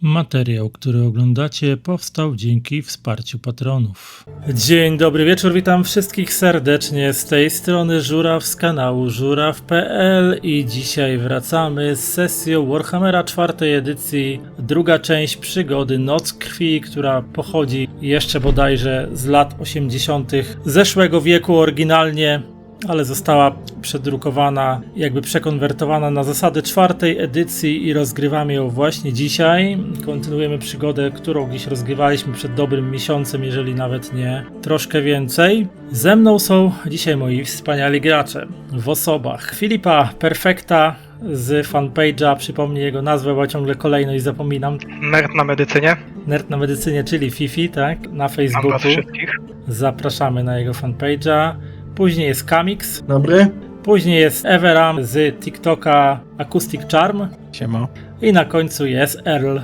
Materiał, który oglądacie, powstał dzięki wsparciu patronów. Dzień dobry wieczór, witam wszystkich serdecznie z tej strony Żuraw z kanału Żuraw.pl i dzisiaj wracamy z sesją Warhammera 4 edycji, druga część przygody Noc Krwi, która pochodzi jeszcze bodajże z lat 80. zeszłego wieku oryginalnie, ale została przedrukowana, jakby przekonwertowana na zasady 4 edycji i rozgrywamy ją właśnie dzisiaj. Kontynuujemy przygodę, którą gdzieś rozgrywaliśmy przed dobrym miesiącem, jeżeli nawet nie troszkę więcej. Ze mną są dzisiaj moi wspaniali gracze w osobach Filipa Perfekta z fanpage'a, przypomnij jego nazwę, bo ja ciągle kolejność zapominam. Nerd na medycynie. Nerd na medycynie, czyli Fifi, tak? Na Facebooku. Mam was wszystkich. Zapraszamy na jego fanpage'a. Później jest Kamix. Dobry. Później jest Everam z TikToka Acoustic Charm. Siema. I na końcu jest Earl.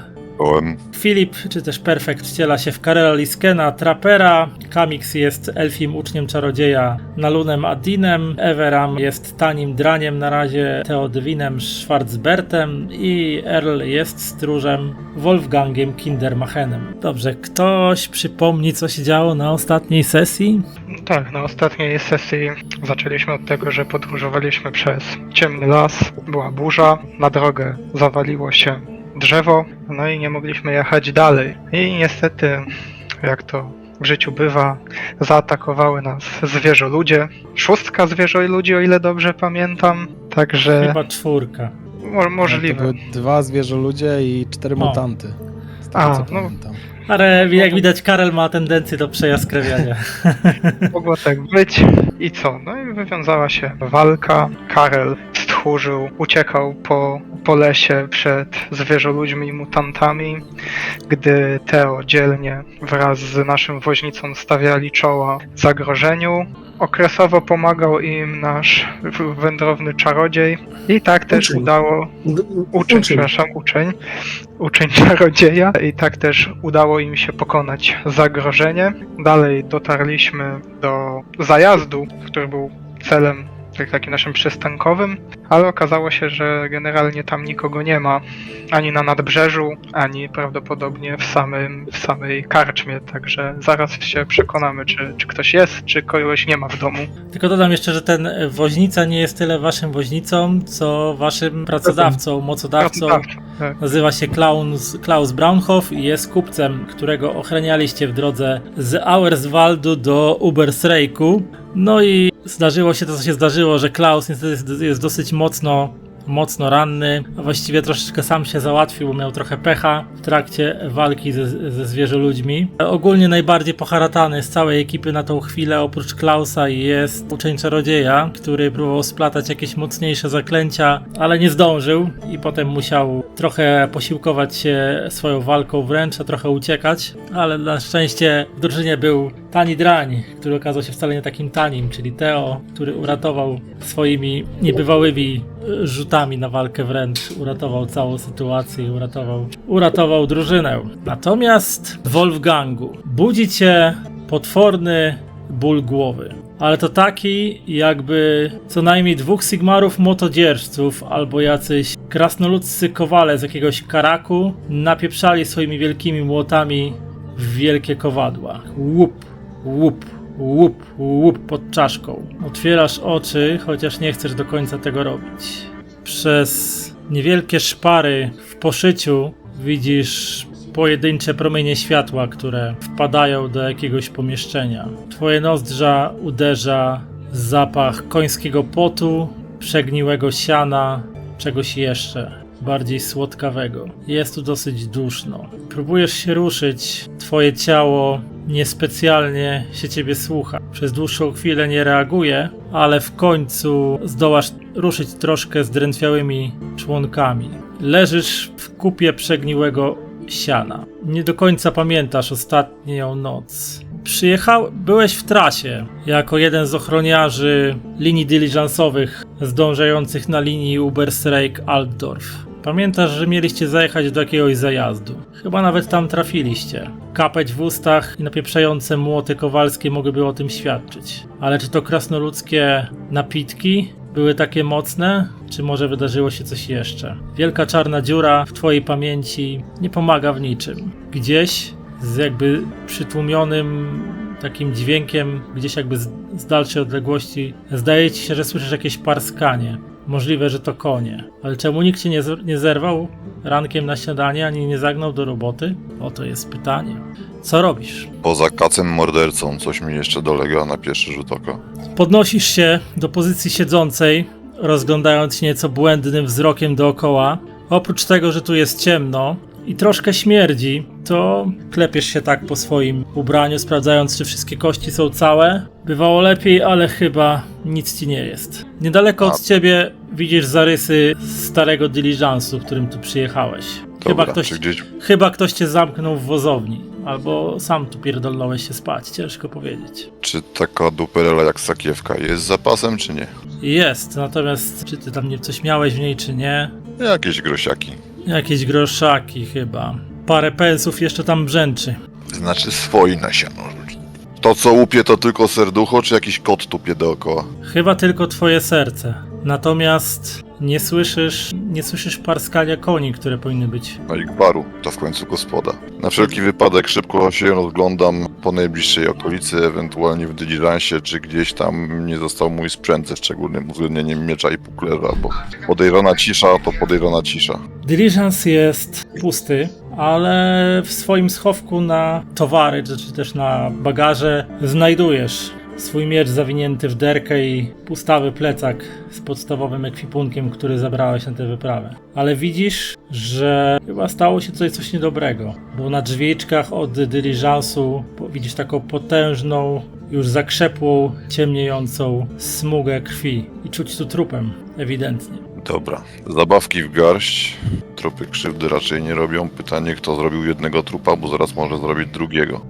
Filip, czy też Perfekt, wciela się w Karela Liskena, Trapera. Kamix jest elfim uczniem czarodzieja Nalunem Adinem. Everam jest tanim draniem na razie Theodwinem Schwarzbertem. I Earl jest stróżem Wolfgangiem Kindermachenem. Dobrze, ktoś przypomni, co się działo na ostatniej sesji? Tak, na ostatniej sesji zaczęliśmy od tego, że podróżowaliśmy przez ciemny las, była burza, na drogę zawaliło się drzewo, no i nie mogliśmy jechać dalej. I niestety, jak to w życiu bywa, zaatakowały nas zwierzoludzie. 6 zwierzoludzi, o ile dobrze pamiętam, także Chyba 4. możliwe. To były 2 zwierzoludzie i 4 mutanty. Z tego A, co no. pamiętam. Ale jak widać, Karel ma tendencję do przejaskrawiania. Mogło tak być. I co? No i wywiązała się walka. Karel stchórzył, uciekał po lesie przed zwierzoludźmi i mutantami, gdy Teo dzielnie wraz z naszym woźnicą stawiali czoła zagrożeniu. Okresowo pomagał im nasz wędrowny czarodziej i tak też udało... Uczeń czarodzieja i tak też udało im się pokonać zagrożenie. Dalej dotarliśmy do zajazdu, który był celem takim naszym przystankowym, ale okazało się, że generalnie tam nikogo nie ma, ani na nadbrzeżu, ani prawdopodobnie w samej karczmie, także zaraz się przekonamy, czy ktoś jest, czy kogoś nie ma w domu. Tylko dodam jeszcze, że ten woźnica nie jest tyle waszym woźnicą, co waszym pracodawcą, mocodawcą. Tak. Nazywa się Klaus Braunhoff i jest kupcem, którego ochranialiście w drodze z Auerswaldu do Ubersreiku. No i zdarzyło się to, co się zdarzyło, że Klaus niestety jest dosyć mocno ranny, a właściwie troszeczkę sam się załatwił, bo miał trochę pecha w trakcie walki ze zwierzoludźmi. Ogólnie najbardziej poharatany z całej ekipy na tą chwilę, oprócz Klausa, jest uczeń czarodzieja, który próbował splatać jakieś mocniejsze zaklęcia, ale nie zdążył i potem musiał trochę posiłkować się swoją walką wręcz, a trochę uciekać, ale na szczęście w drużynie był tani drań, który okazał się wcale nie takim tanim, czyli Teo, który uratował swoimi niebywałymi rzutami na walkę wręcz, uratował całą sytuację i uratował drużynę. Natomiast w Wolfgangu budzi cię potworny ból głowy. Ale to taki, jakby co najmniej 2 Sigmarów motodzierżców albo jacyś krasnoludzcy kowale z jakiegoś Karaku napieprzali swoimi wielkimi młotami w wielkie kowadła. Łup, łup, łup, łup pod czaszką. Otwierasz oczy, chociaż nie chcesz do końca tego robić. Przez niewielkie szpary w poszyciu widzisz pojedyncze promienie światła, które wpadają do jakiegoś pomieszczenia. Twoje nozdrza uderza zapach końskiego potu, przegniłego siana, czegoś jeszcze bardziej słodkawego. Jest tu dosyć duszno. Próbujesz się ruszyć, twoje ciało niespecjalnie się ciebie słucha. Przez dłuższą chwilę nie reaguje, ale w końcu zdołasz ruszyć troszkę zdrętwiałymi członkami. Leżysz w kupie przegniłego siana. Nie do końca pamiętasz ostatnią noc. Byłeś w trasie jako jeden z ochroniarzy linii dyliżansowych zdążających na linii Ubersreik-Altdorf. Pamiętasz, że mieliście zajechać do jakiegoś zajazdu. Chyba nawet tam trafiliście. Kapeć w ustach i napieprzające młoty kowalskie mogłyby o tym świadczyć. Ale czy to krasnoludzkie napitki były takie mocne, czy może wydarzyło się coś jeszcze? Wielka czarna dziura w twojej pamięci nie pomaga w niczym. Gdzieś z jakby przytłumionym takim dźwiękiem, gdzieś jakby z dalszej odległości, zdaje ci się, że słyszysz jakieś parskanie. Możliwe, że to konie. Ale czemu nikt cię nie zerwał rankiem na śniadanie, ani nie zagnał do roboty? Oto jest pytanie. Co robisz? Poza kacem mordercą coś mi jeszcze dolega na pierwszy rzut oka. Podnosisz się do pozycji siedzącej, rozglądając się nieco błędnym wzrokiem dookoła. Oprócz tego, że tu jest ciemno i troszkę śmierdzi, to klepiesz się tak po swoim ubraniu, sprawdzając, czy wszystkie kości są całe. Bywało lepiej, ale chyba nic ci nie jest. Niedaleko od ciebie widzisz zarysy starego dyliżansu, którym tu przyjechałeś. Dobra, czy gdzieś... Chyba ktoś cię zamknął w wozowni, albo sam tu pierdolnąłeś się spać, ciężko powiedzieć. Czy taka duperela jak sakiewka jest z zapasem, czy nie? Jest, natomiast czy ty tam coś miałeś w niej, czy nie? Jakieś grosiaki. Jakieś groszaki chyba. Parę pensów jeszcze tam brzęczy. Znaczy swoi na siano. To co łupie to tylko serducho, czy jakiś kot tupie dookoła? Chyba tylko twoje serce. Natomiast nie słyszysz parskania koni, które powinny być. No i gwaru, to w końcu gospoda. Na wszelki wypadek szybko się rozglądam po najbliższej okolicy, ewentualnie w dyliżansie, czy gdzieś tam nie został mój sprzęt ze szczególnym uwzględnieniem miecza i puklerza, bo podejrzana cisza to podejrzana cisza. Dyliżans jest pusty, ale w swoim schowku na towary, czy też na bagaże znajdujesz swój miecz zawinięty w derkę i pustawy plecak z podstawowym ekwipunkiem, który zabrałeś na tę wyprawę. Ale widzisz, że chyba stało się coś niedobrego, bo na drzwiczkach od dyliżansu widzisz taką potężną, już zakrzepłą, ciemniejącą smugę krwi i czuć tu trupem, ewidentnie. Dobra, zabawki w garść, trupy krzywdy raczej nie robią. Pytanie, kto zrobił jednego trupa, bo zaraz może zrobić drugiego.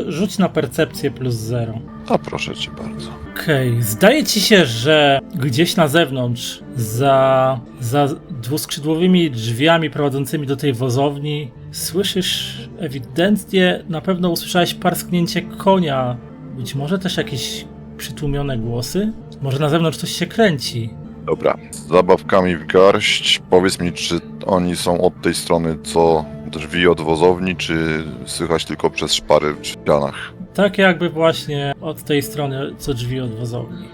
Rzuć na percepcję +0. A proszę cię bardzo. Okej, zdaje ci się, że gdzieś na zewnątrz, za dwuskrzydłowymi drzwiami prowadzącymi do tej wozowni, słyszysz ewidentnie, na pewno usłyszałeś parsknięcie konia. Być może też jakieś przytłumione głosy? Może na zewnątrz coś się kręci. Dobra, z zabawkami w garść. Powiedz mi, czy oni są od tej strony, co drzwi od wozowni, czy słychać tylko przez szpary w ścianach? Tak jakby właśnie od tej strony, co drzwi od wozowni.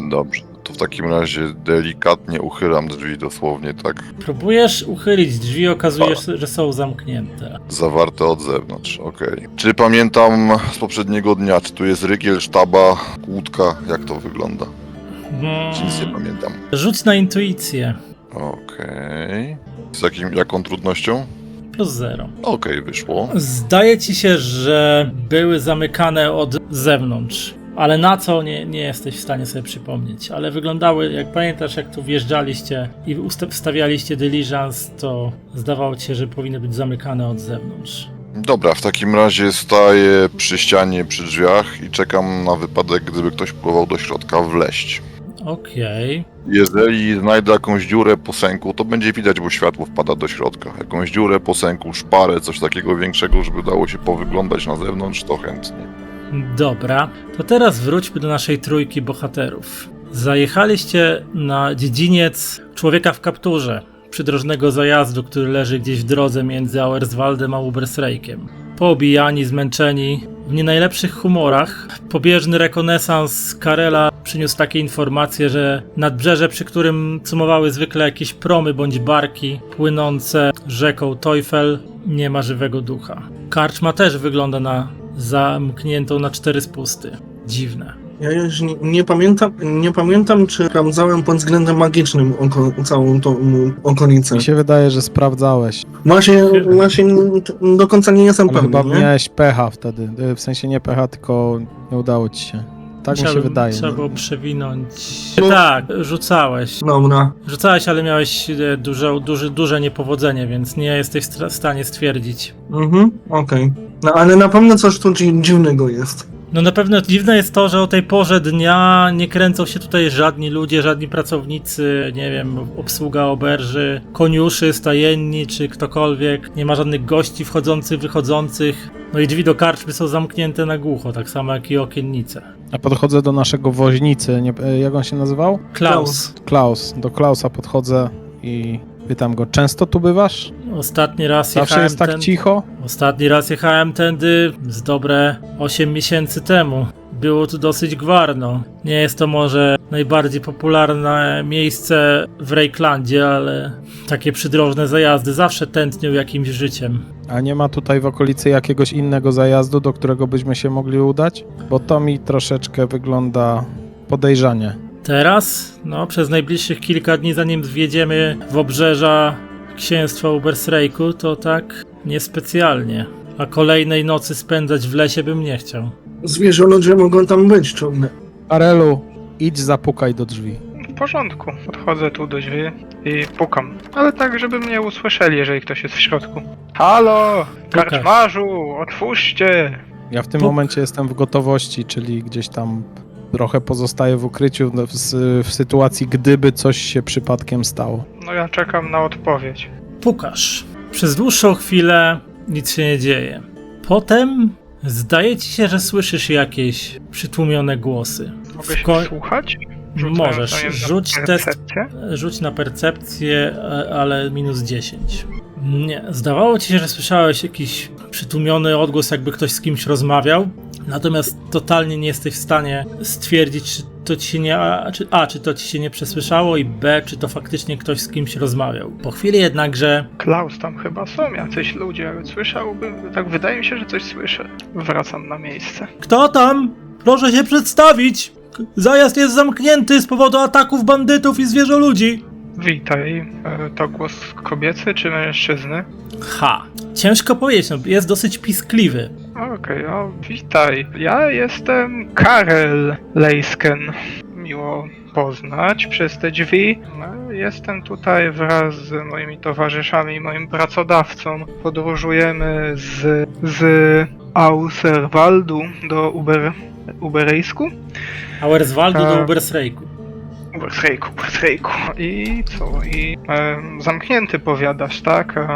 Dobrze, to w takim razie delikatnie uchylam drzwi dosłownie tak Próbujesz uchylić drzwi, okazuje się, że są zamknięte. zawarte od zewnątrz, okej. Czy pamiętam z poprzedniego dnia, czy tu jest rygiel, sztaba, kłódka, jak to wygląda? Czy nic nie pamiętam. Rzuć na intuicję. Okej. Z jaką trudnością? +0. Okej, wyszło. Zdaje ci się, że były zamykane od zewnątrz, ale na co nie jesteś w stanie sobie przypomnieć. Ale wyglądały, jak pamiętasz, jak tu wjeżdżaliście i wstawialiście dyliżans, to zdawało ci się, że powinny być zamykane od zewnątrz. Dobra, w takim razie staję przy ścianie, przy drzwiach i czekam na wypadek, gdyby ktoś próbował do środka wleźć. Okej. Jeżeli znajdę jakąś dziurę po sęku, to będzie widać, bo światło wpada do środka. Jakąś dziurę po sęku, szparę, coś takiego większego, żeby dało się powyglądać na zewnątrz, to chętnie. Dobra, to teraz wróćmy do naszej trójki bohaterów. Zajechaliście na dziedziniec Człowieka w kapturze, przydrożnego zajazdu, który leży gdzieś w drodze między Auerswaldem a Ubersrejkiem. Poobijani, zmęczeni, w nie najlepszych humorach, pobieżny rekonesans Karela przyniósł takie informacje, że nadbrzeże, przy którym cumowały zwykle jakieś promy bądź barki płynące rzeką Teufel, nie ma żywego ducha. Karczma też wygląda na zamkniętą na 4 spusty. Dziwne. Ja już nie pamiętam, czy sprawdzałem pod względem magicznym całą tą okolicę. Mi się wydaje, że sprawdzałeś. Właśnie do końca nie jestem Ale chyba pewny, nie? miałeś pecha wtedy. W sensie nie pecha, tylko nie udało ci się. Tak mi się wydaje. Trzeba No. było przewinąć. No. Tak, rzucałeś. Dobra. Rzucałeś, ale miałeś duże niepowodzenie, więc nie jesteś w stanie stwierdzić. Okej. No ale na pewno coś tu dziwnego jest. No na pewno dziwne jest to, że o tej porze dnia nie kręcą się tutaj żadni ludzie, żadni pracownicy, nie wiem, obsługa oberży, koniuszy, stajenni czy ktokolwiek. Nie ma żadnych gości wchodzących, wychodzących. No i drzwi do karczmy są zamknięte na głucho, tak samo jak i okiennice. Ja podchodzę do naszego woźnicy, jak on się nazywał? Klaus. Klaus. Do Klausa podchodzę i pytam go, często tu bywasz? Ostatni raz Zawsze jechałem jest tak cicho? Ostatni raz jechałem tędy z dobre 8 miesięcy temu. Było tu dosyć gwarno. Nie jest to może najbardziej popularne miejsce w Reiklandzie, ale takie przydrożne zajazdy zawsze tętnią jakimś życiem. A nie ma tutaj w okolicy jakiegoś innego zajazdu, do którego byśmy się mogli udać? Bo to mi troszeczkę wygląda podejrzanie. Teraz? No, przez najbliższych kilka dni, zanim wjedziemy w obrzeża księstwa Ubersreiku, to tak niespecjalnie. A kolejnej nocy spędzać w lesie bym nie chciał. Zwierzoludzie mogą tam być ciągle. Arelu, idź zapukaj do drzwi. W porządku. Podchodzę tu do drzwi i pukam. Ale tak, żeby mnie usłyszeli, jeżeli ktoś jest w środku. Halo! Karczmarzu! Otwórzcie! Ja w tym Puk- momencie jestem w gotowości, czyli gdzieś tam trochę pozostaję w ukryciu w sytuacji, gdyby coś się przypadkiem stało. No ja czekam na odpowiedź. Pukasz. Przez dłuższą chwilę nic się nie dzieje. Potem zdaje ci się, że słyszysz jakieś przytłumione głosy. Mogę się wsłuchać? Rzucając Możesz. na Rzuć test. percepcję? Rzuć na percepcję, ale minus 10. Nie. Zdawało ci się, że słyszałeś jakiś przytłumiony odgłos, jakby ktoś z kimś rozmawiał. Natomiast totalnie nie jesteś w stanie stwierdzić, czy to ci się nie, czy to ci się nie przesłyszało i B, czy to faktycznie ktoś z kimś rozmawiał. Po chwili jednakże Klaus, tam chyba są jacyś ludzie, ale słyszałbym, tak wydaje mi się, że coś słyszę. Wracam na miejsce. Kto tam? Proszę się przedstawić! Zajazd jest zamknięty z powodu ataków bandytów i zwierzoludzi. Witaj, to głos kobiecy czy mężczyzny? Ha, ciężko powiedzieć, no, jest dosyć piskliwy. Okej, o, witaj. Ja jestem Karel Leisken. Miło poznać przez te drzwi. No, jestem tutaj wraz z moimi towarzyszami i moim pracodawcą. Podróżujemy z Auserwaldu do Uberejsku. Auerswaldu do Tak. Ubersreiku. Ubersreiku. I co? I zamknięty powiadasz, tak?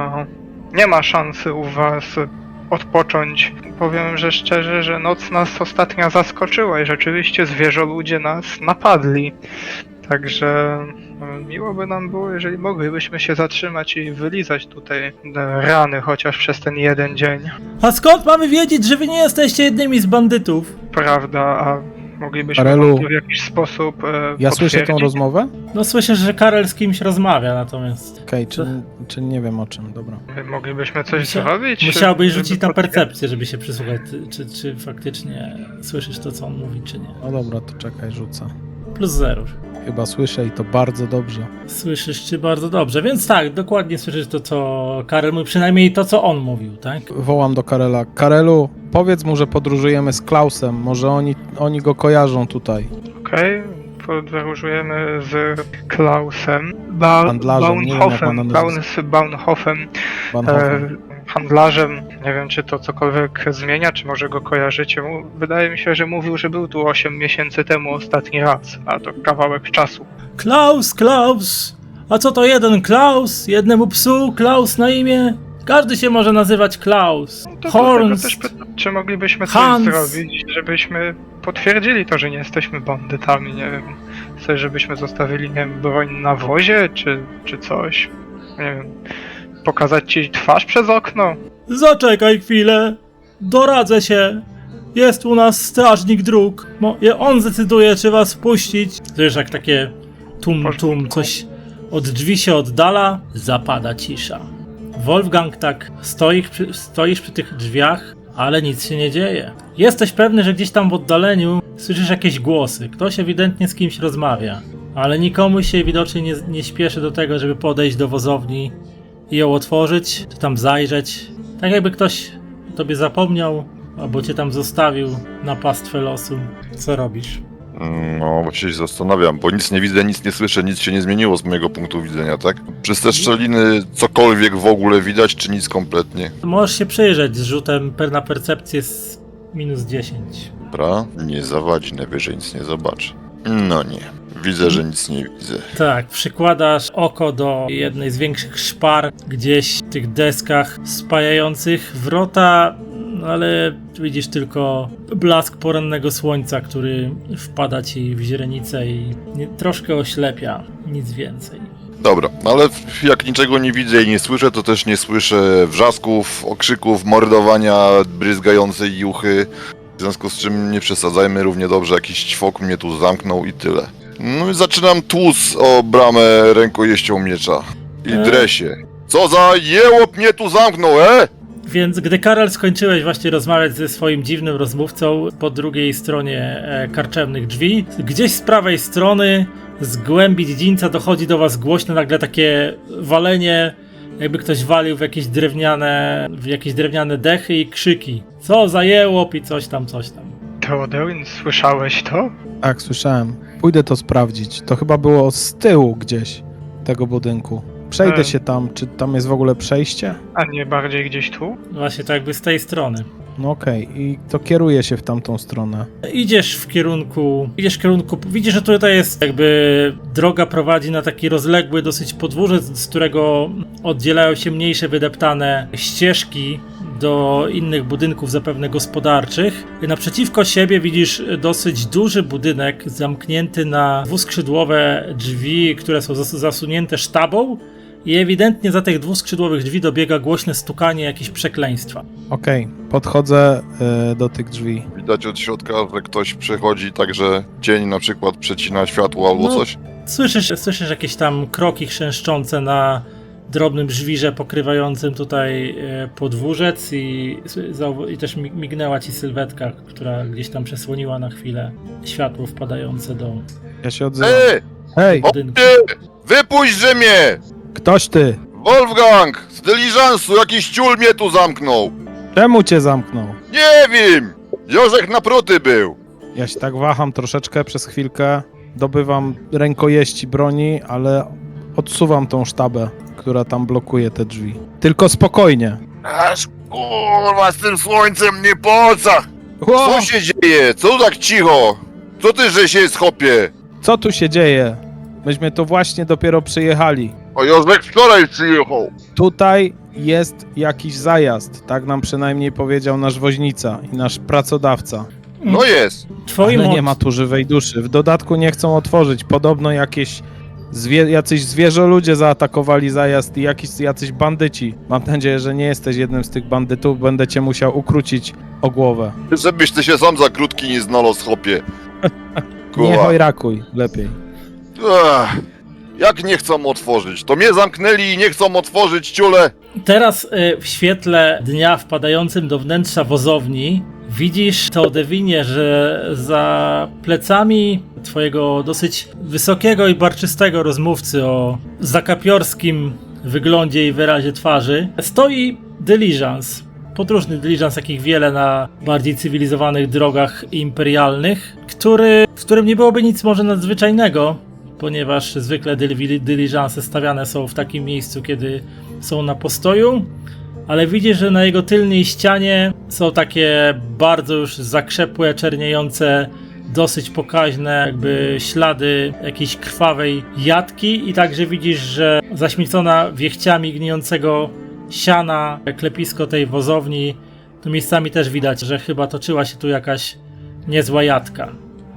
Nie ma szansy u was odpocząć. Powiem, że szczerze, że noc nas ostatnio zaskoczyła i rzeczywiście zwierzoludzie nas napadli. Także miło by nam było, jeżeli moglibyśmy się zatrzymać i wylizać tutaj rany chociaż przez ten jeden dzień. A skąd mamy wiedzieć, że wy nie jesteście jednymi z bandytów? Prawda, a moglibyśmy Karelu, to w jakiś sposób Ja słyszę tą potwierdzić? rozmowę? No słyszysz, że Karel z kimś rozmawia natomiast. Okej, czy nie wiem o czym, dobra. Moglibyśmy coś zrobić? Musiałbyś żeby rzucić na potwierdzić? percepcję, żeby się przysłuchać, czy faktycznie słyszysz to, co on mówi, czy nie. No dobra, to czekaj, rzucę. Plus 0. Chyba słyszę i to bardzo dobrze. Słyszysz czy bardzo dobrze, więc tak, dokładnie słyszysz to, co Karel mówi, przynajmniej to, co on mówił, tak? Wołam do Karela. Karelu, powiedz mu, że podróżujemy z Klausem. Może oni go kojarzą tutaj. Okej, podróżujemy z Klausem Handlarzem, nie wiem, jak ma na nazwisko. Baunhofem, Banhofen. handlarzem. Nie wiem, czy to cokolwiek zmienia, czy może go kojarzycie. Wydaje mi się, że mówił, że był tu 8 miesięcy temu ostatni raz, a to kawałek czasu. Klaus! A co to jeden Klaus? Jednemu psu Klaus na imię? Każdy się może nazywać Klaus. No to dlatego Horns. też pytam, czy moglibyśmy Hans. coś zrobić, żebyśmy potwierdzili to, że nie jesteśmy bandytami, nie wiem. Chcesz, żebyśmy zostawili, nie wiem, broń na wozie, czy coś. Nie wiem. Pokazać ci twarz przez okno? Zaczekaj chwilę. Doradzę się. Jest u nas strażnik dróg. On zdecyduje, czy was wpuścić. Słyszysz, jak takie tum, coś od drzwi się oddala. Zapada cisza. Wolfgang tak stoisz przy tych drzwiach, ale nic się nie dzieje. Jesteś pewny, że gdzieś tam w oddaleniu słyszysz jakieś głosy. Ktoś ewidentnie z kimś rozmawia. Ale nikomu się widocznie nie śpieszy do tego, żeby podejść do wozowni i ją otworzyć, czy tam zajrzeć. Tak jakby ktoś tobie zapomniał, albo cię tam zostawił na pastwę losu. Co robisz? No, właściwie się zastanawiam, bo nic nie widzę, nic nie słyszę, nic się nie zmieniło z mojego punktu widzenia, tak? Przez te szczeliny cokolwiek w ogóle widać, czy nic kompletnie? Możesz się przyjrzeć z rzutem na percepcję z minus 10. Dobra, nie zawadzi, najwyżej nic nie zobaczy. No nie, widzę, że nic nie widzę. Tak, przykładasz oko do jednej z większych szpar gdzieś w tych deskach spajających wrota, ale widzisz tylko blask porannego słońca, który wpada ci w źrenicę i troszkę oślepia, nic więcej. Dobra, ale jak niczego nie widzę i nie słyszę, to też nie słyszę wrzasków, okrzyków, mordowania, bryzgającej juchy. W związku z czym nie przesadzajmy, równie dobrze jakiś ćwok mnie tu zamknął i tyle. No i zaczynam tłuc o bramę rękojeścią miecza. I dresie. Co za jełop mnie tu zamknął, Więc gdy Karel skończyłeś właśnie rozmawiać ze swoim dziwnym rozmówcą po drugiej stronie karczemnych drzwi, gdzieś z prawej strony, z głębi dziedzińca dochodzi do was głośne nagle takie walenie, jakby ktoś walił w jakieś drewniane dechy i krzyki. Co za jełop i coś tam, coś tam. Teoderin, słyszałeś to? Tak, słyszałem. Pójdę to sprawdzić. To chyba było z tyłu gdzieś tego budynku. Przejdę się tam. Czy tam jest w ogóle przejście? A nie bardziej gdzieś tu? Właśnie tak jakby z tej strony. No okej. I to kieruję się w tamtą stronę. Idziesz w kierunku, widzisz, że tutaj jest jakby droga prowadzi na taki rozległy dosyć podwórzec, z którego oddzielają się mniejsze wydeptane ścieżki do innych budynków zapewne gospodarczych. Naprzeciwko siebie widzisz dosyć duży budynek zamknięty na dwuskrzydłowe drzwi, które są zasunięte sztabą i ewidentnie za tych dwuskrzydłowych drzwi dobiega głośne stukanie, jakieś przekleństwa. Okej. Podchodzę do tych drzwi. Widać od środka, że ktoś przechodzi, także cień na przykład przecina światło albo No. coś. Słyszysz jakieś tam kroki chrzęszczące na drobnym żwirze pokrywającym tutaj podwórzec i też mignęła ci sylwetka, która gdzieś tam przesłoniła na chwilę światło wpadające do Ja się odzywam. Hej! budynku. Ty! Wypuśćże mnie! Ktoś ty! Wolfgang! Z dyliżansu jakiś ciul mnie tu zamknął! Czemu cię zamknął? Nie wiem! Jorzech napruty był! Ja się tak waham troszeczkę przez chwilkę. Dobywam rękojeści broni, ale odsuwam tą sztabę, która tam blokuje te drzwi. Tylko spokojnie. Aż kurwa z tym słońcem nie po oczach! Ło! Co się dzieje? Co tak cicho? Co ty, że się schopie? Co tu się dzieje? Myśmy tu właśnie dopiero przyjechali. O Jorzech wczoraj przyjechał! Tutaj jest jakiś zajazd, tak nam przynajmniej powiedział nasz woźnica i nasz pracodawca. No jest! Twoim Ale nie ma tu żywej duszy. W dodatku nie chcą otworzyć. Podobno jacyś zwierzoludzie zaatakowali zajazd i jacyś bandyci. Mam nadzieję, że nie jesteś jednym z tych bandytów. Będę cię musiał ukrócić o głowę. Żebyś ty się sam za krótki nie znalazł, chłopie. Nie hojrakuj, lepiej. Ech, jak nie chcą otworzyć? To mnie zamknęli i nie chcą otworzyć, ciule! Teraz w świetle dnia wpadającym do wnętrza wozowni widzisz, Teodewinie, że za plecami twojego dosyć wysokiego i barczystego rozmówcy o zakapiorskim wyglądzie i wyrazie twarzy stoi dyliżans. Podróżny dyliżans, jakich wiele na bardziej cywilizowanych drogach imperialnych, w którym nie byłoby nic może nadzwyczajnego, ponieważ zwykle dyliżanse stawiane są w takim miejscu, kiedy są na postoju, ale widzisz, że na jego tylnej ścianie są takie bardzo już zakrzepłe, czerniejące, dosyć pokaźne jakby ślady jakiejś krwawej jatki i także widzisz, że zaśmiecona wiechciami gnijącego siana klepisko tej wozowni, to miejscami też widać, że chyba toczyła się tu jakaś niezła jatka.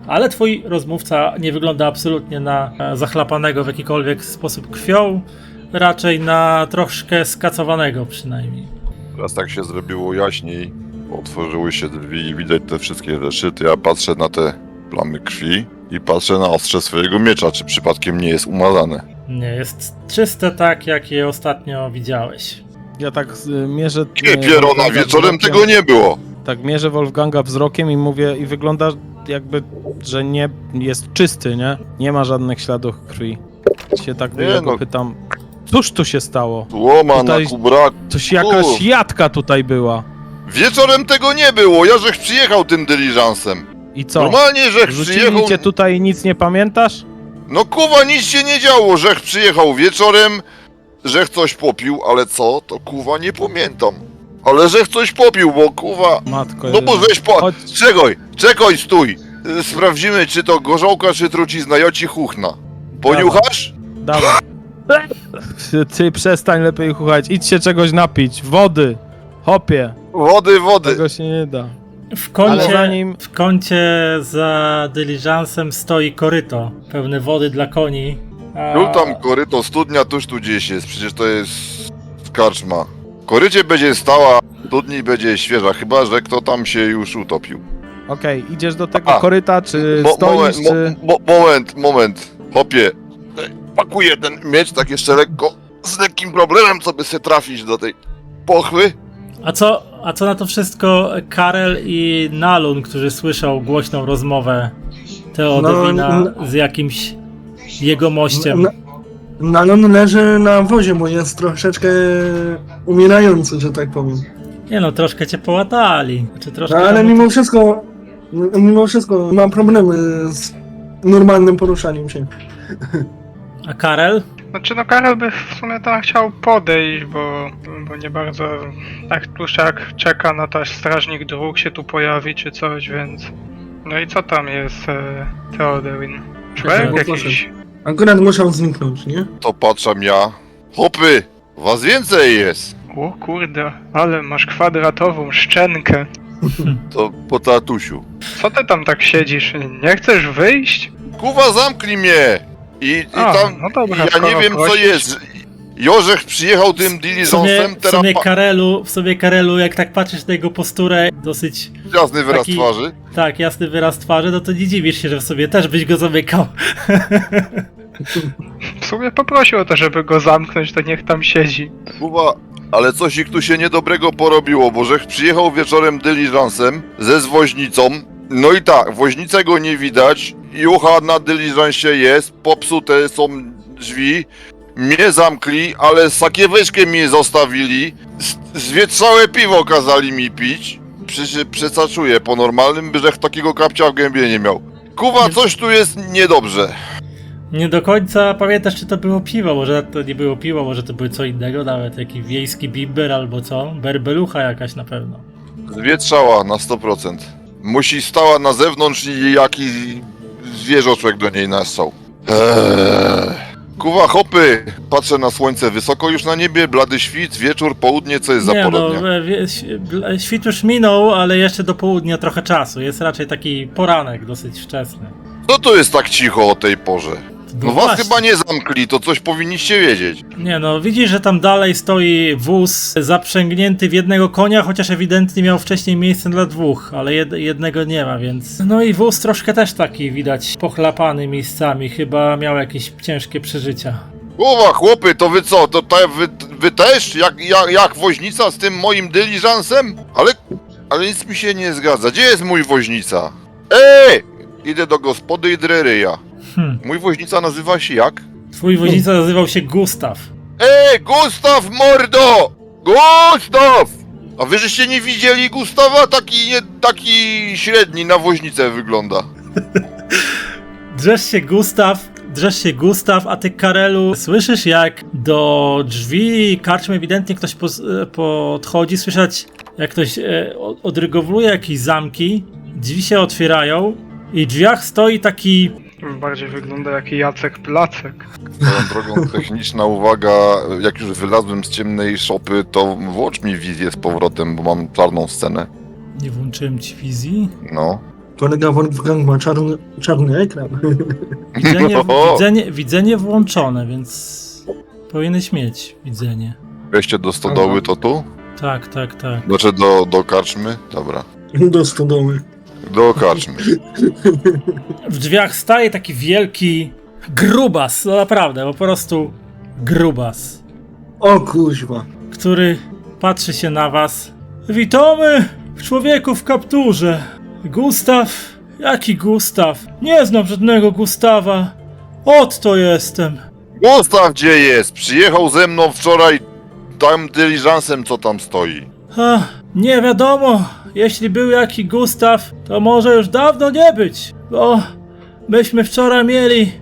Ale twój rozmówca nie wygląda absolutnie na zachlapanego w jakikolwiek sposób krwią, raczej na troszkę skacowanego przynajmniej. Teraz tak się zrobiło jaśniej, otworzyły się drzwi i widać te wszystkie rzeczy, to ja patrzę na te plamy krwi i patrzę na ostrze swojego miecza, czy przypadkiem nie jest umazane. Nie, jest czyste tak, jak je ostatnio widziałeś. Ja tak mierzę... Nie pierona, Wolfganga wieczorem wzrokiem. tego nie było! Tak mierzę Wolfganga wzrokiem i mówię, i wygląda jakby, że nie jest czysty, nie? Nie ma żadnych śladów krwi. Się tak Nie, go pytam, cóż tu się stało? Łoma Tutaj- na kubrak. Coś jakaś jatka tutaj była. Wieczorem tego nie było, ja żech przyjechał tym dyliżansem. I co? Normalnie żech Rzucili przyjechał... cię tutaj i nic nie pamiętasz? No kuwa, nic się nie działo, żech przyjechał wieczorem, żech coś popił, ale co, to kuwa nie pamiętam. Ale żech coś popił, bo kuwa... Matko No bo jedyna. żeś po... Chodź. Czekaj, stój! Sprawdzimy, czy to gorzałka, czy trucizna, ja ci chuchna. Poniuchasz? Dawaj. Ty przestań lepiej chuchać. Idź się czegoś napić. Wody. Hopie. Wody, wody. Tego się nie da. Ale zanim- w kącie za dyliżansem stoi koryto pełne wody dla koni. A... Był tam koryto, studnia tuż tu gdzieś jest, przecież to jest karczma. W korycie będzie stała, studni będzie świeża, chyba że kto tam się już utopił. Okej, idziesz do tego A. koryta, czy stoisz, czy... Moment, hopie. Pakuję ten miecz tak jeszcze lekko, z lekkim problemem, co by się trafić do tej pochwy. A co na to wszystko Karel i Nalun, którzy słyszą głośną rozmowę Teodewina z jakimś jegomościem? Nalon leży na wozie, bo jest troszeczkę umierający, że tak powiem. Nie no, troszkę cię połatali. Znaczy, troszkę Ale tam- mimo wszystko mam problemy z normalnym poruszaniem się. A Karel? Znaczy no Karol by w sumie tam chciał podejść, bo nie bardzo tak tłuszczak czeka na to, aż strażnik dróg się tu pojawi czy coś, więc... No i co tam jest Theodewin? Człowiek Bo jakiś? Akurat musiał zniknąć, nie? To patrzam ja. Hopy, was więcej jest. O kurde, ale masz kwadratową szczękę. To po tatusiu. Co ty tam tak siedzisz? Nie chcesz wyjść? Kuwa, zamknij mnie! I A, tam, no dobra, ja skoro nie wiem co prosisz. jest. Jorzech przyjechał tym diligencem, W sobie Karelu, jak tak patrzysz na jego posturę, dosyć jasny wyraz taki- twarzy. tak, jasny wyraz twarzy, no to nie dziwisz się, że w sobie też byś go zamykał. W sumie poprosił o to, żeby go zamknąć, to niech tam siedzi. Kuwa, ale coś ich tu się niedobrego porobiło, bo Żech przyjechał wieczorem dyligencem ze zwoźnicą. No i tak, woźnicę go nie widać, jucha na dyligencie jest, popsute są drzwi. Mnie zamkli, ale sakieweczkę mi zostawili. Zwietrzałe piwo kazali mi pić. Przesaczuję po normalnym, by Żech takiego kapcia w gębie nie miał. Kuwa, coś tu jest niedobrze. Nie do końca pamiętasz, czy to było piwo, może to nie było piwo, może to było co innego, nawet jakiś wiejski bimber albo co, berbelucha jakaś na pewno. Zwietrzała na 100%. Musi stała na zewnątrz i jaki zwierzoczek do niej nassał. Kuwa, hopy! Patrzę na słońce, wysoko już na niebie, blady świt, wieczór, południe, co jest za Nie porodnia? no, świt już minął, ale jeszcze do południa trochę czasu, jest raczej taki poranek dosyć wczesny. Co to jest tak cicho o tej porze? No was właśnie. chyba nie zamkli, to coś powinniście wiedzieć. Nie no, widzisz, że tam dalej stoi wóz zaprzęgnięty w jednego konia, chociaż ewidentnie miał wcześniej miejsce dla dwóch, ale jednego nie ma, więc... No i wóz troszkę też taki widać pochlapany miejscami, chyba miał jakieś ciężkie przeżycia. Kuwa, chłopy, to wy co, to wy też? Jak woźnica z tym moim dyligencem? Ale nic mi się nie zgadza, gdzie jest mój woźnica? Idę do gospody i dreryja. Mój woźnica nazywa się jak? Twój woźnica nazywał się Gustaw. Gustaw, mordo! Gustaw! A wy żeście nie widzieli Gustawa? Taki średni na woźnicę wygląda. Drzesz się Gustaw, a ty Karelu słyszysz jak do drzwi karczmy ewidentnie ktoś podchodzi, słyszeć jak ktoś odrygowluje jakieś zamki, drzwi się otwierają i w drzwiach stoi taki... Bardziej wygląda jak Jacek Placek. Swoją drogą techniczna uwaga, jak już wylazłem z ciemnej szopy, to włącz mi wizję z powrotem, bo mam czarną scenę. Nie włączyłem ci wizji. No. Kolega Wolfgang ma czarny ekran. Widzenie włączone, więc powinieneś mieć widzenie. Wejście do stodoły to tu? Tak. Znaczy do karczmy? Dobra. Do stodoły. Do karczmy. W drzwiach staje taki wielki grubas, no naprawdę, po prostu grubas, O kuźwa. który patrzy się na was. Witamy, człowieku w kapturze. Gustaw? Jaki Gustaw? Nie znam żadnego Gustawa. Oto jestem. Gustaw gdzie jest? Przyjechał ze mną wczoraj tam dyligencem, co tam stoi. Nie wiadomo, jeśli był jaki Gustaw, to może już dawno nie być, bo myśmy wczoraj mieli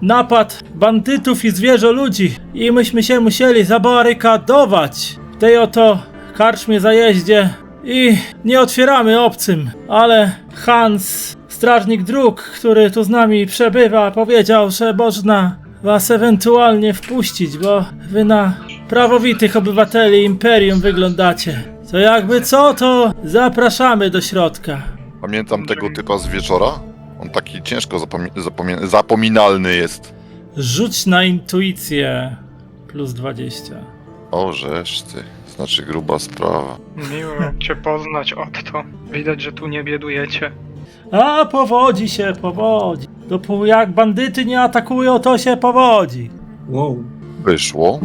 napad bandytów i zwierzoludzi i myśmy się musieli zabarykadować w tej oto karczmie zajeździe i nie otwieramy obcym, ale Hans, strażnik dróg, który tu z nami przebywa, powiedział, że można was ewentualnie wpuścić, bo wy na prawowitych obywateli Imperium wyglądacie. To jakby co, to zapraszamy do środka. Pamiętam tego typa z wieczora. On taki ciężko zapominalny jest. Rzuć na intuicję plus 20. O, żeż ty. Znaczy gruba sprawa. Miło cię poznać, Otto. Widać, że tu nie biedujecie. A, powodzi się, powodzi. Jak bandyty nie atakują, to się powodzi. Wow. Wyszło.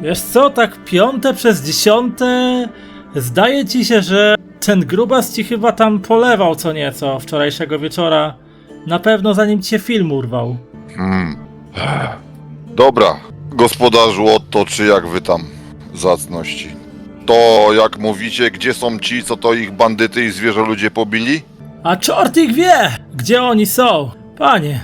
Wiesz co, tak 5 przez 10 zdaje ci się, że ten grubas ci chyba tam polewał co nieco wczorajszego wieczora. Na pewno zanim cię film urwał. Dobra. Gospodarzu Otto, czy jak wy tam? Zacności. To jak mówicie, gdzie są ci, co to ich bandyty i zwierzoludzie pobili? A czort ich wie, gdzie oni są. Panie,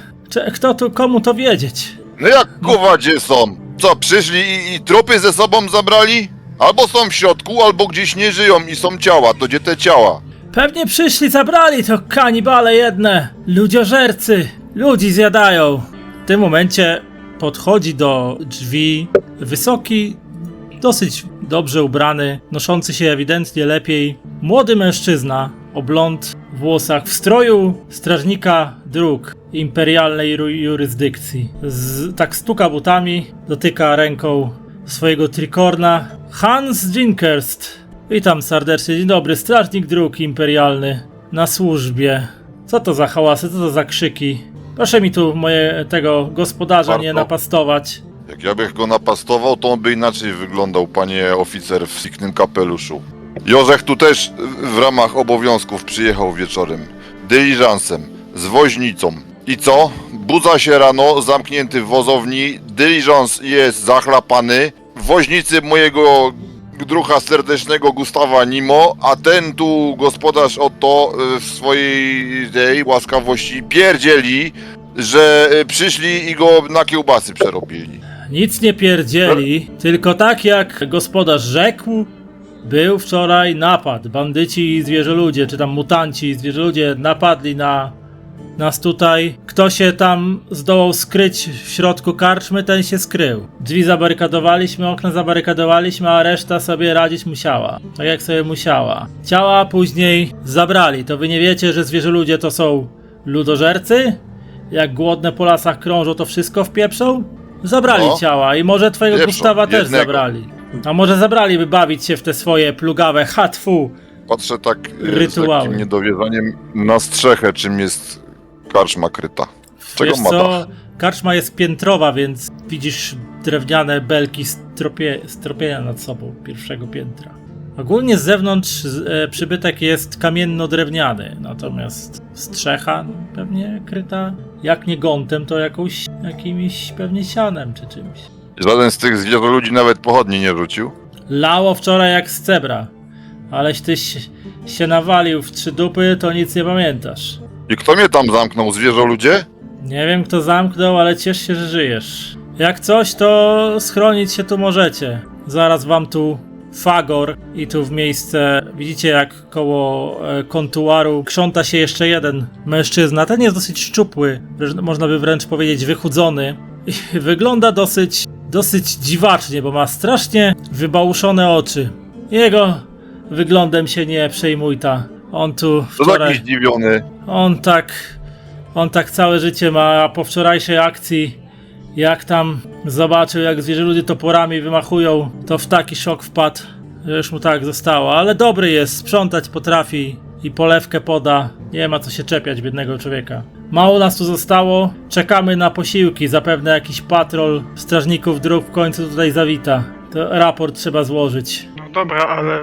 komu to wiedzieć? No jak kuwa, gdzie są? Co, przyszli i trupy ze sobą zabrali? Albo są w środku, albo gdzieś nie żyją i są ciała. To gdzie te ciała? Pewnie przyszli, zabrali to kanibale jedne. Ludziożercy, ludzi zjadają. W tym momencie podchodzi do drzwi wysoki, dosyć dobrze ubrany, noszący się ewidentnie lepiej, młody mężczyzna o blond włosach w stroju strażnika dróg imperialnej jurysdykcji. Tak stuka butami, dotyka ręką swojego trikorna. Hans Jinkerst. Witam serdecznie, dzień dobry, strażnik dróg imperialny na służbie. Co to za hałasy, co to za krzyki? Proszę mi tu tego gospodarza nie Warto. napastować. Jak ja bych go napastował, to on by inaczej wyglądał, panie oficer w siknym kapeluszu. Jorzech tu też w ramach obowiązków przyjechał wieczorem. Dyliżansem, z woźnicą. I co? Budza się rano, zamknięty w wozowni, dyliżans jest zachlapany, w woźnicy mojego druha serdecznego Gustawa Nimo, a ten tu gospodarz Otto w swojej tej łaskawości pierdzieli, że przyszli i go na kiełbasy przerobili. Nic nie pierdzieli, tylko tak jak gospodarz rzekł, był wczoraj napad. Bandyci i zwierzoludzie, czy tam mutanci i zwierzoludzie napadli na nas tutaj. Kto się tam zdołał skryć w środku karczmy, ten się skrył. Drzwi zabarykadowaliśmy, okna zabarykadowaliśmy, a reszta sobie radzić musiała. Tak jak sobie musiała. Ciała później zabrali. To wy nie wiecie, że zwierzoludzie to są ludożercy? Jak głodne po lasach krążą, to wszystko wpieprzą? Zabrali No. ciała i może twojego Pieprzą, Gustawa też jednego. zabrali. A może zabrali, by bawić się w te swoje plugawe hatfu. Patrzę tak z Rytuały. takim niedowierzaniem na strzechę, czym jest karczma kryta. Czego Wiesz ma co, dach? karczma jest piętrowa, więc widzisz drewniane belki stropienia nad sobą pierwszego piętra. Ogólnie z zewnątrz przybytek jest kamienno-drewniany, natomiast strzecha pewnie kryta, jak nie gątem, to jakimś pewnie sianem czy czymś. Żaden z tych zwierzoludzi nawet pochodni nie rzucił. Lało wczoraj jak z cebra, aleś tyś się nawalił w 3 dupy, to nic nie pamiętasz. I kto mnie tam zamknął, zwierzoludzie? Nie wiem kto zamknął, ale ciesz się, że żyjesz. Jak coś, to schronić się tu możecie. Zaraz wam tu Fagor i tu w miejsce, widzicie jak koło kontuaru krząta się jeszcze jeden mężczyzna. Ten jest dosyć szczupły, można by wręcz powiedzieć wychudzony. I wygląda dosyć dziwacznie, bo ma strasznie wybałuszone oczy. Jego wyglądem się nie przejmuj ta. On tu To wczoraj... taki zdziwiony. On tak całe życie ma, a po wczorajszej akcji, jak tam zobaczył, jak zwierzoludzie toporami wymachują, to w taki szok wpadł, że już mu tak zostało. Ale dobry jest, sprzątać potrafi i polewkę poda. Nie ma co się czepiać biednego człowieka. Mało nas tu zostało, czekamy na posiłki. Zapewne jakiś patrol strażników dróg w końcu tutaj zawita. To raport trzeba złożyć. No dobra, ale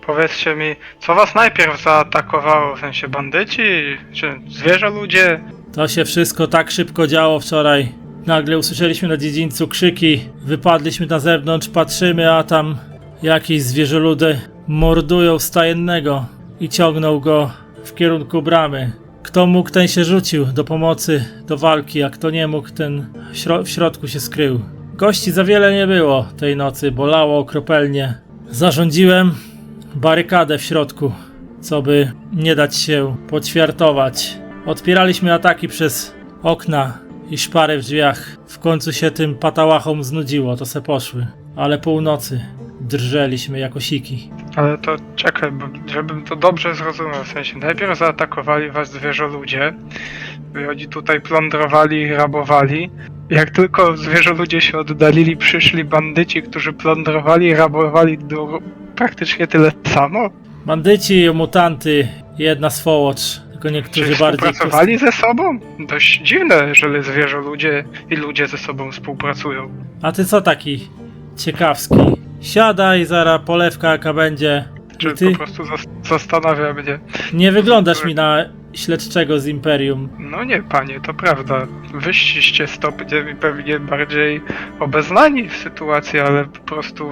powiedzcie mi, co was najpierw zaatakowało? W sensie bandyci? Czy zwierzoludzie? To się wszystko tak szybko działo wczoraj. Nagle usłyszeliśmy na dziedzińcu krzyki, wypadliśmy na zewnątrz, patrzymy, a tam jakieś zwierzoludy mordują stajennego i ciągną go w kierunku bramy. Kto mógł, ten się rzucił do pomocy, do walki, a kto nie mógł, ten w środku się skrył. Gości za wiele nie było tej nocy, bolało okropelnie. Zarządziłem barykadę w środku. co by nie dać się poćwiartować. Odpieraliśmy ataki przez okna i szpary w drzwiach. W końcu się tym patałachom znudziło, to se poszły. Ale północy drżeliśmy jako siki. Ale to czekaj, bo żebym to dobrze zrozumiał, w sensie najpierw zaatakowali was zwierzoludzie, oni tutaj plądrowali i rabowali. Jak tylko zwierzoludzie się oddalili, przyszli bandyci, którzy plądrowali i rabowali praktycznie tyle samo. Bandyci, mutanty, jedna swołocz, tylko niektórzy Czy bardziej... współpracowali ze sobą? Dość dziwne, jeżeli zwierzoludzie i ludzie ze sobą współpracują. A ty co taki ciekawski? Siadaj, zara polewka jaka będzie. Czy I ty po prostu zastanawia mnie. nie wyglądasz mi na śledczego z Imperium. No nie, panie, to prawda. Wyście stopniem i pewnie bardziej obeznani w sytuacji, ale po prostu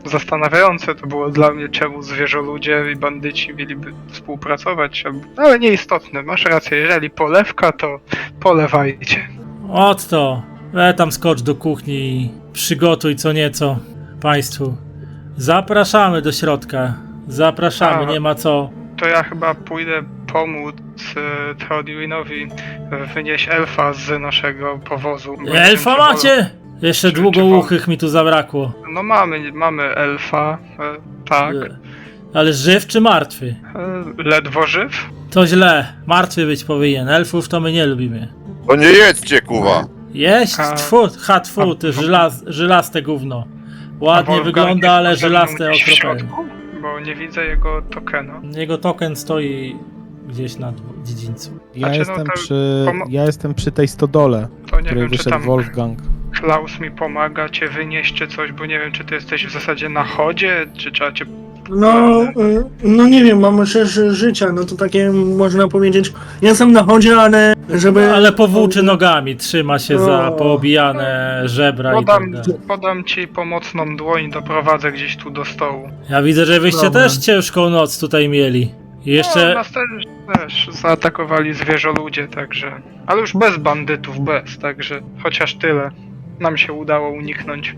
zastanawiające to było dla mnie, czemu zwierzoludzie i bandyci mieliby współpracować. Ale nieistotne, masz rację, jeżeli polewka, to polewajcie. Otto, tam skocz do kuchni i przygotuj co nieco państwu. Zapraszamy do środka. Zapraszamy, A. nie ma co. To ja chyba pójdę pomóc Theoduinowi wynieść elfa z naszego powozu. Bo nie wiem, Elfa czy macie? Jeszcze czy długouchych mi tu zabrakło. No mamy elfa, tak. Ale żyw czy martwy? Ledwo żyw. To źle. Martwy być powinien. Elfów to my nie lubimy. To nie jedzcie, kuwa! Jeść? A- Tfu, ty żylaste gówno. A Ładnie Wolfgang wygląda, jest ale ze mną żylaste gdzieś w okropne. środku? Bo nie widzę jego tokena. Jego token stoi gdzieś na dziedzińcu. Znaczy, no to Ja jestem przy tej stodole, To nie której wiem, czy wyszedł tam Wolfgang. Klaus mi pomaga cię wynieść czy coś, bo nie wiem, czy ty jesteś w zasadzie na chodzie, czy trzeba cię... No nie wiem, mamy 6 życia, no to takie można powiedzieć. Ja jestem na chodzie, ale żeby... Ale powłóczy nogami, trzyma się za O. poobijane żebra i tak dalej. Podam ci pomocną dłoń, doprowadzę gdzieś tu do stołu. Ja widzę, że wyście Dobra. też ciężką noc tutaj mieli. I No, jeszcze... nas też zaatakowali zwierzoludzie, także... Ale już bez bandytów, także chociaż tyle. Nam się udało uniknąć.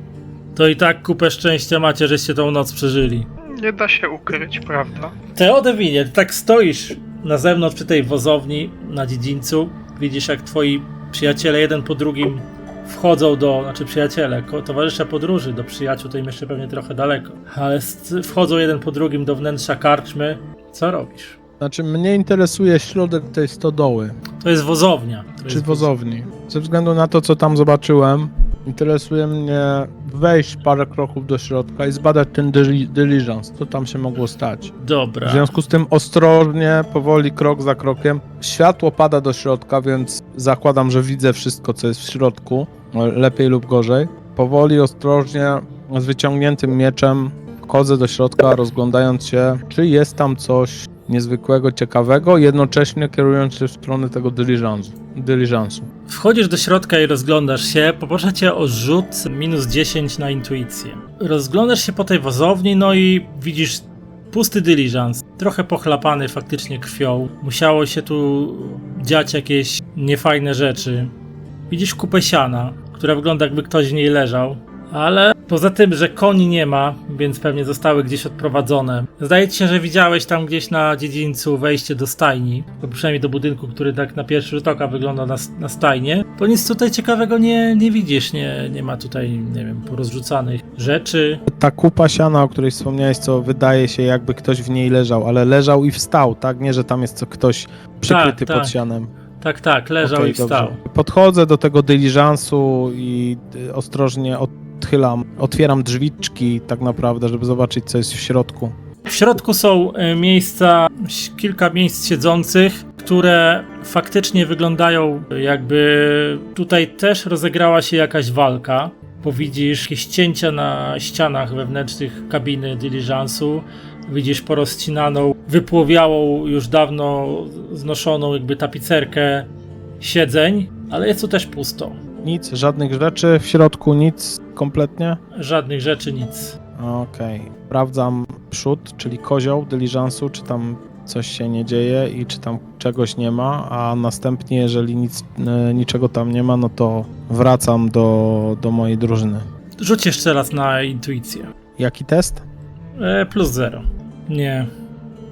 To i tak kupę szczęścia macie, żeście tą noc przeżyli. Nie da się ukryć, prawda? Teodewinie, ty tak stoisz na zewnątrz przy tej wozowni na dziedzińcu. Widzisz, jak twoi przyjaciele jeden po drugim wchodzą znaczy przyjaciele, towarzysze podróży do przyjaciół, to im jeszcze pewnie trochę daleko. Ale wchodzą jeden po drugim do wnętrza karczmy. Co robisz? Znaczy, mnie interesuje środek tej stodoły, To jest wozownia. To czy jest wozowni. Ze względu na to, co tam zobaczyłem, interesuje mnie wejść parę kroków do środka i zbadać ten diligence, co tam się mogło stać. W Dobra. związku z tym ostrożnie, powoli, krok za krokiem. Światło pada do środka, więc zakładam, że widzę wszystko, co jest w środku, lepiej lub gorzej. Powoli, ostrożnie, z wyciągniętym mieczem wchodzę do środka, rozglądając się, czy jest tam coś niezwykłego, ciekawego, jednocześnie kierując się w stronę tego diligence'u. Wchodzisz do środka i rozglądasz się. Poproszę cię o rzut -10 na intuicję. Rozglądasz się po tej wozowni, no i widzisz pusty diligence. Trochę pochlapany faktycznie krwią. Musiało się tu dziać jakieś niefajne rzeczy. Widzisz kupę siana, która wygląda, jakby ktoś w niej leżał. Ale poza tym, że koni nie ma, więc pewnie zostały gdzieś odprowadzone. Zdaje ci się, że widziałeś tam gdzieś na dziedzińcu wejście do stajni, albo przynajmniej do budynku, który tak na pierwszy rzut oka wygląda na stajnię. To nic tutaj ciekawego nie widzisz, nie ma tutaj, nie wiem, porozrzucanych rzeczy. Ta kupa siana, o której wspomniałeś, co wydaje się, jakby ktoś w niej leżał, ale leżał i wstał, tak? Nie, że tam jest ktoś przykryty Tak. pod sianem. Tak, leżał Okej, i wstał. dobrze. Podchodzę do tego dyliżansu i ostrożnie otwieram drzwiczki tak naprawdę, żeby zobaczyć, co jest w środku. W środku są kilka miejsc siedzących, które faktycznie wyglądają, jakby tutaj też rozegrała się jakaś walka, bo widzisz jakieś cięcia na ścianach wewnętrznych kabiny diligence'u, widzisz porozcinaną, wypłowiałą, już dawno znoszoną jakby tapicerkę siedzeń, ale jest tu też pusto. Nic, żadnych rzeczy w środku, nic kompletnie? Żadnych rzeczy, nic. Okej. Sprawdzam przód, czyli kozioł dyliżansu, czy tam coś się nie dzieje i czy tam czegoś nie ma, a następnie, jeżeli niczego tam nie ma, no to wracam do mojej drużyny. Rzuć jeszcze raz na intuicję. Jaki test? +0. Nie.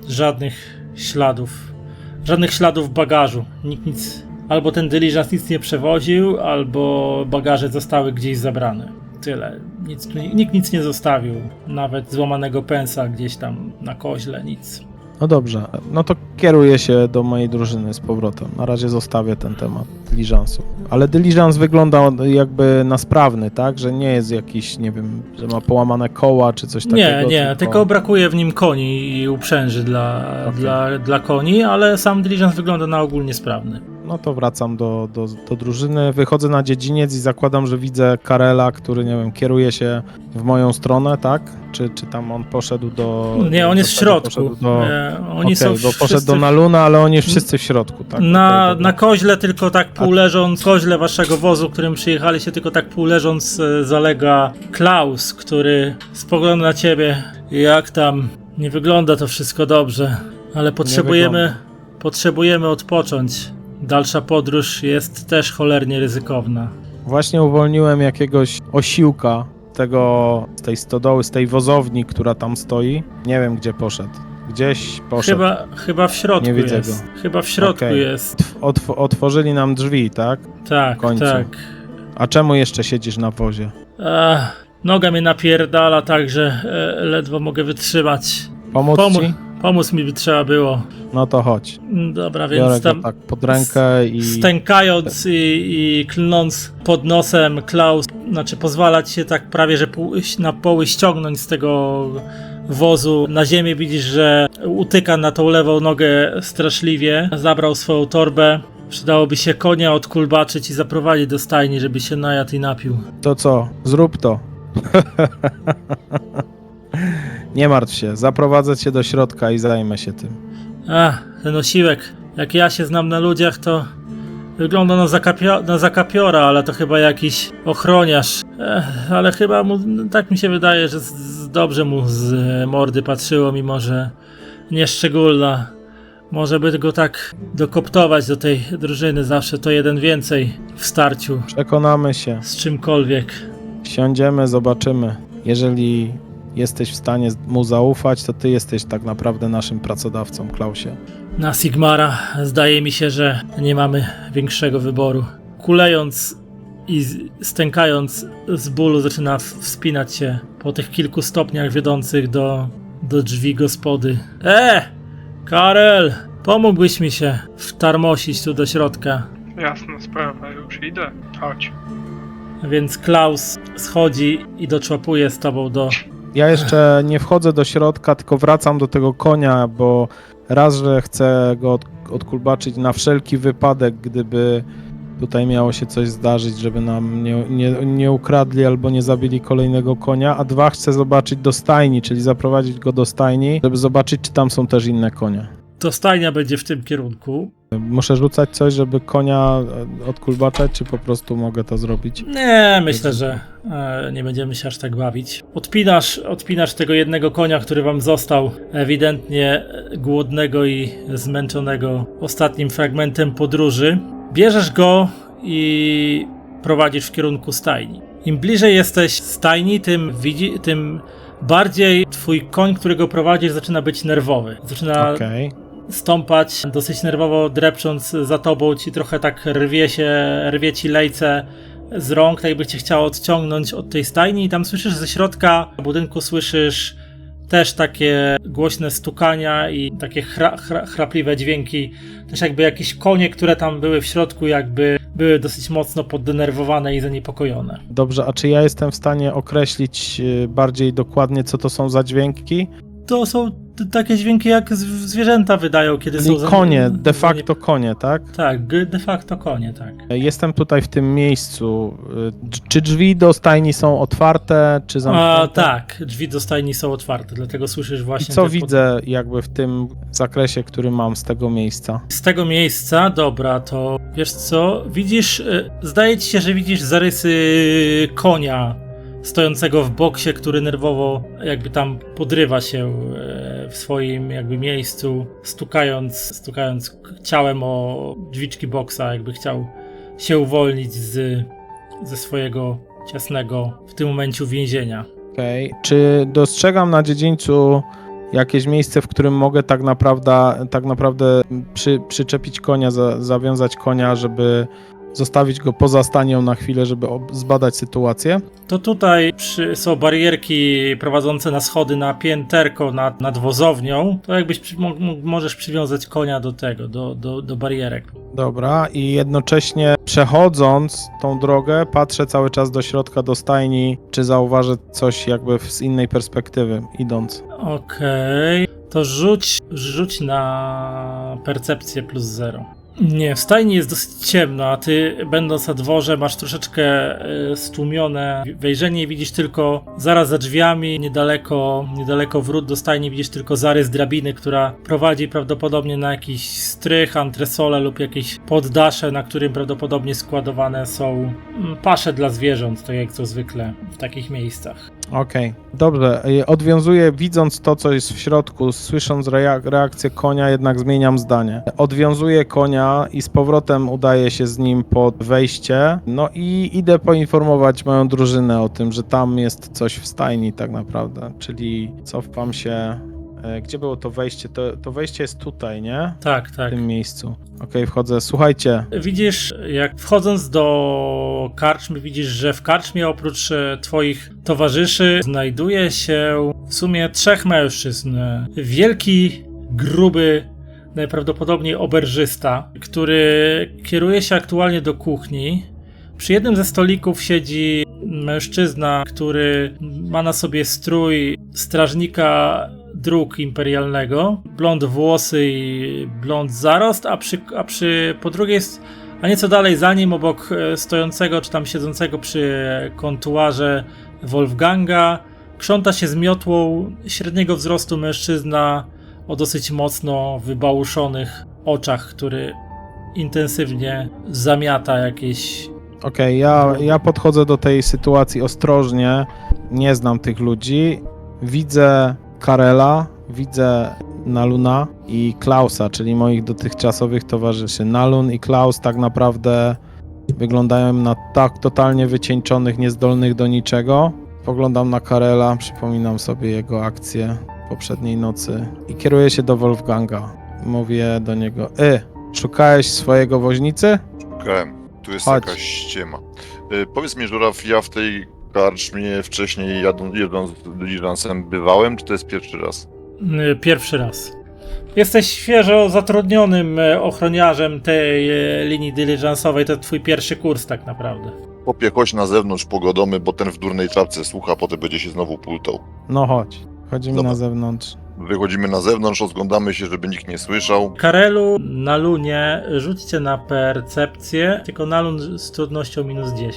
żadnych śladów bagażu. Nikt nic, albo ten dyliżans nic nie przewoził, albo bagaże zostały gdzieś zabrane. Tyle. Nikt nic nie zostawił. Nawet złamanego pensa gdzieś tam na koźle, nic. No dobrze, no to kieruję się do mojej drużyny z powrotem. Na razie zostawię ten temat dyliżansu. Ale dyliżans wygląda jakby na sprawny, tak? Że nie jest jakiś, nie wiem, że ma połamane koła czy coś takiego. Nie, tylko brakuje w nim koni i uprzęży dla koni, ale sam dyliżans wygląda na ogólnie sprawny. No to wracam do drużyny, wychodzę na dziedziniec i zakładam, że widzę Karela, który, nie wiem, kieruje się w moją stronę, tak? Czy tam on poszedł do... Nie, on jest w środku. Oni są bo poszedł wszyscy do Naluna, ale oni już wszyscy w środku, tak? Na koźle tylko tak półleżąc, koźle waszego wozu, którym przyjechaliście, tylko tak półleżąc zalega Klaus, który spogląda na ciebie. Jak tam? Nie wygląda to wszystko dobrze, ale potrzebujemy odpocząć. Dalsza podróż jest też cholernie ryzykowna. Właśnie uwolniłem jakiegoś osiłka z tej stodoły, z tej wozowni, która tam stoi. Nie wiem, gdzie poszedł. Gdzieś poszedł. Chyba w środku Nie widzę jest. go. Chyba w środku Okej. jest. Otworzyli nam drzwi, tak? Tak, w końcu. tak. A czemu jeszcze siedzisz na wozie? Noga mnie napierdala tak, że ledwo mogę wytrzymać. Pomóc ci? Pomóc mi by trzeba było. No to chodź. Dobra, Biorę więc go tam tak pod rękę i... stękając i klnąc pod nosem, Klaus, pozwala ci się tak prawie, że na poły ściągnąć z tego wozu. Na ziemię widzisz, że utyka na tą lewą nogę straszliwie. Zabrał swoją torbę. Przydałoby się konia odkulbaczyć i zaprowadzić do stajni, żeby się najadł i napił. To co? Zrób to. Nie martw się, zaprowadzę cię do środka i zajmę się tym. Ten osiłek. Jak ja się znam na ludziach, to wygląda na zakapiora, ale to chyba jakiś ochroniarz. Ale chyba tak mi się wydaje, że dobrze mu z mordy patrzyło, mimo że nieszczególna. Może by go tak dokoptować do tej drużyny, zawsze to jeden więcej w starciu Przekonamy się. z czymkolwiek. Siądziemy, zobaczymy. Jeżeli jesteś w stanie mu zaufać, to ty jesteś tak naprawdę naszym pracodawcą, Klausie. Na Sigmara zdaje mi się, że nie mamy większego wyboru. Kulejąc i stękając z bólu zaczyna wspinać się po tych kilku stopniach wiodących do drzwi gospody. Karel! Pomógłbyś mi się wtarmosić tu do środka. Jasna sprawa, już idę. Chodź. Więc Klaus schodzi i doczłapuje z tobą do... Ja jeszcze nie wchodzę do środka, tylko wracam do tego konia, bo raz, że chcę go odkulbaczyć na wszelki wypadek, gdyby tutaj miało się coś zdarzyć, żeby nam nie ukradli albo nie zabili kolejnego konia, a dwa, chcę zobaczyć do stajni, czyli zaprowadzić go do stajni, żeby zobaczyć, czy tam są też inne konie. To stajnia będzie w tym kierunku. Muszę rzucać coś, żeby konia odkulbaczać, czy po prostu mogę to zrobić? Nie, myślę, że nie będziemy się aż tak bawić. Odpinasz tego jednego konia, który wam został, ewidentnie głodnego i zmęczonego ostatnim fragmentem podróży. Bierzesz go i prowadzisz w kierunku stajni. Im bliżej jesteś stajni, tym bardziej twój koń, którego prowadzisz, zaczyna być nerwowy. Zaczyna stąpać dosyć nerwowo, drepcząc za tobą, ci trochę tak rwie ci lejce z rąk, tak jakby cię chciało odciągnąć od tej stajni i tam słyszysz ze środka budynku, słyszysz też takie głośne stukania i takie chrapliwe dźwięki. Też jakby jakieś konie, które tam były w środku, jakby były dosyć mocno poddenerwowane i zaniepokojone. Dobrze, a czy ja jestem w stanie określić bardziej dokładnie, co to są za dźwięki? To są takie dźwięki, jak zwierzęta wydają, kiedy są... Konie, de facto konie, tak? Tak, de facto konie, tak. Jestem tutaj w tym miejscu. Czy drzwi do stajni są otwarte, czy zamknięte? Tak, drzwi do stajni są otwarte, dlatego słyszysz właśnie... I co widzę jakby w tym zakresie, który mam z tego miejsca? Z tego miejsca, dobra, to wiesz co, widzisz, zdaje ci się, że widzisz zarysy konia stojącego w boksie, który nerwowo jakby tam podrywa się w swoim jakby miejscu, stukając ciałem o drzwiczki boksa, jakby chciał się uwolnić ze swojego ciasnego w tym momencie więzienia. Okej. Czy dostrzegam na dziedzińcu jakieś miejsce, w którym mogę tak naprawdę przyczepić konia, zawiązać konia, żeby zostawić go poza stajnią na chwilę, żeby zbadać sytuację. To tutaj są barierki prowadzące na schody na pięterko nad wozownią. To jakbyś możesz przywiązać konia do tego, do barierek. Dobra, i jednocześnie przechodząc tą drogę, patrzę cały czas do środka, do stajni, czy zauważę coś jakby z innej perspektywy, idąc. Okej, to rzuć na percepcję +0. Nie, w stajni jest dosyć ciemno, a ty będąc na dworze masz troszeczkę stłumione wejrzenie i widzisz tylko zaraz za drzwiami, niedaleko wrót do stajni widzisz tylko zarys drabiny, która prowadzi prawdopodobnie na jakiś strych, antresolę lub jakieś poddasze, na którym prawdopodobnie składowane są pasze dla zwierząt, tak jak to zwykle w takich miejscach. Okej, dobrze. Odwiązuję, widząc to, co jest w środku, słysząc reakcję konia, jednak zmieniam zdanie. Odwiązuję konia i z powrotem udaję się z nim pod wejście. No i idę poinformować moją drużynę o tym, że tam jest coś w stajni tak naprawdę. Czyli cofam się... Gdzie było to wejście? To wejście jest tutaj, nie? Tak, W tak. tym miejscu. Okej, wchodzę. Słuchajcie, Widzisz, jak wchodząc do karczmy, widzisz, że w karczmie oprócz twoich towarzyszy znajduje się w sumie 3 mężczyzn. Wielki, gruby, najprawdopodobniej oberżysta, który kieruje się aktualnie do kuchni. Przy jednym ze stolików siedzi mężczyzna, który ma na sobie strój strażnika dróg imperialnego, blond włosy i blond zarost, po drugiej, a nieco dalej za nim, obok stojącego czy tam siedzącego przy kontuarze Wolfganga, krząta się z miotłą średniego wzrostu mężczyzna o dosyć mocno wybałuszonych oczach, który intensywnie zamiata jakieś... okej, ja podchodzę do tej sytuacji ostrożnie, nie znam tych ludzi, widzę Karela, widzę Naluna i Klausa, czyli moich dotychczasowych towarzyszy. Nalun i Klaus tak naprawdę wyglądają na tak totalnie wycieńczonych, niezdolnych do niczego. Spoglądam na Karela, przypominam sobie jego akcję poprzedniej nocy i kieruję się do Wolfganga. Mówię do niego, szukałeś swojego woźnicy? Szukałem. Tu jest Chodź. jakaś ściema. Powiedz mi, Żuraw, ja w tej karczmie wcześniej jedząc z diligencem bywałem, czy to jest pierwszy raz? Pierwszy raz. Jesteś świeżo zatrudnionym ochroniarzem tej linii dyligensowej, to twój pierwszy kurs tak naprawdę. Popie, chodź na zewnątrz, pogodomy, bo ten w durnej czapce słucha, potem będzie się znowu pultał. No chodź, chodzimy Dobra. na zewnątrz. Wychodzimy na zewnątrz, rozglądamy się, żeby nikt nie słyszał. Karelu, Nalunie, rzućcie na percepcję, tylko Nalun z trudnością -10.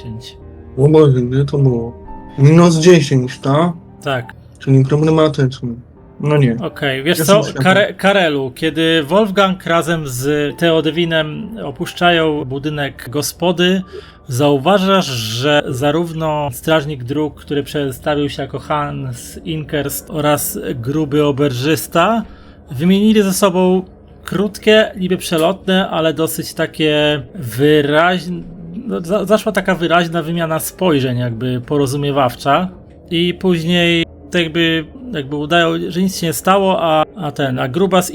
O Boże, gdzie to było? -10, tak? Tak. Czyli problematyczny. No nie. Okej, wiesz Jestem co, świadom. Karelu, kiedy Wolfgang razem z Theodewinem opuszczają budynek gospody, zauważasz, że zarówno strażnik dróg, który przedstawił się jako Hans Inkerst oraz gruby oberżysta, wymienili ze sobą krótkie, niby przelotne, ale dosyć takie wyraźne, zaszła taka wyraźna wymiana spojrzeń jakby porozumiewawcza i później jakby udają, że nic się nie stało, a Grubas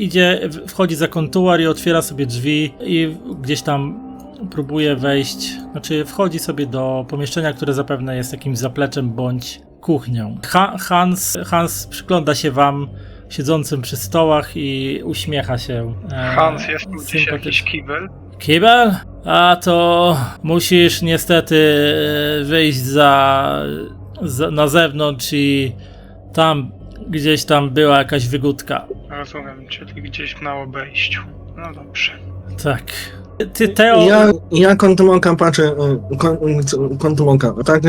wchodzi za kontuar i otwiera sobie drzwi i gdzieś tam próbuje wejść, znaczy wchodzi sobie do pomieszczenia, które zapewne jest jakimś zapleczem bądź kuchnią. Hans przygląda się wam siedzącym przy stołach i uśmiecha się. Hans, jest tu gdzieś sympatycznie. jakiś kibel? Kibel? A to musisz niestety wyjść na zewnątrz i tam gdzieś tam była jakaś wygódka. Rozumiem, czyli gdzieś na obejściu. No dobrze. Tak. Ty, Teo... Ja kątem oka patrzę, kątem oka, tak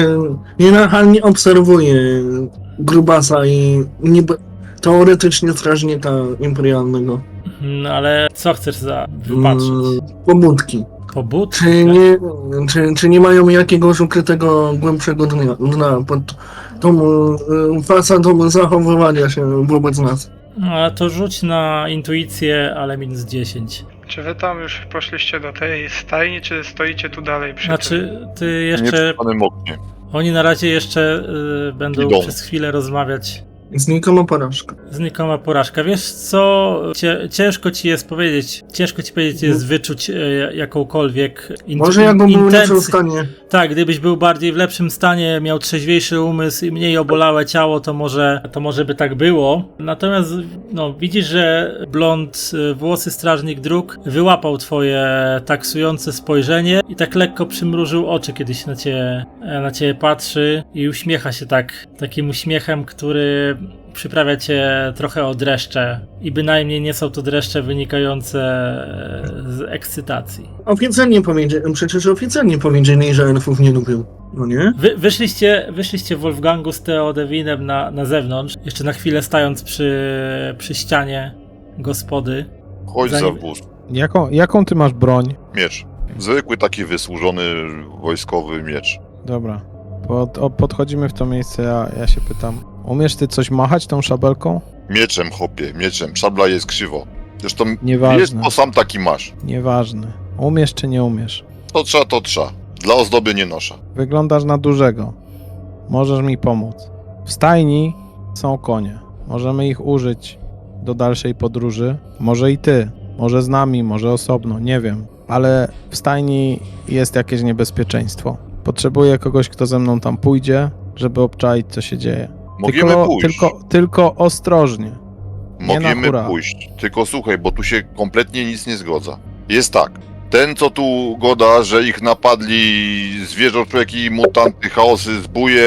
nienachalnie obserwuję Grubasa i niby teoretycznie strażnika imperialnego. No ale co chcesz wypatrzeć? Pobudki. Pobudki? Czy nie mają jakiegoś ukrytego, głębszego dna pod tą fasadą zachowywania się wobec nas? No, ale to rzuć na intuicję, ale -10. Czy wy tam już poszliście do tej stajni, czy stoicie tu dalej przy tym? Znaczy, ty Nie jeszcze... przy panem oknie. Oni na razie jeszcze będą Idą. przez chwilę rozmawiać Znikoma porażka. Znikoma porażka. Wiesz co, ciężko ci jest powiedzieć, jest wyczuć jakąkolwiek Może jakbym był w lepszym stanie. Tak, gdybyś był bardziej w lepszym stanie, miał trzeźwiejszy umysł i mniej obolałe ciało, to może by tak było. Natomiast no, widzisz, że blond, włosy strażnik dróg wyłapał twoje taksujące spojrzenie i tak lekko przymrużył oczy, kiedy się na ciebie patrzy i uśmiecha się takim uśmiechem, który przyprawia cię trochę o dreszcze i bynajmniej nie są to dreszcze wynikające z ekscytacji. Przecież oficjalnie powiedzieli, że elfów nie lubią, no nie? Wyszliście Wolfgangu z Theodewinem na zewnątrz, jeszcze na chwilę stając przy ścianie gospody. Chodź za wóz. Jaką ty masz broń? Miecz. Zwykły taki wysłużony wojskowy miecz. Dobra. Podchodzimy w to miejsce, ja się pytam. Umiesz ty coś machać tą szabelką? Mieczem, chłopie, mieczem. Szabla jest krzywo. Zresztą Nieważne. jest, bo sam taki masz. Nieważne. Umiesz czy nie umiesz? To trzeba. Dla ozdoby nie noszę. Wyglądasz na dużego. Możesz mi pomóc. W stajni są konie. Możemy ich użyć do dalszej podróży. Może i ty. Może z nami, może osobno, nie wiem. Ale w stajni jest jakieś niebezpieczeństwo. Potrzebuję kogoś, kto ze mną tam pójdzie, żeby obczaić, co się dzieje. Możemy pójść. Tylko ostrożnie. Nie na Możemy hura. pójść. Tylko słuchaj, bo tu się kompletnie nic nie zgodza. Jest tak. Ten, co tu goda, że ich napadli zwierzoczłeki, mutanty, chaosy, zbóje,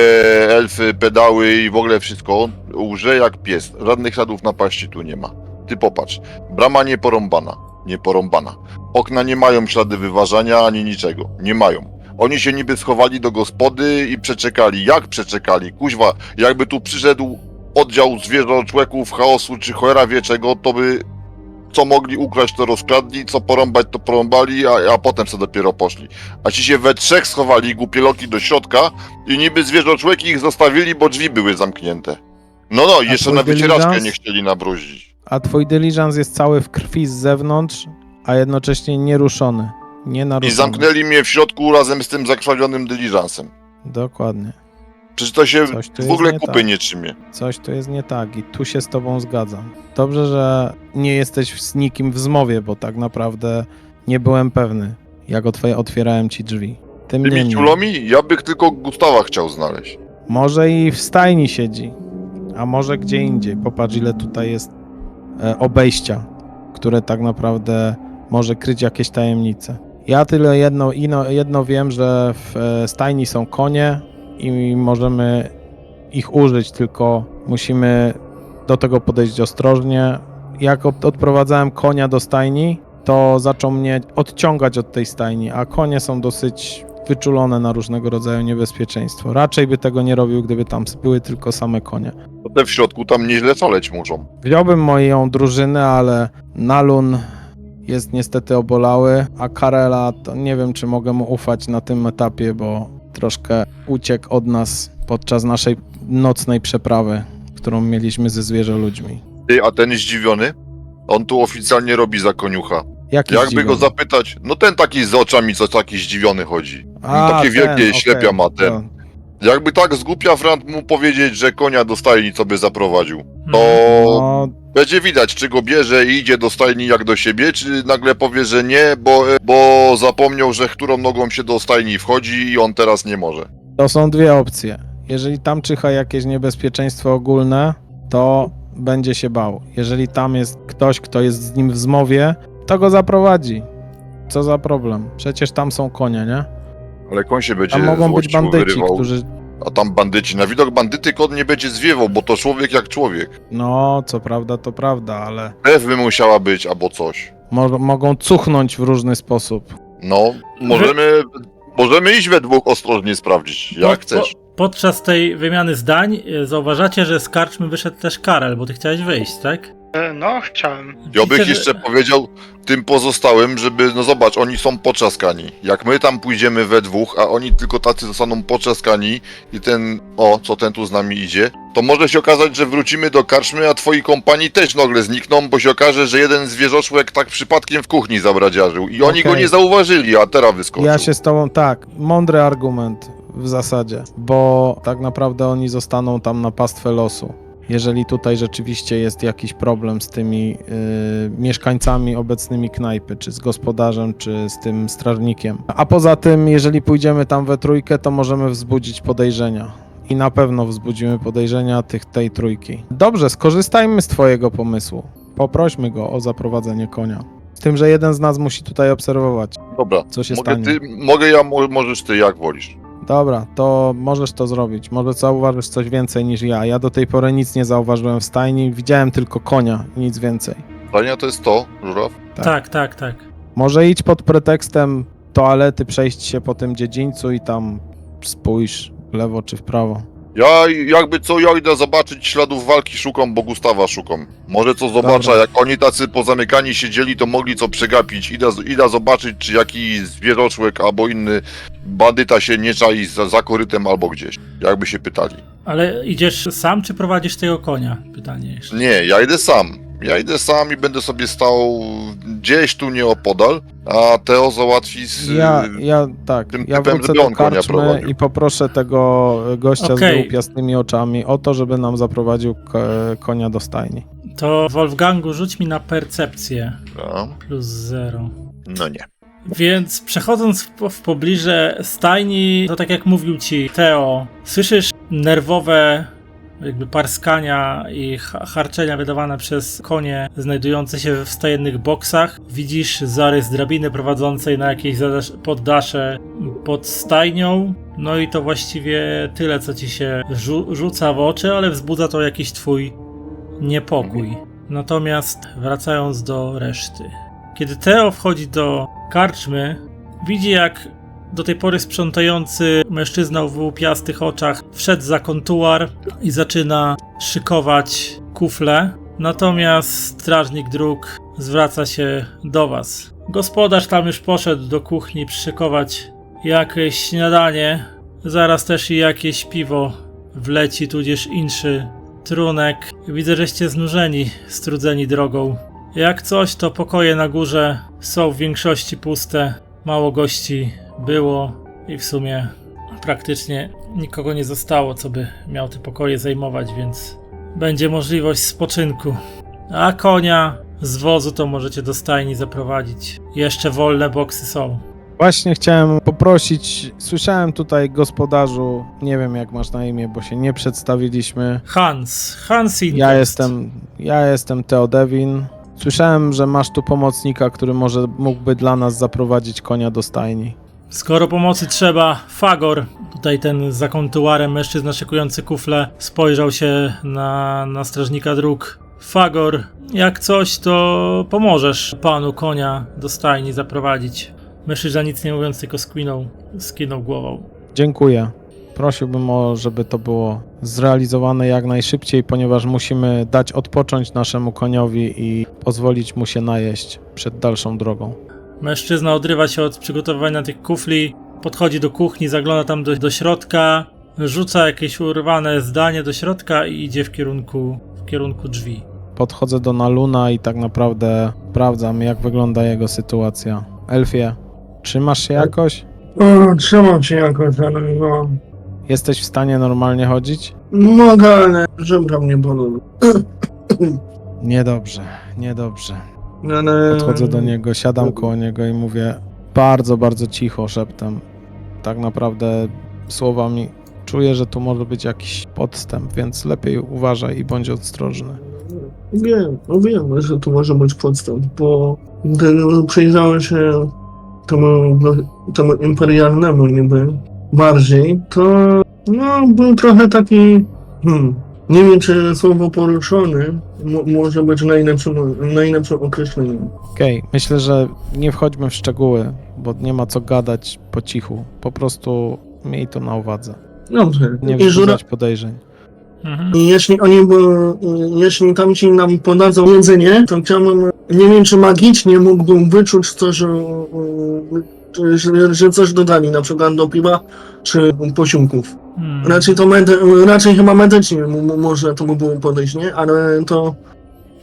elfy, pedały i w ogóle wszystko, łże jak pies. Żadnych śladów napaści tu nie ma. Ty popatrz. Brama nieporąbana. Okna nie mają ślady wyważania ani niczego. Nie mają. Oni się niby schowali do gospody i przeczekali. Jak przeczekali? Kuźwa, jakby tu przyszedł oddział zwierzoczłeków, chaosu czy cholera wie czego, to by co mogli ukraść, to rozkradli, co porąbać, to porąbali, a potem sobie dopiero poszli. A ci się we trzech schowali, głupieloki, do środka i niby zwierzoczłeki ich zostawili, bo drzwi były zamknięte. No, jeszcze twój na wycieraczkę dyliżans? nie chcieli nabruździć. A twój dyliżans jest cały w krwi z zewnątrz, a jednocześnie nieruszony. Nie I naruszony. zamknęli mnie w środku razem z tym zakrwawionym dyliżansem. Dokładnie. Przecież to się Coś tu w jest ogóle nie kupy tak. nie trzymie. Coś tu jest nie tak i tu się z tobą zgadzam. Dobrze, że nie jesteś z nikim w zmowie, bo tak naprawdę nie byłem pewny, jak otwierałem ci drzwi. Tym Tymi niemniej, ciulomi? Ja bych tylko Gustawa chciał znaleźć. może i w stajni siedzi, a może gdzie indziej. Popatrz, ile tutaj jest obejścia, które tak naprawdę może kryć jakieś tajemnice. Ja tyle jedno wiem, że w stajni są konie i możemy ich użyć, tylko musimy do tego podejść ostrożnie. Jak odprowadzałem konia do stajni, to zaczął mnie odciągać od tej stajni, a konie są dosyć wyczulone na różnego rodzaju niebezpieczeństwo. Raczej by tego nie robił, gdyby tam były tylko same konie. To te w środku tam nieźle szaleć muszą. Wziąłbym moją drużynę, ale Nalun jest niestety obolały, a Karela to nie wiem, czy mogę mu ufać na tym etapie, bo troszkę uciekł od nas podczas naszej nocnej przeprawy, którą mieliśmy ze zwierzoludźmi. Ty, a ten zdziwiony? On tu oficjalnie robi za koniucha. Jaki Jakby zdziwiony? go zapytać, no ten taki z oczami, co taki zdziwiony chodzi. Takie wielkie okej, ślepia ma ten. to- Jakby tak zgłupia Frant mu powiedzieć, że konia do stajni co by zaprowadził, to No, będzie widać, czy go bierze i idzie do stajni jak do siebie, czy nagle powie, że nie, bo zapomniał, że którą nogą się do stajni wchodzi i on teraz nie może. to są dwie opcje. Jeżeli tam czyha jakieś niebezpieczeństwo ogólne, to będzie się bał. Jeżeli tam jest ktoś, kto jest z nim w zmowie, to go zaprowadzi. Co za problem? Przecież tam są konie, nie? Ale koń się będzie Tam mogą być złościł, bandyci, wyrywał, którzy... a tam bandyci. Na widok bandyty kon nie będzie zwiewał, bo to człowiek jak człowiek. No, co prawda, to prawda, ale Krew by musiała być, albo coś. mogą cuchnąć w różny sposób. No, możemy iść we dwóch ostrożnie sprawdzić, jak chcesz. Podczas tej wymiany zdań zauważacie, że z karczmy wyszedł też Karel, bo ty chciałeś wyjść, tak? No, chciałem. Ja bych Widzicie, że- jeszcze powiedział tym pozostałym, żeby, no zobacz, oni są poczaskani. Jak my tam pójdziemy we dwóch, a oni tylko tacy zostaną poczaskani i ten, co ten tu z nami idzie, to może się okazać, że wrócimy do karczmy, a twoi kompanii też nagle znikną, bo się okaże, że jeden zwierzoczłek tak przypadkiem w kuchni zabradziarzył i oni Okej. go nie zauważyli, a teraz wyskoczył. Ja się z tobą, tak, mądry argument w zasadzie, bo tak naprawdę oni zostaną tam na pastwę losu. jeżeli tutaj rzeczywiście jest jakiś problem z tymi mieszkańcami obecnymi knajpy, czy z gospodarzem, czy z tym strażnikiem. A poza tym, jeżeli pójdziemy tam we trójkę, to możemy wzbudzić podejrzenia. I na pewno wzbudzimy podejrzenia tej trójki. Dobrze, skorzystajmy z twojego pomysłu. Poprośmy go o zaprowadzenie konia. Z tym, że jeden z nas musi tutaj obserwować, Dobra, co się mogę stanie. mogę ja, możesz ty, jak wolisz. Dobra, to możesz to zrobić. Może zauważysz coś więcej niż ja. Ja do tej pory nic nie zauważyłem w stajni, widziałem tylko konia, nic więcej. Zdania to jest to, Żuraw? Tak. Może idź pod pretekstem toalety, przejść się po tym dziedzińcu i tam spójrz w lewo czy w prawo. Ja jakby co, ja idę zobaczyć śladów walki szukam, bo Gustawa szukam. Może co zobaczę, Dobra. jak oni tacy pozamykani siedzieli, to mogli co przegapić. Idę zobaczyć, czy jakiś zwierzoczłek albo inny bandyta się nie czai za korytem albo gdzieś. Jakby się pytali. Ale idziesz sam, czy prowadzisz tego konia? Pytanie jeszcze. Nie, ja idę sam. Ja idę sam i będę sobie stał gdzieś tu nieopodal, a Teo załatwi z... tym Ja typem, wrócę żeby do on konia karczmy prowadził. i poproszę tego gościa Okej. z łupiastymi oczami o to, żeby nam zaprowadził konia do stajni. To Wolfgangu, rzuć mi na percepcję. No, +0. no nie. Więc przechodząc w pobliże stajni, to tak jak mówił ci Teo, słyszysz nerwowe jakby parskania i harczenia wydawane przez konie znajdujące się w stajennych boksach. Widzisz zarys drabiny prowadzącej na jakieś poddasze pod stajnią. No i to właściwie tyle, co ci się rzuca w oczy, ale wzbudza to jakiś twój niepokój. Natomiast wracając do reszty. Kiedy Teo wchodzi do karczmy, widzi jak do tej pory sprzątający mężczyzna o wyłupiastych oczach wszedł za kontuar i zaczyna szykować kufle. Natomiast strażnik dróg zwraca się do was. Gospodarz tam już poszedł do kuchni przyszykować jakieś śniadanie. Zaraz też i jakieś piwo wleci, tudzież inszy trunek. Widzę, żeście znużeni, strudzeni drogą. Jak coś, to pokoje na górze są w większości puste. Mało gości było i w sumie praktycznie nikogo nie zostało, co by miał te pokoje zajmować, więc będzie możliwość spoczynku. A konia z wozu to możecie do stajni zaprowadzić. Jeszcze wolne boksy są. Właśnie chciałem poprosić, słyszałem tutaj gospodarzu, nie wiem jak masz na imię, bo się nie przedstawiliśmy. Hans Intest. Ja jestem Teo Devin. Słyszałem, że masz tu pomocnika, który mógłby dla nas zaprowadzić konia do stajni. Skoro pomocy trzeba, Fagor, tutaj ten za kontuarem mężczyzna szykujący kufle, spojrzał się na strażnika dróg. Fagor, jak coś, to pomożesz panu konia do stajni zaprowadzić. Mężczyzna nic nie mówiąc, tylko skinął głową. Dziękuję. Prosiłbym żeby to było zrealizowane jak najszybciej, ponieważ musimy dać odpocząć naszemu koniowi i pozwolić mu się najeść przed dalszą drogą. Mężczyzna odrywa się od przygotowywania tych kufli, podchodzi do kuchni, zagląda tam do środka, rzuca jakieś urwane zdanie do środka i idzie w kierunku drzwi. Podchodzę do Naluna i tak naprawdę sprawdzam, jak wygląda jego sytuacja. Elfie, trzymasz się jakoś? O, trzymam się jakoś, ale no... Jesteś w stanie normalnie chodzić? Mogę, ale żebra mnie bolą. Niedobrze. Ale... Podchodzę do niego, siadam koło niego i mówię bardzo, bardzo cicho szeptem. Tak naprawdę słowami czuję, że tu może być jakiś podstęp, więc lepiej uważaj i bądź ostrożny. Wiem, że tu może być podstęp, bo przyjrzałem się temu imperialnemu niby bardziej, to no był trochę taki, nie wiem czy słowo poruszony może być najlepszym określeniem. Okej, myślę, że nie wchodźmy w szczegóły, bo nie ma co gadać po cichu. Po prostu miej to na uwadze. Dobrze. Nie I wzbudzać podejrzeń. Mhm. I jeśli tamci nam podadzą jedzenie, to chciałbym, nie wiem czy magicznie mógłbym wyczuć coś, że coś dodali, na przykład do piwa czy posiłków. Raczej chyba medycznie może to by było podejść, nie? Ale to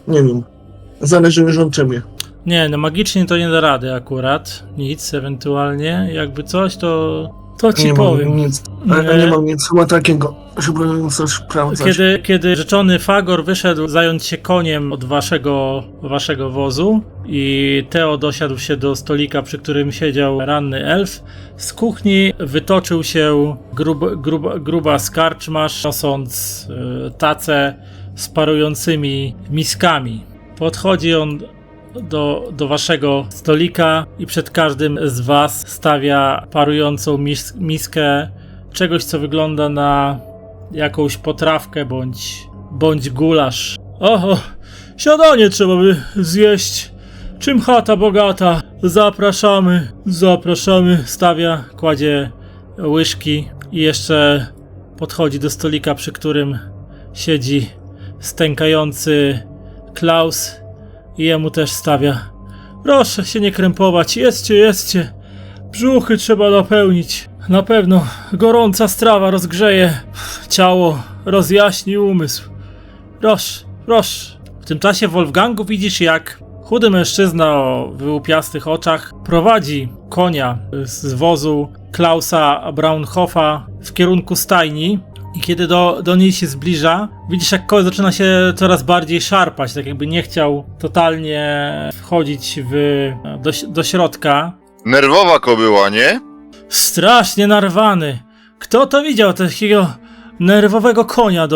nie wiem. Zależy już od ciebie. Nie, no magicznie to nie da rady akurat. Nic, ewentualnie. Jakby coś, to To ci Nie powiem. mam nic, nie mam nic chyba takiego, żeby coś sprawdzać. Kiedy rzeczony Fagor wyszedł zająć się koniem od waszego wozu i Teo dosiadł się do stolika, przy którym siedział ranny elf, z kuchni wytoczył się gruba skarczmasz, nosząc tacę z parującymi miskami. Podchodzi on do waszego stolika i przed każdym z was stawia parującą miskę czegoś, co wygląda na jakąś potrawkę bądź gulasz. Oho, śniadanie trzeba by zjeść. Czym chata bogata? Zapraszamy. Stawia, kładzie łyżki i jeszcze podchodzi do stolika, przy którym siedzi stękający Klaus i jemu też stawia. Proszę się nie krępować, jedzcie. Brzuchy trzeba napełnić. Na pewno gorąca strawa rozgrzeje ciało, rozjaśni umysł. Proszę. W tym czasie w Wolfgangu widzisz, jak chudy mężczyzna o wyłupiastych oczach prowadzi konia z wozu Klausa Braunhofa w kierunku stajni. I kiedy do niej się zbliża, widzisz, jak koń zaczyna się coraz bardziej szarpać, tak jakby nie chciał totalnie wchodzić do środka. Nerwowa kobyła, nie? Strasznie narwany. Kto to widział takiego nerwowego konia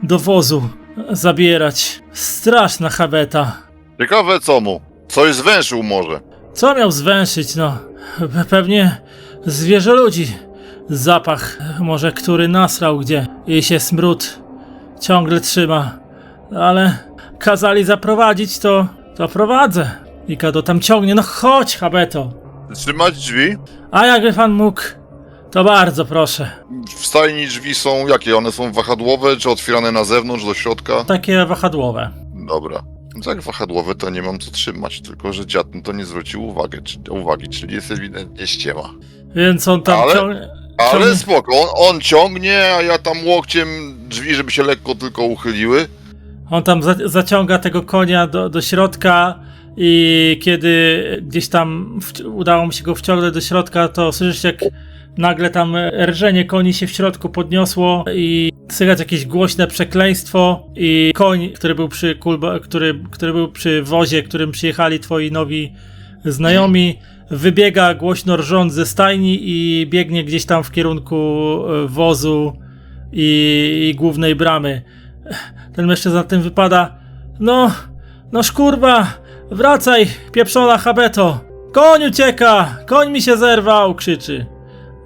do wozu zabierać? Straszna habeta. Ciekawe co mu. Coś zwęszył może. Co miał zwęszyć, no? Pewnie zwierzę ludzi. Zapach, może który nasrał gdzie i się smród ciągle trzyma. Ale kazali zaprowadzić, to prowadzę. I Kado tam ciągnie, no chodź, habeto. Trzymać drzwi? A jakby pan mógł, to bardzo proszę. W stajni drzwi są jakie? One są wahadłowe, czy otwierane na zewnątrz, do środka? Takie wahadłowe. Dobra. No jak wahadłowe, to nie mam co trzymać, tylko że dziad to nie zwrócił uwagi, czyli jest ewidentnie ściema. Więc on tam Ale- ciągnie. Ale spoko, on ciągnie, a ja tam łokciem drzwi, żeby się lekko tylko uchyliły. On tam zaciąga tego konia do środka i kiedy gdzieś tam udało mu się go wciągnąć do środka, to słyszysz, jak nagle tam rżenie koni się w środku podniosło i słychać jakieś głośne przekleństwo i koń, który był przy wozie, którym przyjechali twoi nowi znajomi, wybiega głośno rżąc ze stajni i biegnie gdzieś tam w kierunku wozu i głównej bramy. Ten mężczyzna tym wypada. No szkurwa, wracaj, pieprzona habeto. Koń ucieka, koń mi się zerwał, krzyczy.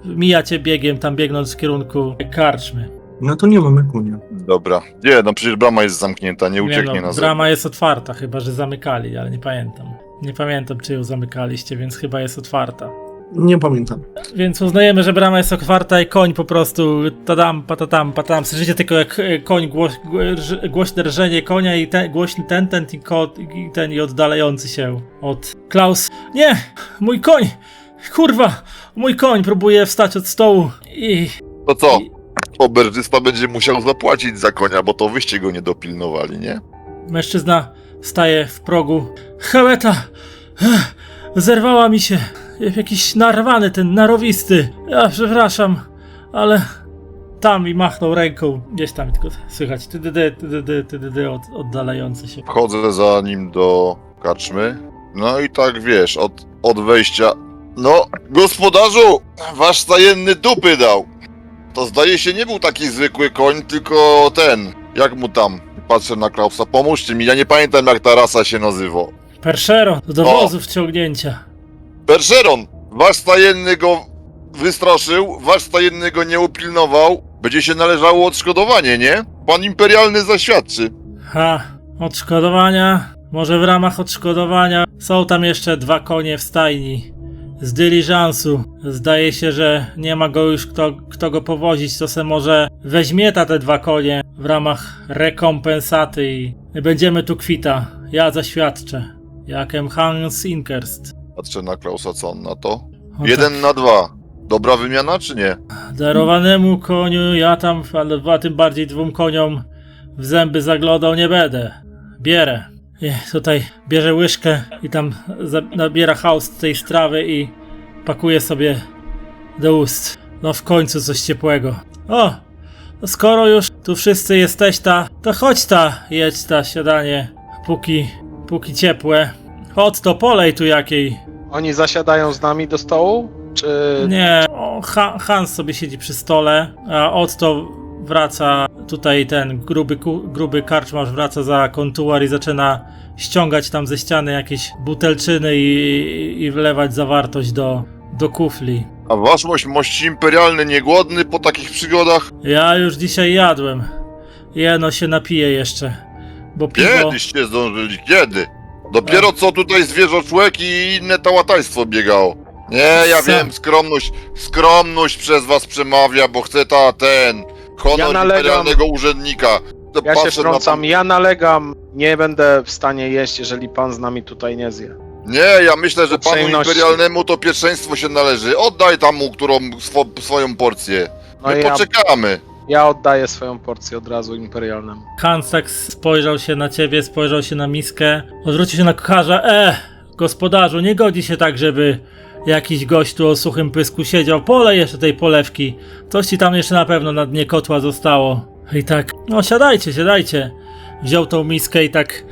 Mija cię biegiem, tam biegnąc w kierunku karczmy. No to nie mamy konia. Dobra. Nie, no przecież brama jest zamknięta, nie ucieknie na zewnątrz. Brama jest otwarta, chyba że zamykali, ale nie pamiętam. Nie pamiętam, czy ją zamykaliście, więc chyba jest otwarta. Nie pamiętam. Więc uznajemy, że brama jest otwarta i koń po prostu tadam, patam. Słyszycie tylko jak koń, głośne rżenie konia i głośny ten i oddalający się od Klaus. Nie! Mój koń! Kurwa! Mój koń próbuje wstać od stołu i... To co? Oberżysta będzie musiał zapłacić za konia, bo to wyście go nie dopilnowali, nie? Mężczyzna staje w progu. Habeta! Zerwała mi się. Jakiś narwany, ten narowisty. Ja przepraszam, ale... Tam i machnął ręką. Gdzieś tam tylko słychać oddalający się. Wchodzę za nim do karczmy. No i tak wiesz, od wejścia. No, gospodarzu, wasz stajenny dupy dał. To zdaje się nie był taki zwykły koń, tylko ten. Jak mu tam? Patrzę na Klausa. Pomóżcie mi, ja nie pamiętam jak ta rasa się nazywa. Perszero, do wozu wciągnięcia. Bergeron, wasz stajenny go wystraszył, wasz stajenny go nie upilnował. Będzie się należało odszkodowanie, nie? Pan imperialny zaświadczy. Odszkodowania. Może w ramach odszkodowania są tam jeszcze 2 konie w stajni. Z dyliżansu. Zdaje się, że nie ma go już kto go powozić, to se może weźmieta te 2 konie w ramach rekompensaty i będziemy tu kwita. Ja zaświadczę. Jakem Hans Inkerst. Patrzę na Klausa, co on na to? O 1 na 2. Dobra wymiana, czy nie? Darowanemu koniu ja tam, ale tym bardziej 2 koniom w zęby zaglądał nie będę. Bierę. I tutaj bierze łyżkę i tam nabiera haust tej strawy i pakuje sobie do ust. No w końcu coś ciepłego. O! No skoro już tu wszyscy jesteś to chodź jedź śniadanie, póki ciepłe. Chodź polej tu jakiej. Oni zasiadają z nami do stołu? Czy... Nie, Hans sobie siedzi przy stole, a Otto wraca, tutaj ten gruby karczmarz wraca za kontuar i zaczyna ściągać tam ze ściany jakieś butelczyny i wlewać zawartość do kufli. A wasz mości imperialny niegłodny po takich przygodach? Ja już dzisiaj jadłem. Jeno się napiję jeszcze, bo piwo... Kiedyście zdążyli, kiedy? Dopiero co tutaj zwierzoczłek i inne tałataństwo biegało. Nie, ja Co? wiem, skromność przez was przemawia, bo chcę honor Ja nalegam. imperialnego urzędnika. To Ja się patrzę na wtrącam, ja nalegam, nie będę w stanie jeść, jeżeli pan z nami tutaj nie zje. Nie, ja myślę, że panu Uprzejmości. imperialnemu to pierwszeństwo się należy. Oddaj tam mu swoją porcję. No My ja, poczekamy. ja oddaję swoją porcję od razu imperialnemu. Hans tak spojrzał się na ciebie, spojrzał się na miskę, odwrócił się na kucharza. Gospodarzu, nie godzi się tak, żeby jakiś gość tu o suchym pysku siedział. Polej jeszcze tej polewki. Coś ci tam jeszcze na pewno na dnie kotła zostało. I tak, no siadajcie. Wziął tą miskę i tak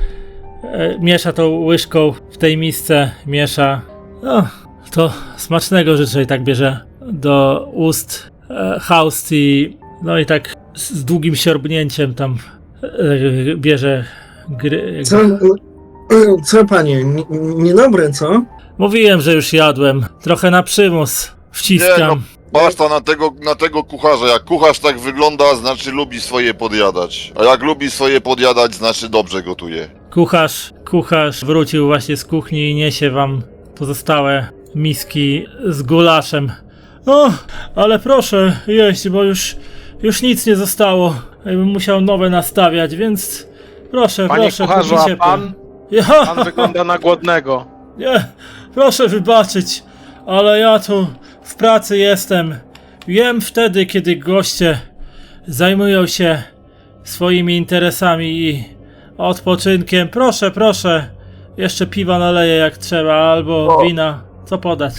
miesza tą łyżką w tej misce, miesza. No, to smacznego życzę i tak bierze do ust Haust i no i tak z długim siorbnięciem tam bierze gry. Co panie, niedobre, co? Mówiłem, że już jadłem. Trochę na przymus wciskam. Nie, Patrz ta na tego kucharza. Jak kucharz tak wygląda, znaczy lubi swoje podjadać. A jak lubi swoje podjadać, znaczy dobrze gotuje. Kucharz wrócił właśnie z kuchni i niesie wam pozostałe miski z gulaszem. O, ale proszę jeść, bo już nic nie zostało. Jakbym musiał nowe nastawiać, więc proszę, Panie proszę, kucharzu, kupicie a pan? Ja, Pan wygląda na głodnego. nie, proszę wybaczyć, ale ja tu w pracy jestem. Jem wtedy, kiedy goście zajmują się swoimi interesami i odpoczynkiem. Proszę, jeszcze piwa naleję jak trzeba, albo wina. Co podać?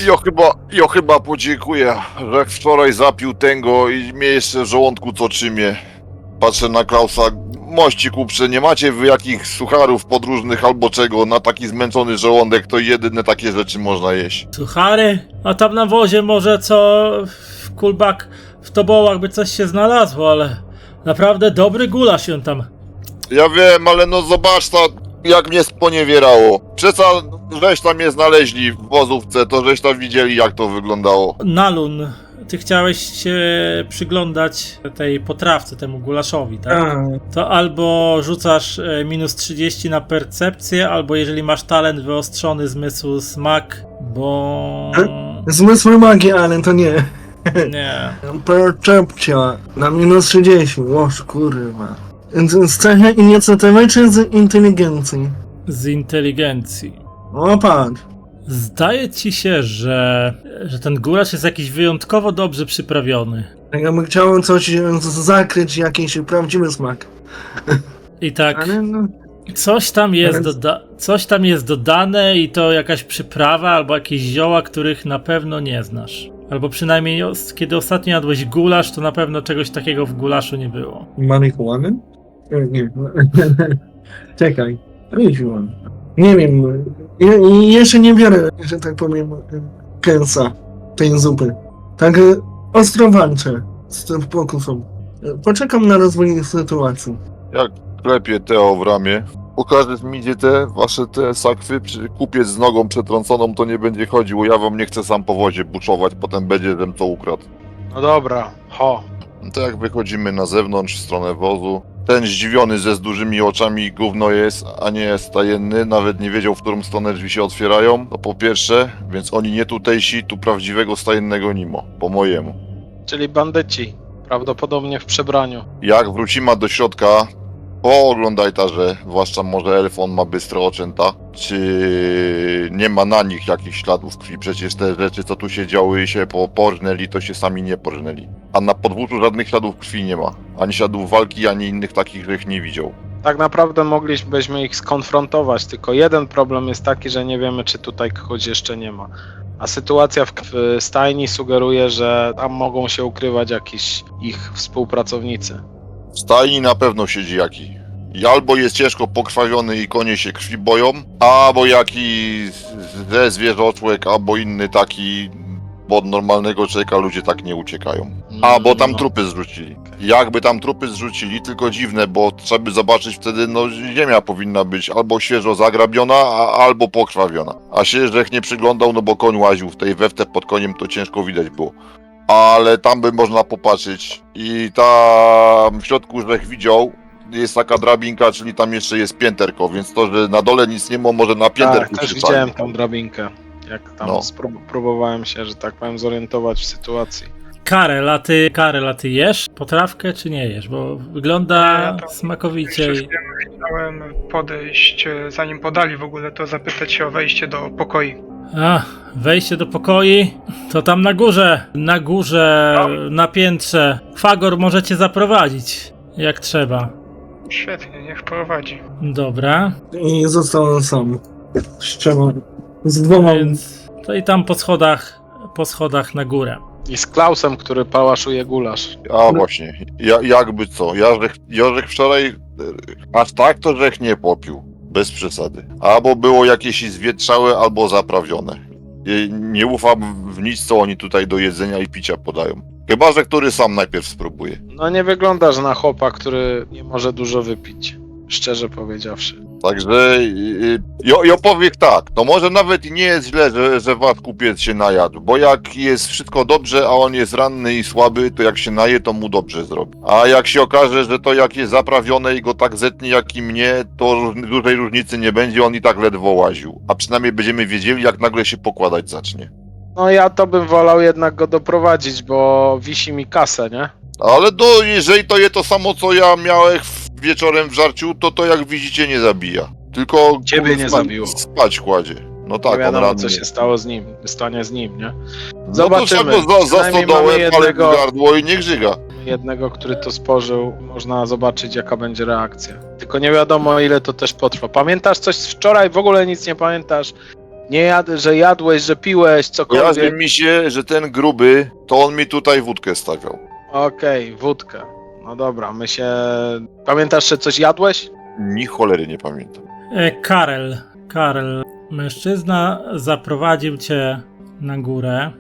Ja chyba podziękuję, że wczoraj zapił tego i mnie jeszcze w żołądku co trzymie. Patrzę na Klausa. Mości kupcze, nie macie wy jakich sucharów podróżnych albo czego? Na taki zmęczony żołądek to jedyne takie rzeczy można jeść. Suchary? A tam na wozie może co w kulbak, w tobołach by coś się znalazło, ale naprawdę dobry gulasz się tam. Ja wiem, ale no zobacz jak mnie sponiewierało. Przeca, żeś tam je znaleźli w wozówce, to żeś tam widzieli jak to wyglądało. Nalun, ty chciałeś się przyglądać tej potrawce, temu gulaszowi, tak? To albo rzucasz minus 30 na percepcję, albo jeżeli masz talent wyostrzony zmysł smak, bo... Zmysły magii, ale to nie. Nie. Percepcja na minus 30, łoż kurwa. Z cechy inicjatywy czy z inteligencji? Z inteligencji. O patrz. Zdaje ci się, że ten gulasz jest jakiś wyjątkowo dobrze przyprawiony. Ja bym chciał coś zakryć, jakiś prawdziwy smak. I tak, Ale no... coś tam jest dodane i to jakaś przyprawa albo jakieś zioła, których na pewno nie znasz. Albo przynajmniej kiedy ostatnio jadłeś gulasz, to na pewno czegoś takiego w gulaszu nie było. Marihuany? Nie. Czekaj. Marihuana. Nie wiem. Jeszcze nie biorę, że tak powiem, kęsa tej zupy. Tak ostro walczę z tym pokusem. Poczekam na rozwój sytuacji. Jak klepie Teo w ramię. Pokażesz mi gdzie wasze sakwy, kupiec z nogą przetrąconą to nie będzie chodził, ja wam nie chcę sam po wozie buczować, potem będzie ten co ukradł. No dobra, ho. No to jak wychodzimy na zewnątrz, w stronę wozu, ten zdziwiony ze z dużymi oczami gówno jest, a nie jest stajenny, nawet nie wiedział w którą stronę drzwi się otwierają, to po pierwsze, więc oni nie tutejsi, tu prawdziwego stajennego nimo, po mojemu. Czyli bandyci. Prawdopodobnie w przebraniu. Jak wrócimy do środka, pooglądaj że zwłaszcza może elfon ma bystre oczęta, czy nie ma na nich jakichś śladów krwi, przecież te rzeczy co tu się działy i się porżnęli, to się sami nie porżnęli. A na podwórzu żadnych śladów krwi nie ma, ani śladów walki, ani innych takich, że ich nie widział. Tak naprawdę moglibyśmy ich skonfrontować, tylko jeden problem jest taki, że nie wiemy, czy tutaj kogoś jeszcze nie ma. A sytuacja w stajni sugeruje, że tam mogą się ukrywać jakiś ich współpracownicy. W stajni na pewno siedzi jaki. I albo jest ciężko pokrwawiony i konie się krwi boją, albo jakiś ze zwierzoczłek, albo inny taki, bo od normalnego człowieka ludzie tak nie uciekają. A, bo tam No. trupy zrzucili. Jakby tam trupy zrzucili, tylko dziwne, bo trzeba by zobaczyć wtedy, no ziemia powinna być albo świeżo zagrabiona, albo pokrwawiona. A się Rzech nie przyglądał, no bo koń łaził w tej weftę pod koniem, to ciężko widać było. Ale tam by można popatrzeć i tam w środku Rzech widział, jest taka drabinka, czyli tam jeszcze jest pięterko, więc to, że na dole nic nie ma, może na pięterku Tak, też się widziałem pali. tą drabinkę. Jak tam No. próbowałem się, że tak powiem, zorientować w sytuacji. Karel, a ty jesz potrawkę czy nie jesz? Bo wygląda Ja to smakowicie. Jeszcze chciałem podejść, zanim podali w ogóle, to zapytać się o wejście do pokoi. A, wejście do pokoi? To tam na górze, na piętrze. Fagor możecie zaprowadzić, jak trzeba. Świetnie, niech prowadzi. Dobra, I zostałem sam. Z dwoma. więc to i tam po schodach na górę. I z Klausem, który pałaszuje gulasz. A właśnie, jakby co, Jorzech wczoraj aż tak to Rzech nie popił, bez przesady. Albo było jakieś zwietrzałe, albo zaprawione. Nie ufam w nic, co oni tutaj do jedzenia i picia podają. Chyba, że który sam najpierw spróbuje. No nie wyglądasz na chłopa, który nie może dużo wypić. Szczerze powiedziawszy. Także ja powiem tak, to może nawet i nie jest źle, że wasz kupiec się najadł, bo jak jest wszystko dobrze, a on jest ranny i słaby, to jak się naje, to mu dobrze zrobi. A jak się okaże, że to jak jest zaprawione i go tak zetnie jak i mnie, to dużej różnicy nie będzie, on i tak ledwo łaził. A przynajmniej będziemy wiedzieli, jak nagle się pokładać zacznie. No ja to bym wolał jednak go doprowadzić, bo wisi mi kasę, nie? Ale jeżeli to jest to samo, co ja miałem wieczorem w żarciu, to jak widzicie nie zabija. Tylko Ciebie nie zabiło. Spać kładzie. No tak, Nie wiadomo, ranny. co się stało z nim, stanie z nim, nie? No Zobaczymy. to trzeba go za Przynajmniej stodołę, mamy palec jednego- w gardło i niech żyga. Jednego, który to spożył, można zobaczyć, jaka będzie reakcja. Tylko nie wiadomo, ile to też potrwa. Pamiętasz coś z wczoraj? W ogóle nic nie pamiętasz? Że jadłeś, że piłeś, Kojarzy cokolwiek? mi się, że ten gruby, to on mi tutaj wódkę stawiał. Okej, wódkę. No dobra, Pamiętasz, że coś jadłeś? Ni cholery nie pamiętam. Karel, mężczyzna zaprowadził cię na górę.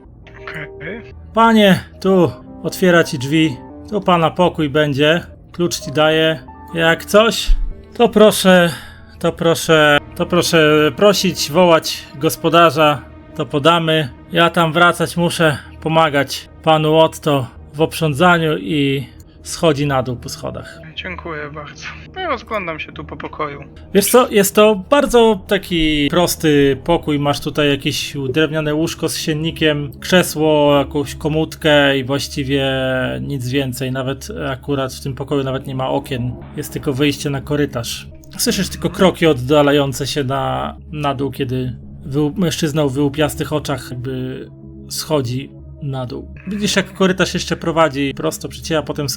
Okej. Panie, tu otwiera ci drzwi, tu pana pokój będzie, klucz ci daję. Jak coś, to proszę prosić, wołać gospodarza, to podamy. Ja tam wracać muszę, pomagać panu Otto w oprządzaniu i schodzi na dół po schodach. Dziękuję bardzo. No, rozglądam się tu po pokoju. Wiesz co, jest to bardzo taki prosty pokój, masz tutaj jakieś drewniane łóżko z siennikiem, krzesło, jakąś komódkę i właściwie nic więcej, nawet akurat w tym pokoju nawet nie ma okien, jest tylko wyjście na korytarz. Słyszysz tylko kroki oddalające się na dół, kiedy mężczyzna o wyłupiastych oczach jakby schodzi na dół. Widzisz, jak korytarz jeszcze prowadzi prosto przy ciebie, a potem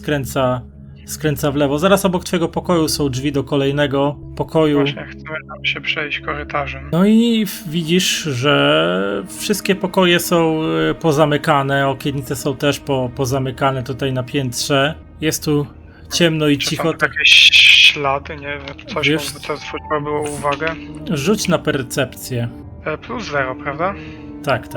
skręca w lewo. Zaraz obok twojego pokoju są drzwi do kolejnego pokoju. Właśnie chcemy tam się przejść korytarzem. No i widzisz, że wszystkie pokoje są pozamykane, okiennice są też pozamykane tutaj na piętrze. Jest tu ciemno i Czy cicho. są tu jakieś ślady, nie wiem, coś, Wiesz- co zwróciło uwagę? Rzuć na percepcję. +0, prawda? Tak.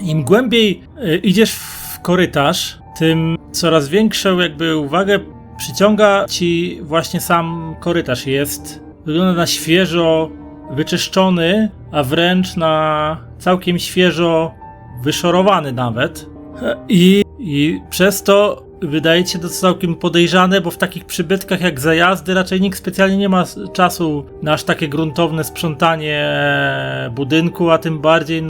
Im głębiej idziesz w korytarz, tym coraz większą jakby uwagę przyciąga ci właśnie sam korytarz. Wygląda na świeżo wyczyszczony, a wręcz na całkiem świeżo wyszorowany nawet. I przez to wydaje ci się to całkiem podejrzane, bo w takich przybytkach jak zajazdy raczej nikt specjalnie nie ma czasu na aż takie gruntowne sprzątanie budynku, a tym bardziej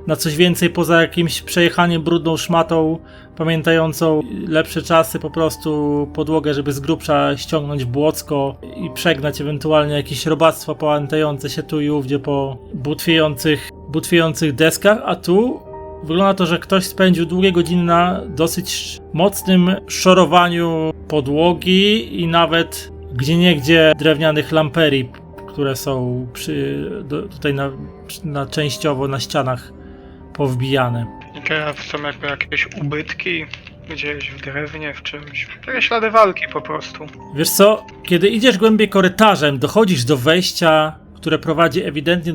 na coś więcej poza jakimś przejechaniem brudną szmatą pamiętającą lepsze czasy, po prostu podłogę, żeby z grubsza ściągnąć błocko i przegnać ewentualnie jakieś robactwa pałętające się tu i ówdzie po butwiejących deskach, a tu wygląda to, że ktoś spędził długie godziny na dosyć mocnym szorowaniu podłogi i nawet gdzieniegdzie drewnianych lamperii, które są tutaj częściowo na ścianach powbijane. I teraz są jakby jakieś ubytki gdzieś w drewnie, w czymś. Takie ślady walki po prostu. Wiesz co, kiedy idziesz głębiej korytarzem, dochodzisz do wejścia, które prowadzi ewidentnie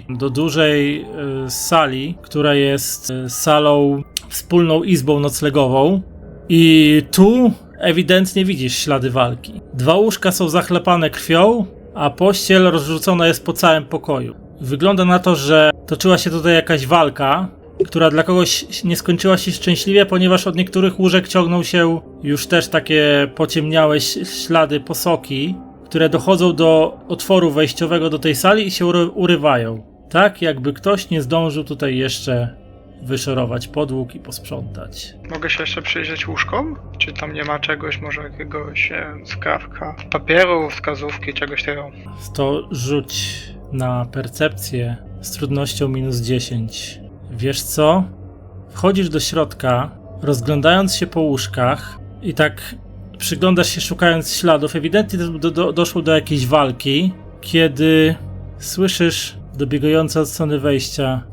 do dużej sali, która jest salą wspólną izbą noclegową. I tu ewidentnie widzisz ślady walki. 2 łóżka są zachlepane krwią, a pościel rozrzucona jest po całym pokoju. Wygląda na to, że toczyła się tutaj jakaś walka, która dla kogoś nie skończyła się szczęśliwie, ponieważ od niektórych łóżek ciągną się już też takie pociemniałe ślady posoki, które dochodzą do otworu wejściowego do tej sali i się urywają. Tak jakby ktoś nie zdążył tutaj jeszcze wyszorować podłóg i posprzątać. Mogę się jeszcze przyjrzeć łóżkom? Czy tam nie ma czegoś, może jakiegoś skrawka papieru, wskazówki, czegoś takiego? To rzuć na percepcję z trudnością -10. Wiesz co? Wchodzisz do środka, rozglądając się po łóżkach i tak przyglądasz się szukając śladów. Ewidentnie doszło do jakiejś walki, kiedy słyszysz dobiegające od strony wejścia.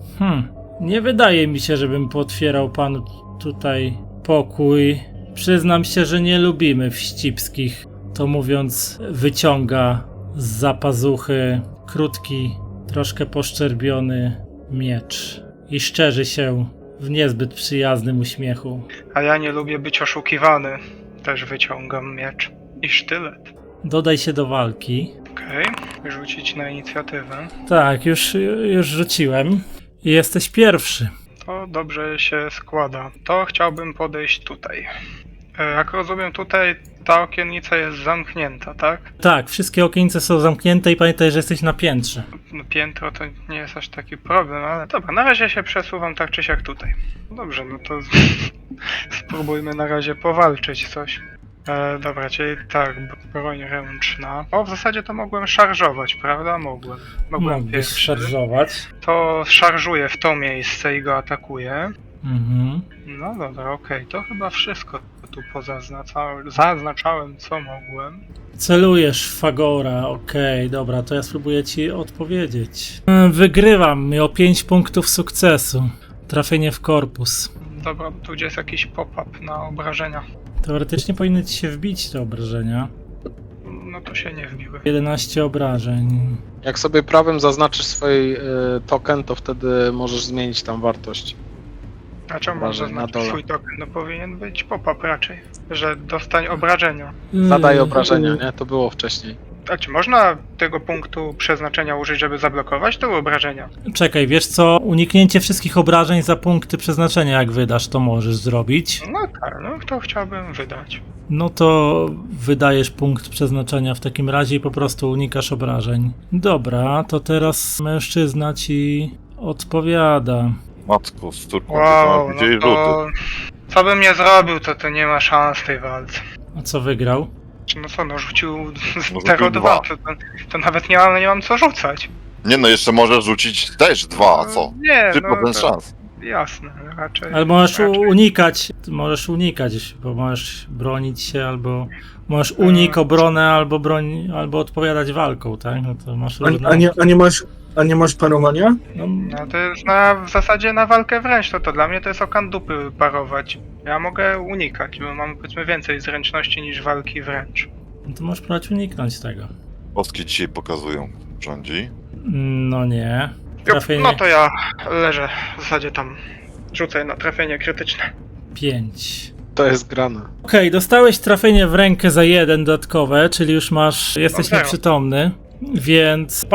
Nie wydaje mi się, żebym pootwierał panu tutaj pokój. Przyznam się, że nie lubimy wścibskich. To mówiąc, wyciąga zza pazuchy krótki, troszkę poszczerbiony miecz i szczerzy się w niezbyt przyjaznym uśmiechu. A ja nie lubię być oszukiwany. Też wyciągam miecz i sztylet. Dodaj się do walki. Okej, rzucić na inicjatywę. Tak, już rzuciłem. I jesteś pierwszy. To dobrze się składa. To chciałbym podejść tutaj. Jak rozumiem, tutaj ta okiennica jest zamknięta, tak? Tak, wszystkie okience są zamknięte i pamiętaj, że jesteś na piętrze. No, piętro to nie jest aż taki problem, ale dobra, na razie się przesuwam tak czy siak tutaj. Dobrze, no to spróbujmy na razie powalczyć coś. Dobra, czyli tak, broń ręczna. O, w zasadzie to mogłem szarżować, prawda? Mogłem Mógłbyś pierwszy. szarżować. To szarżuję w to miejsce i go atakuję. Mhm. No dobra, okej, to chyba wszystko tu zaznaczałem, co mogłem. Celujesz w Fagora, okej, dobra, to ja spróbuję ci odpowiedzieć. Wygrywam, miał 5 punktów sukcesu. Trafienie w korpus. Dobra, tu gdzie jest jakiś pop-up na obrażenia. Teoretycznie powinny ci się wbić te obrażenia. No to się nie wbiły. 11 obrażeń. Jak sobie prawym zaznaczysz swój token, to wtedy możesz zmienić tam wartość. A czemu mam Obrażeń na zaznaczyć dole. swój token? No powinien być pop-up raczej, że dostań obrażenia. Zadaj obrażenia, nie? To było wcześniej. A czy można tego punktu przeznaczenia użyć, żeby zablokować te obrażenia? Czekaj, wiesz co? Uniknięcie wszystkich obrażeń za punkty przeznaczenia, jak wydasz, to możesz zrobić. No tak, no to chciałbym wydać. No to wydajesz punkt przeznaczenia w takim razie i po prostu unikasz obrażeń. Dobra, to teraz mężczyzna ci odpowiada. Matko, z córką, Wow, to widzieli no to... Co bym nie zrobił, to nie ma szans w tej walce. A co wygrał? Czy no co, no rzucił rzucił 0,2, dwa. to nawet nie mam co rzucać. Nie no, jeszcze możesz rzucić też 2, a co? Nie, 3% no to szans. jasne, raczej. Albo możesz raczej. unikać, bo możesz bronić się, albo możesz unik, obronę, albo odpowiadać walką, tak? No to masz różne... A nie masz parowania? No, No to jest w zasadzie na walkę wręcz, to dla mnie to jest okan dupy parować. Ja mogę unikać, bo mam powiedzmy więcej zręczności niż walki wręcz. no to możesz próbować uniknąć tego. Kostki dzisiaj pokazują, rządzi. No nie. Jup, Trafienie no to ja leżę w zasadzie tam. Rzucę na trafienie krytyczne. 5. To jest grane. Okej, dostałeś trafienie w rękę za 1 dodatkowe, czyli już jesteś Okej. nieprzytomny, więc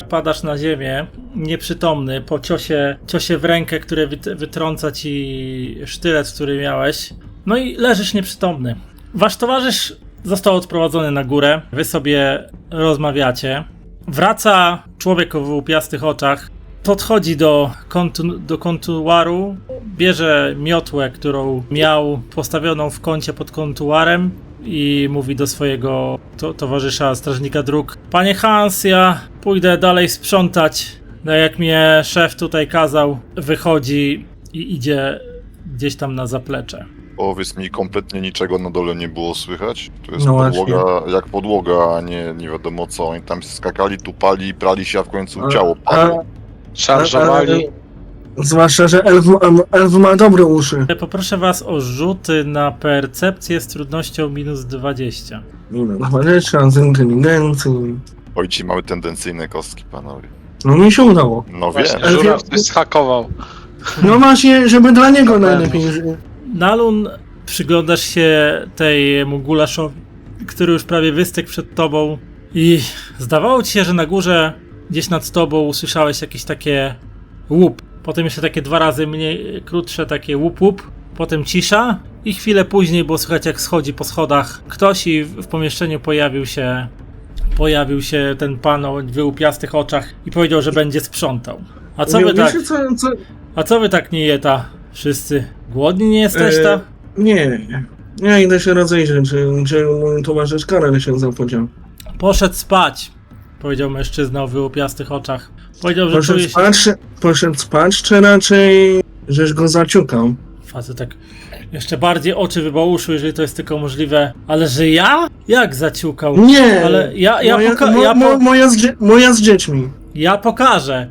padasz na ziemię, nieprzytomny, po ciosie w rękę, który wytrąca ci sztylet, który miałeś, no i leżysz nieprzytomny. Wasz towarzysz został odprowadzony na górę, wy sobie rozmawiacie. Wraca człowiek o wyłupiastych oczach, podchodzi do kontuaru, bierze miotłę, którą miał postawioną w kącie pod kontuarem i mówi do swojego towarzysza, strażnika dróg: Panie Hans, ja pójdę dalej sprzątać. No jak mnie szef tutaj kazał, wychodzi i idzie gdzieś tam na zaplecze. Powiedz mi, kompletnie niczego na dole nie było słychać? To jest No podłoga, jak podłoga, a nie wiadomo co. Oni tam skakali, tupali, prali się, a w końcu ciało padło. Szarżowali. Zwłaszcza, że elf ma dobre uszy. Poproszę was o rzuty na percepcję z trudnością -20. Waleczka z inteligencji. Oj, ci mamy tendencyjne kostki, panowie. No mi się udało. No wiem. Właśnie, żuraw coś zhakował. No właśnie, żeby dla niego Na najlepiej. Nalun, przyglądasz się temu gulaszowi, który już prawie wystygł przed tobą i zdawało ci się, że na górze, gdzieś nad tobą usłyszałeś jakieś takie łup. Potem jeszcze takie 2 razy mniej, krótsze takie łup, potem cisza i chwilę później było słychać, jak schodzi po schodach ktoś i w pomieszczeniu pojawił się ten pan o wyłupiastych oczach i powiedział, że będzie sprzątał. A co wy tak, Wiecie co? a co wy tak nie jeta wszyscy? Głodni nie jesteście? Nie. Ja idę się rozejrzeć, czy mój towarzysz Karel się zapodział. Poszedł spać, powiedział mężczyzna o wyłupiastych oczach. Powiedział, że Poszedł spać, czy raczej żeś go zaciukał? Facet tak jeszcze bardziej oczy wybałuszył, jeżeli to jest tylko możliwe. Ale że ja? Jak zaciukał? Nie! Ale Moja z dziećmi. ja pokażę.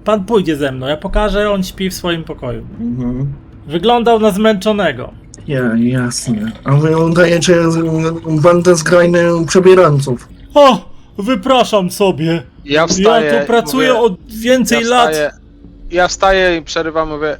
Pan pójdzie ze mną. Ja pokażę, on śpi w swoim pokoju. Mhm. Wyglądał na zmęczonego. Jasne. A wy udajecie bandę zgrajnych przebieranców. O! Wypraszam sobie. Ja wstaję. Ja tu pracuję mówię, od więcej lat. Ja wstaję i przerywam, mówię,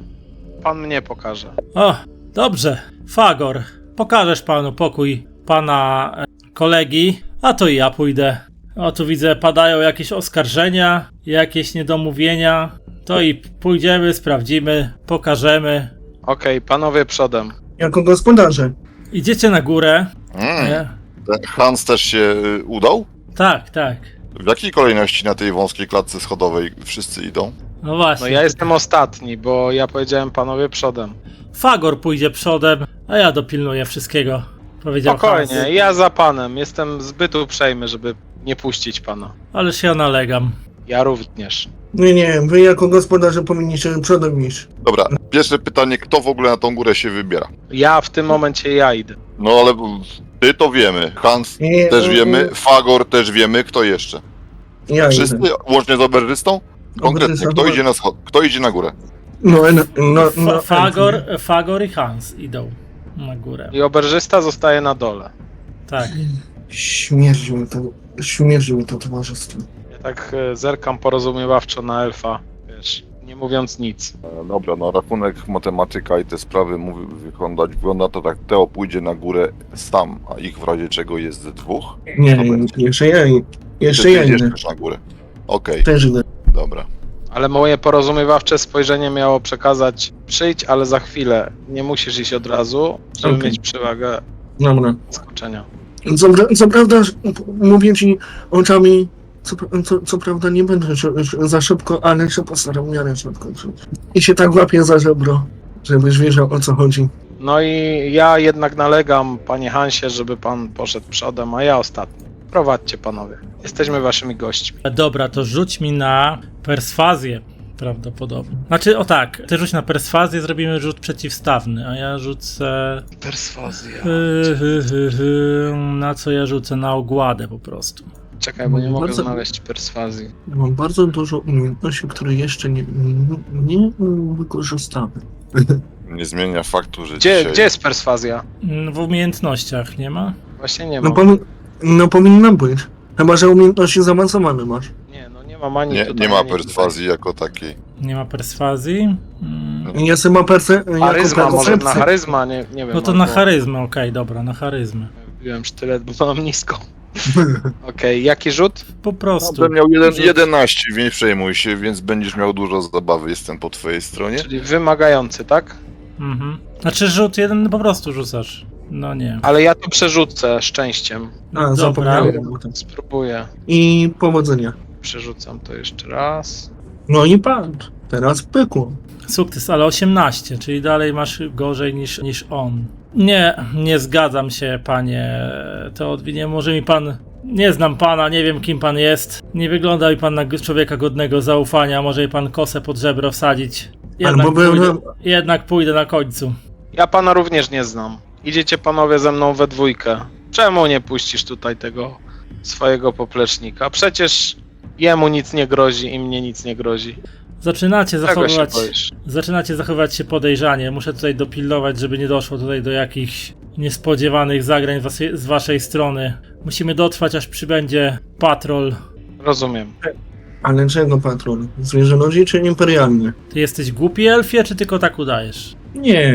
pan mnie pokaże. O, dobrze. Fagor, pokażesz panu pokój pana kolegi, a to i ja pójdę. O, tu widzę, padają jakieś oskarżenia, jakieś niedomówienia. To i pójdziemy, sprawdzimy, pokażemy. Okej, panowie przodem. Jako gospodarze. Idziecie na górę. Nie? Ten Hans też się udał? Tak, tak. W jakiej kolejności na tej wąskiej klatce schodowej wszyscy idą? No właśnie. No ja jestem ostatni, bo ja powiedziałem panowie przodem. Fagor pójdzie przodem, a ja dopilnuję wszystkiego. Powiedział Spokojnie, Hans. ja za panem. Jestem zbyt uprzejmy, żeby nie puścić pana. Ależ ja nalegam. Ja również. Nie, wy jako gospodarze powinniście przodem iść. Dobra, pierwsze pytanie, kto w ogóle na tą górę się wybiera? Ja w tym momencie ja idę. No ale ty to wiemy, Hans też wiemy, Fagor też wiemy, kto jeszcze? Ja Wszyscy, idę. łącznie z oberżystą? Konkretnie, Oberżysta, kto idzie na górę? Fagor i Hans idą na górę. I oberżysta zostaje na dole. Tak. Śmierdzi mi to towarzystwo. Ja tak zerkam porozumiewawczo na elfa, wiesz, nie mówiąc nic. Dobra, no rachunek, matematyka i te sprawy wygląda to tak, Teo pójdzie na górę sam, a ich w razie czego jest ze 2. Nie, To będzie. jeszcze ja Ty idę. idziesz też na górę. Okej, Też idę. dobra. Ale moje porozumiewawcze spojrzenie miało przekazać, przyjdź, ale za chwilę. Nie musisz iść od razu, żeby Okej. mieć przewagę Dobra. skoczenia. Co prawda, mówię ci oczami, co prawda nie będę za szybko, ale się postaram w miarę szybko. I się tak łapię za żebro, żebyś wiedział, o co chodzi. No i ja jednak nalegam, panie Hansie, żeby pan poszedł przodem, a ja ostatni. Prowadźcie panowie. Jesteśmy waszymi gośćmi. Dobra, to rzuć mi na perswazję prawdopodobnie. Znaczy, o tak, ty rzuć na perswazję, zrobimy rzut przeciwstawny, a ja rzucę... Perswazja. Na co ja rzucę? Na ogładę po prostu. Czekaj, bo nie mogę Bardzo- znaleźć perswazji. Mam bardzo dużo umiejętności, które jeszcze nie wykorzystamy. Nie zmienia faktu, że Gdzie dzisiaj... jest perswazja? W umiejętnościach nie ma? Właśnie nie No, mam. no powinna być. Chyba, że umiejętności zaawansowane masz. Nie, no nie mam ani Nie, tutaj, nie ma ani perswazji jako takiej. Nie ma perswazji? Jestem ma tutaj. Charyzma, może na charyzma, nie wiem. No to na albo- charyzmę, okej, dobra, na charyzmę. Wbiłem sztylet, bo mam nisko. Okej, jaki rzut? Po prostu. Będę miał 11, nie przejmuj się, więc będziesz miał dużo zabawy, jestem po twojej stronie. Czyli wymagający, tak? Mhm. Znaczy rzut jeden po prostu rzucasz. No nie. Ale ja to przerzucę szczęściem. A, zapomniałem o tym. Spróbuję. I powodzenia. Przerzucam to jeszcze raz. No i patrz, teraz pykło. Sukces, ale 18, czyli dalej masz gorzej niż on. Nie zgadzam się, panie Teodwinie. Może mi pan... Nie znam pana, nie wiem kim pan jest. Nie wygląda mi pan na człowieka godnego zaufania. Może mi pan kosę pod żebro wsadzić. Jednak pójdę na końcu. Ja pana również nie znam. Idziecie panowie ze mną we dwójkę. Czemu nie puścisz tutaj tego swojego poplecznika? Przecież jemu nic nie grozi i mnie nic nie grozi. Zaczynacie Czego się zachowywać, boisz? zaczynacie zachowywać się podejrzanie. Muszę tutaj dopilnować, żeby nie doszło tutaj do jakichś niespodziewanych zagrań z waszej strony. Musimy dotrwać, aż przybędzie patrol. Rozumiem. Ale czego patrol? Zwierzę ludzi czy imperialny? Ty jesteś głupi, Elfie, czy tylko tak udajesz? Nie.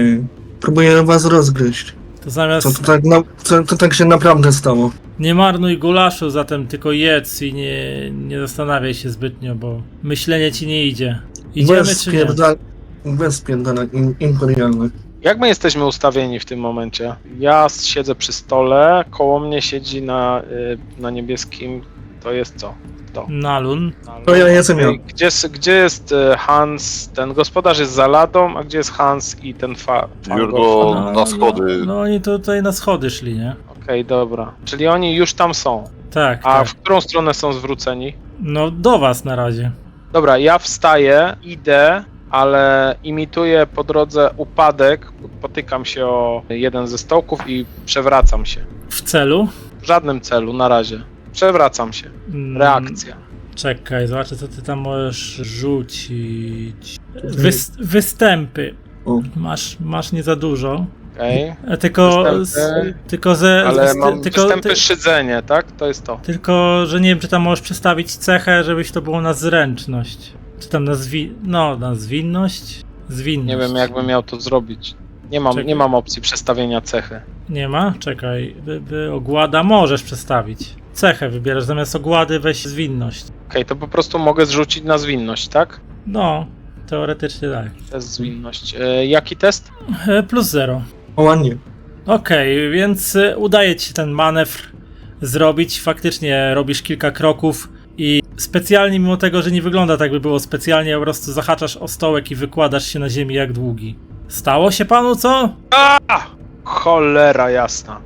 Próbuję was rozgryźć. To zamiast... Co to tak się naprawdę stało? Nie marnuj gulaszu, zatem tylko jedz i nie zastanawiaj się zbytnio, bo myślenie ci nie idzie. Idziemy czy nie? Bez spierdala imperialny. Jak my jesteśmy ustawieni w tym momencie? Ja siedzę przy stole, koło mnie siedzi na niebieskim, to jest co? To. Nalun. To ja jestem ja. Gdzie jest Hans, ten gospodarz jest za ladą, a gdzie jest Hans i ten Jurgo Okej, na schody. No oni tutaj na schody szli, nie? dobra. Czyli oni już tam są. Tak, A tak. w którą stronę są zwróceni? No do was na razie. Dobra, ja wstaję, idę, ale imituję po drodze upadek, potykam się o jeden ze stołków i przewracam się. W celu? W żadnym celu, na razie. Przewracam się. Reakcja. Czekaj, zobaczę co ty tam możesz rzucić. Występy. O. Masz nie za dużo. Okej. Tylko, Występy, tylko że... ale mam tylko, występy szydzenie, tak? To jest to. tylko, że nie wiem, czy tam możesz przestawić cechę, żebyś to było na zręczność. Czy tam na na zwinność? Zwinność. Nie wiem, jakbym miał to zrobić. Czekaj. Nie mam opcji przestawienia cechy. Nie ma? Czekaj. Ogłada możesz przestawić. Cechę wybierasz, zamiast ogłady weź zwinność. Okej, to po prostu mogę zrzucić na zwinność, tak? No, teoretycznie tak. Test zwinność. Jaki test? +0. O, ładnie. Okej, więc udaje ci się ten manewr zrobić. Faktycznie robisz kilka kroków i specjalnie, mimo tego, że nie wygląda tak, by było specjalnie, po prostu zahaczasz o stołek i wykładasz się na ziemi jak długi. Stało się panu co? Cholera jasna.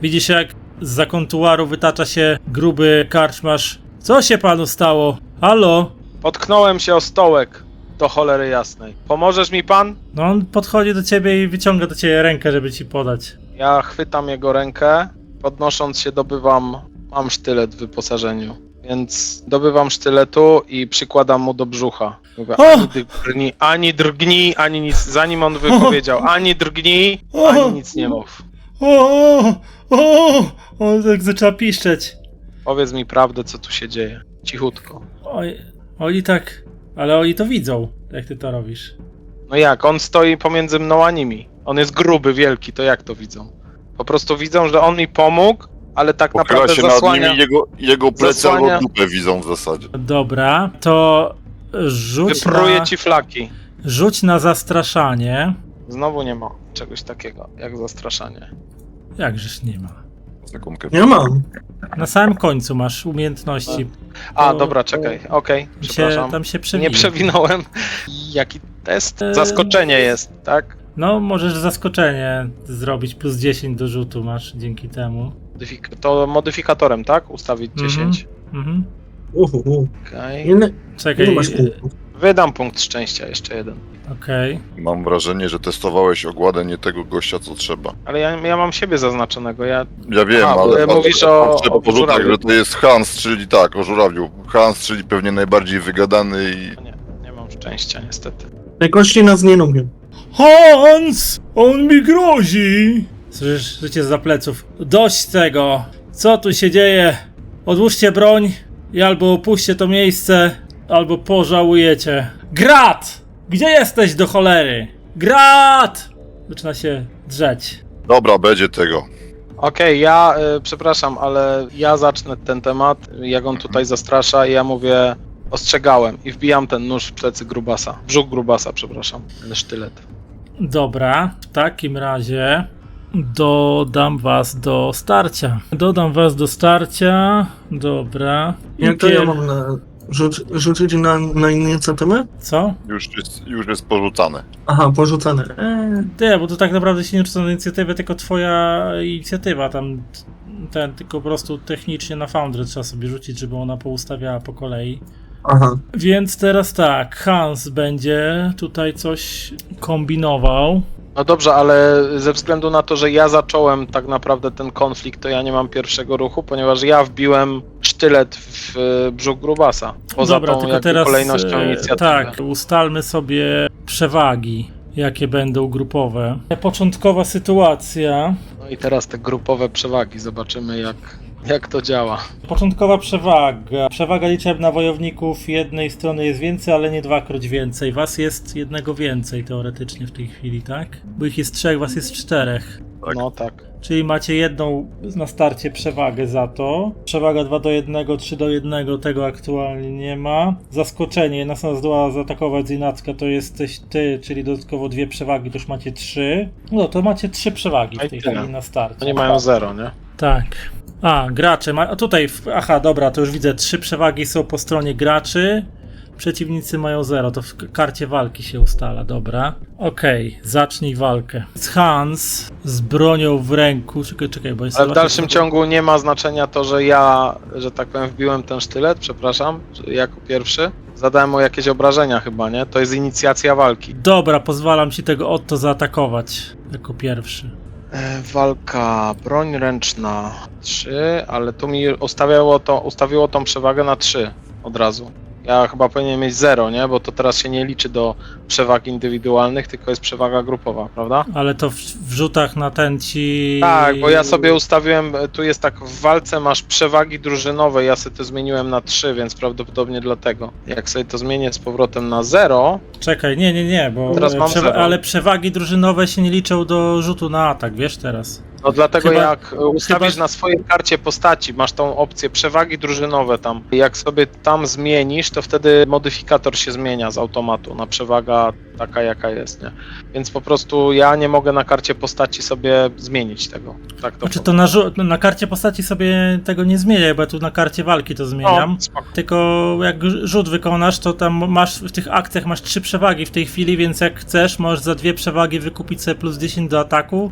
Widzisz, jak zza kontuaru wytacza się gruby karczmarz. Co się panu stało? Halo? Potknąłem się o stołek. Do cholery jasnej. Pomożesz mi pan? No on podchodzi do ciebie i wyciąga do ciebie rękę, żeby ci podać. Ja chwytam jego rękę. Podnosząc się mam sztylet w wyposażeniu. Więc dobywam sztyletu i przykładam mu do brzucha. Mówię, O! ani drgnij, ani nic. Zanim on wypowiedział, ani drgnij, ani nic nie mów. On tak zaczęła piszczeć. Powiedz mi prawdę, co tu się dzieje. Cichutko. Oj, oni tak... Ale oni to widzą, jak ty to robisz. No jak? On stoi pomiędzy mną a nimi. On jest gruby, wielki, to jak to widzą? Po prostu widzą, że on mi pomógł, ale tak Pochyla naprawdę się nad zasłania... nimi, jego plecy zasłania- albo dupę widzą w zasadzie. Dobra, to Wypruję ci flaki. rzuć na zastraszanie. Znowu nie ma czegoś takiego, jak zastraszanie. Jakżeż nie ma. Sekundkę. Nie mam. Na samym końcu masz umiejętności. A, To- dobra, czekaj, okej, przepraszam. Tam się przewija. Nie przewinąłem. Jaki test? Zaskoczenie jest, tak? No, możesz zaskoczenie zrobić, +10 do rzutu masz dzięki temu. To modyfikatorem, tak? Ustawić Mhm. 10. Mhm. Okej. Ile Czekaj, masz punktów? Wydam punkt szczęścia, jeszcze jeden. okej. Mam wrażenie, że testowałeś ogładę nie tego gościa, co trzeba. Ale ja mam siebie zaznaczonego, Ja wiem, Aha, ale mówisz o po rzutach, żurawiu. że to jest Hans, czyli tak, o żurawiu. Hans, czyli pewnie najbardziej wygadany i... nie mam szczęścia niestety. Te kości nas nie lubią. Hans! On mi grozi! Słyszysz życie zza pleców. Dość tego! Co tu się dzieje? Odłóżcie broń i albo opuśćcie to miejsce, albo pożałujecie. Grat! Gdzie jesteś do cholery? Grat! Zaczyna się drzeć. Dobra, będzie tego. Okej, przepraszam, ale ja zacznę ten temat, jak on tutaj zastrasza i ja mówię ostrzegałem i wbijam ten nóż w plecy grubasa, brzuch grubasa, przepraszam, ten sztylet. Dobra, w takim razie dodam was do starcia. Dobra. Jak to ja mam rzucić na inicjatywę? Co? Już jest porzucane. Aha, porzucane. Nie, bo to tak naprawdę się nie rzuca na inicjatywę, tylko twoja inicjatywa tam tylko po prostu technicznie na Foundry trzeba sobie rzucić, żeby ona poustawiała po kolei. Aha. Więc teraz tak, Hans będzie tutaj coś kombinował. No dobrze, ale ze względu na to, że ja zacząłem tak naprawdę ten konflikt, to ja nie mam pierwszego ruchu, ponieważ ja wbiłem sztylet w brzuch grubasa. Poza Dobra, tą tylko jakby teraz kolejnością inicjatywy. tak, ustalmy sobie przewagi, jakie będą grupowe. Początkowa sytuacja. No i teraz te grupowe przewagi, zobaczymy jak to działa. Początkowa przewaga. Przewaga liczebna wojowników jednej strony jest więcej, ale nie dwakroć więcej. Was jest jednego więcej teoretycznie w tej chwili, tak? Bo ich jest 3, was jest 4. Tak. No tak. Czyli macie jedną na starcie przewagę za to. Przewaga 2:1, 3:1, tego aktualnie nie ma. Zaskoczenie, jedna strona zdołała zaatakować z Inacka, to jesteś ty, czyli dodatkowo 2 przewagi, to już macie 3. No to macie 3 przewagi w tej tyle. chwili na starcie. Oni mają 0, nie? Tak. A, gracze. A tutaj, aha, dobra, to już widzę. 3 przewagi są po stronie graczy. Przeciwnicy mają 0, to w karcie walki się ustala, dobra. Okej, zacznij walkę. Hans z bronią w ręku. Czekaj, bo jest... Ale w dalszym ciągu nie ma znaczenia to, że ja, że tak powiem, wbiłem ten sztylet, przepraszam, jako pierwszy. Zadałem mu jakieś obrażenia chyba, nie? To jest inicjacja walki. Dobra, pozwalam ci tego Otto zaatakować jako pierwszy. Walka, broń ręczna 3, ale tu mi ustawiło tą przewagę na 3 od razu. Ja chyba powinien mieć 0, nie? Bo to teraz się nie liczy do przewag indywidualnych, tylko jest przewaga grupowa, prawda? Ale to w rzutach na ten ci... Tak, bo ja sobie ustawiłem, tu jest tak, w walce masz przewagi drużynowe, ja sobie to zmieniłem na 3, więc prawdopodobnie dlatego. Jak sobie to zmienię z powrotem na 0, Czekaj, nie, bo... Teraz mam 0. Ale przewagi drużynowe się nie liczą do rzutu na atak, wiesz teraz? no dlatego Chyba- jak ustawisz na swojej karcie postaci, masz tą opcję przewagi drużynowe tam. Jak sobie tam zmienisz, to wtedy modyfikator się zmienia z automatu na przewaga taka jaka jest, nie? Więc po prostu ja nie mogę na karcie postaci sobie zmienić tego. Tak to Znaczy to na karcie postaci sobie tego nie zmieniaj, bo ja tu na karcie walki to zmieniam. No, spoko. Tylko jak rzut wykonasz, to tam masz w tych akcjach masz 3 przewagi w tej chwili, więc jak chcesz, możesz za 2 przewagi wykupić sobie plus 10 do ataku,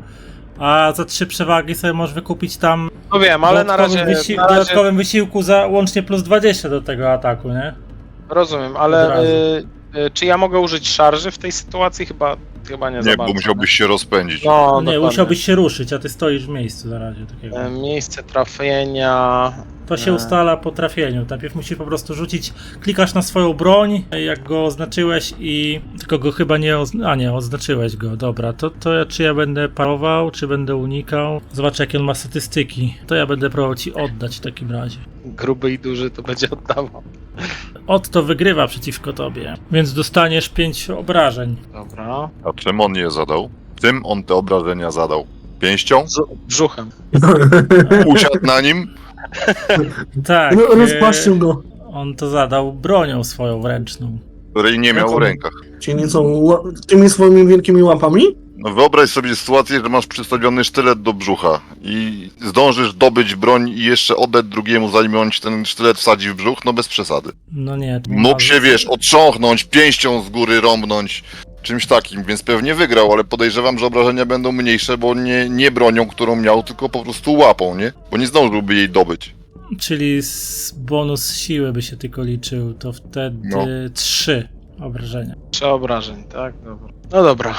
a za 3 przewagi sobie możesz wykupić tam No wiem, ale na razie, dodatkowym wysiłku za łącznie plus 20 do tego ataku, nie? rozumiem, Od ale razu. czy ja mogę użyć szarży w tej sytuacji? Chyba nie za Nie, bardzo. bo musiałbyś się rozpędzić. No, Nie, dokładnie. musiałbyś się ruszyć, a ty stoisz w miejscu na razie takiego. Miejsce trafienia. To się ustala po trafieniu. Najpierw musisz po prostu rzucić, klikasz na swoją broń, jak go oznaczyłeś i... Tylko go chyba nie... nie, oznaczyłeś go, dobra. To czy ja będę parował, czy będę unikał? Zobaczę, jakie on ma statystyki. To ja będę próbował ci oddać w takim razie. Gruby i duży to będzie oddawał. Otto wygrywa przeciwko tobie, więc dostaniesz 5 obrażeń. Dobra. A czym on je zadał? Czym on te obrażenia zadał? Pięścią? Brzuchem. Usiadł na nim? Tak, No, rozpłaszczył go. on to zadał bronią swoją ręczną. Której nie miał w rękach. Czyli co, tymi swoimi wielkimi łapami? No wyobraź sobie sytuację, że masz przystawiony sztylet do brzucha i zdążysz dobyć broń i jeszcze oddać drugiemu, zanim on ci ten sztylet wsadzi w brzuch, no bez przesady. No nie. to Mógł ma- się, wiesz, otrząchnąć, pięścią z góry rąbnąć, czymś takim, więc pewnie wygrał, ale podejrzewam, że obrażenia będą mniejsze, bo nie bronią, którą miał, tylko po prostu łapą, nie? Bo nie zdążyłby jej dobyć. Czyli bonus siły by się tylko liczył, to wtedy No. 3 obrażenia. 3 obrażeń, tak? Dobra. No dobra.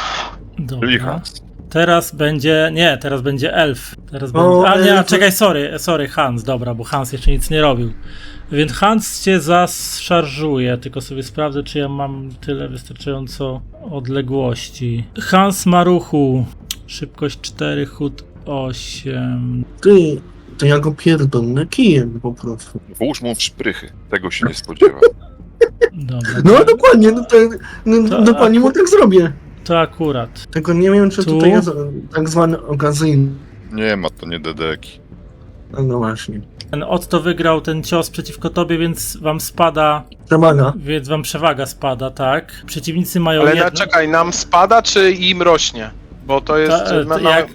Czyli Dobra. Hans. Teraz będzie elf. Teraz O, będzie... elf. czekaj, sorry, Hans, dobra, bo Hans jeszcze nic nie robił. Więc Hans cię zaszarżuje, tylko sobie sprawdzę, czy ja mam tyle wystarczająco odległości. Hans ma ruchu, szybkość 4, chód 8. Ty, to ja go pierdolę kijem po prostu. Włóż mu w szprychy. Tego się nie spodziewa. Dobra, No dokładnie, To dokładnie mu tak zrobię. to akurat. Tylko nie wiem, czy Tu? tutaj jest tak zwany okazyjny. Nie ma, to nie dedeki. No właśnie. Ten Otto wygrał ten cios przeciwko tobie, więc wam spada, Przewaga. więc wam przewaga spada, tak? Przeciwnicy mają Ale jedno... czekaj, nam spada czy im rośnie? Bo to jest...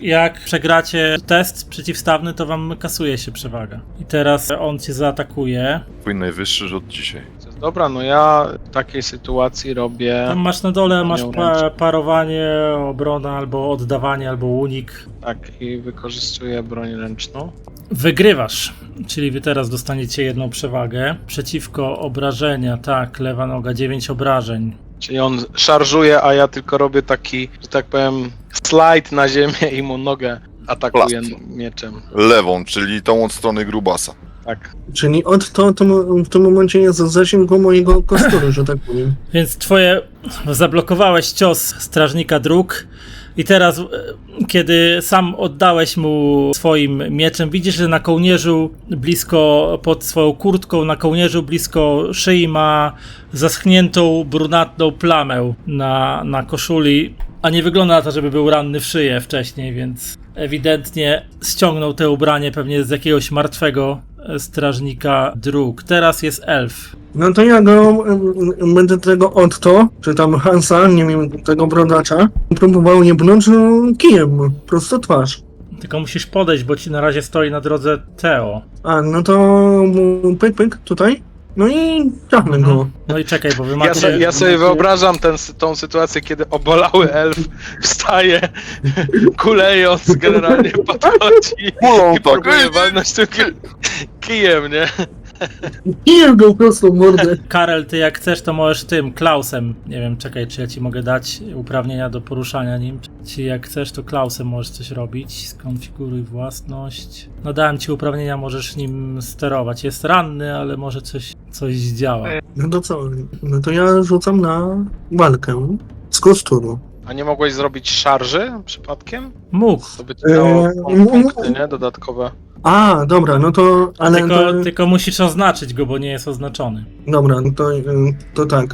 Jak przegracie test przeciwstawny, to wam kasuje się przewaga. I teraz on cię zaatakuje. Twój najwyższy rzut dzisiaj. Dobra, no ja w takiej sytuacji robię... Tam masz na dole, masz ręczną. parowanie, obrona, albo oddawanie, albo unik. Tak, i wykorzystuję broń ręczną. Wygrywasz, czyli wy teraz dostaniecie jedną przewagę. Przeciwko obrażenia, tak, lewa noga, 9 obrażeń. Czyli on szarżuje, a ja tylko robię taki, że tak powiem, slajd na ziemię i mu nogę atakuję Plast. mieczem. Lewą, czyli tą od strony grubasa. Tak. Czyli w tym momencie jest w zasięgu mojego kosturu, że tak powiem. Więc zablokowałeś cios strażnika dróg i teraz, kiedy sam oddałeś mu swoim mieczem, widzisz, że na kołnierzu blisko, pod swoją kurtką, na kołnierzu blisko szyi ma zaschniętą, brunatną plamę na koszuli, a nie wygląda na to, żeby był ranny w szyję wcześniej, więc ewidentnie ściągnął te ubranie pewnie z jakiegoś martwego strażnika dróg. Teraz jest elf. No to ja go będę tego Otto, czy tam Hansa, nie wiem, tego brodacza, próbował jebnąć kijem, prosto twarz. Tylko musisz podejść, bo ci na razie stoi na drodze Teo. A, no to pyk, pyk, tutaj. No i ciachnę go. No i czekaj, bo wy macie... Ja sobie wyobrażam tą sytuację, kiedy obolały elf wstaje, kulejąc generalnie podchodzi Kulą, i próbuje walnąć tym kijem, nie? Kijem go prosto w mordę. Karel, ty jak chcesz, to możesz tym, Klausem. Nie wiem, czekaj, czy ja ci mogę dać uprawnienia do poruszania nim. Czy jak chcesz, to Klausem możesz coś robić. Skonfiguruj własność. No dałem ci uprawnienia, możesz nim sterować. Jest ranny, ale może coś zdziała. No to co? No to ja rzucam na walkę z kosturu. A nie mogłeś zrobić szarży przypadkiem? Mógł. To by ci dało punkty, nie? Dodatkowe. A, dobra, no to... Ale Tylko musisz oznaczyć go, bo nie jest oznaczony. Dobra, no to tak,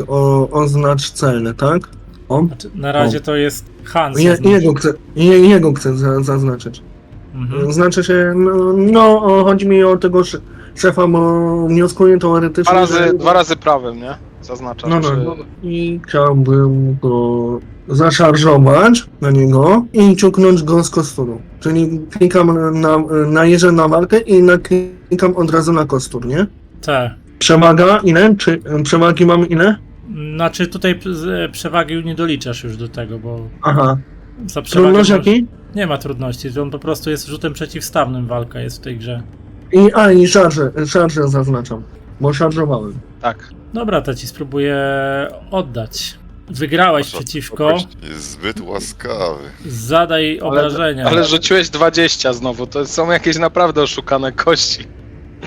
oznacz cel, tak? O. Znaczy, na razie to jest Hans. Jego chcę zaznaczyć. Mhm. Znaczy się, chodzi mi o tego szefa, bo wnioskuję teoretycznie, Dwa razy prawym, nie? Zaznaczasz. No, czy... I chciałbym go zaszarżować na niego i ciągnąć go z kosturu. Czyli klikam najeżdżę na walkę i klikam od razu na kostur, nie? Tak. Przewaga ile? Czy przewagi mamy ile? Znaczy tutaj przewagi nie doliczasz już do tego, bo Aha. za przewagę Trudność jaki? nie ma trudności, on po prostu jest rzutem przeciwstawnym, walka jest w tej grze. I szarżę zaznaczam, bo szarżowałem. Tak. Dobra, to ci spróbuję oddać. Wygrałeś przeciwko, Jest zbyt łaskawy. zadaj obrażenia. Ale rzuciłeś 20 znowu, to są jakieś naprawdę oszukane kości.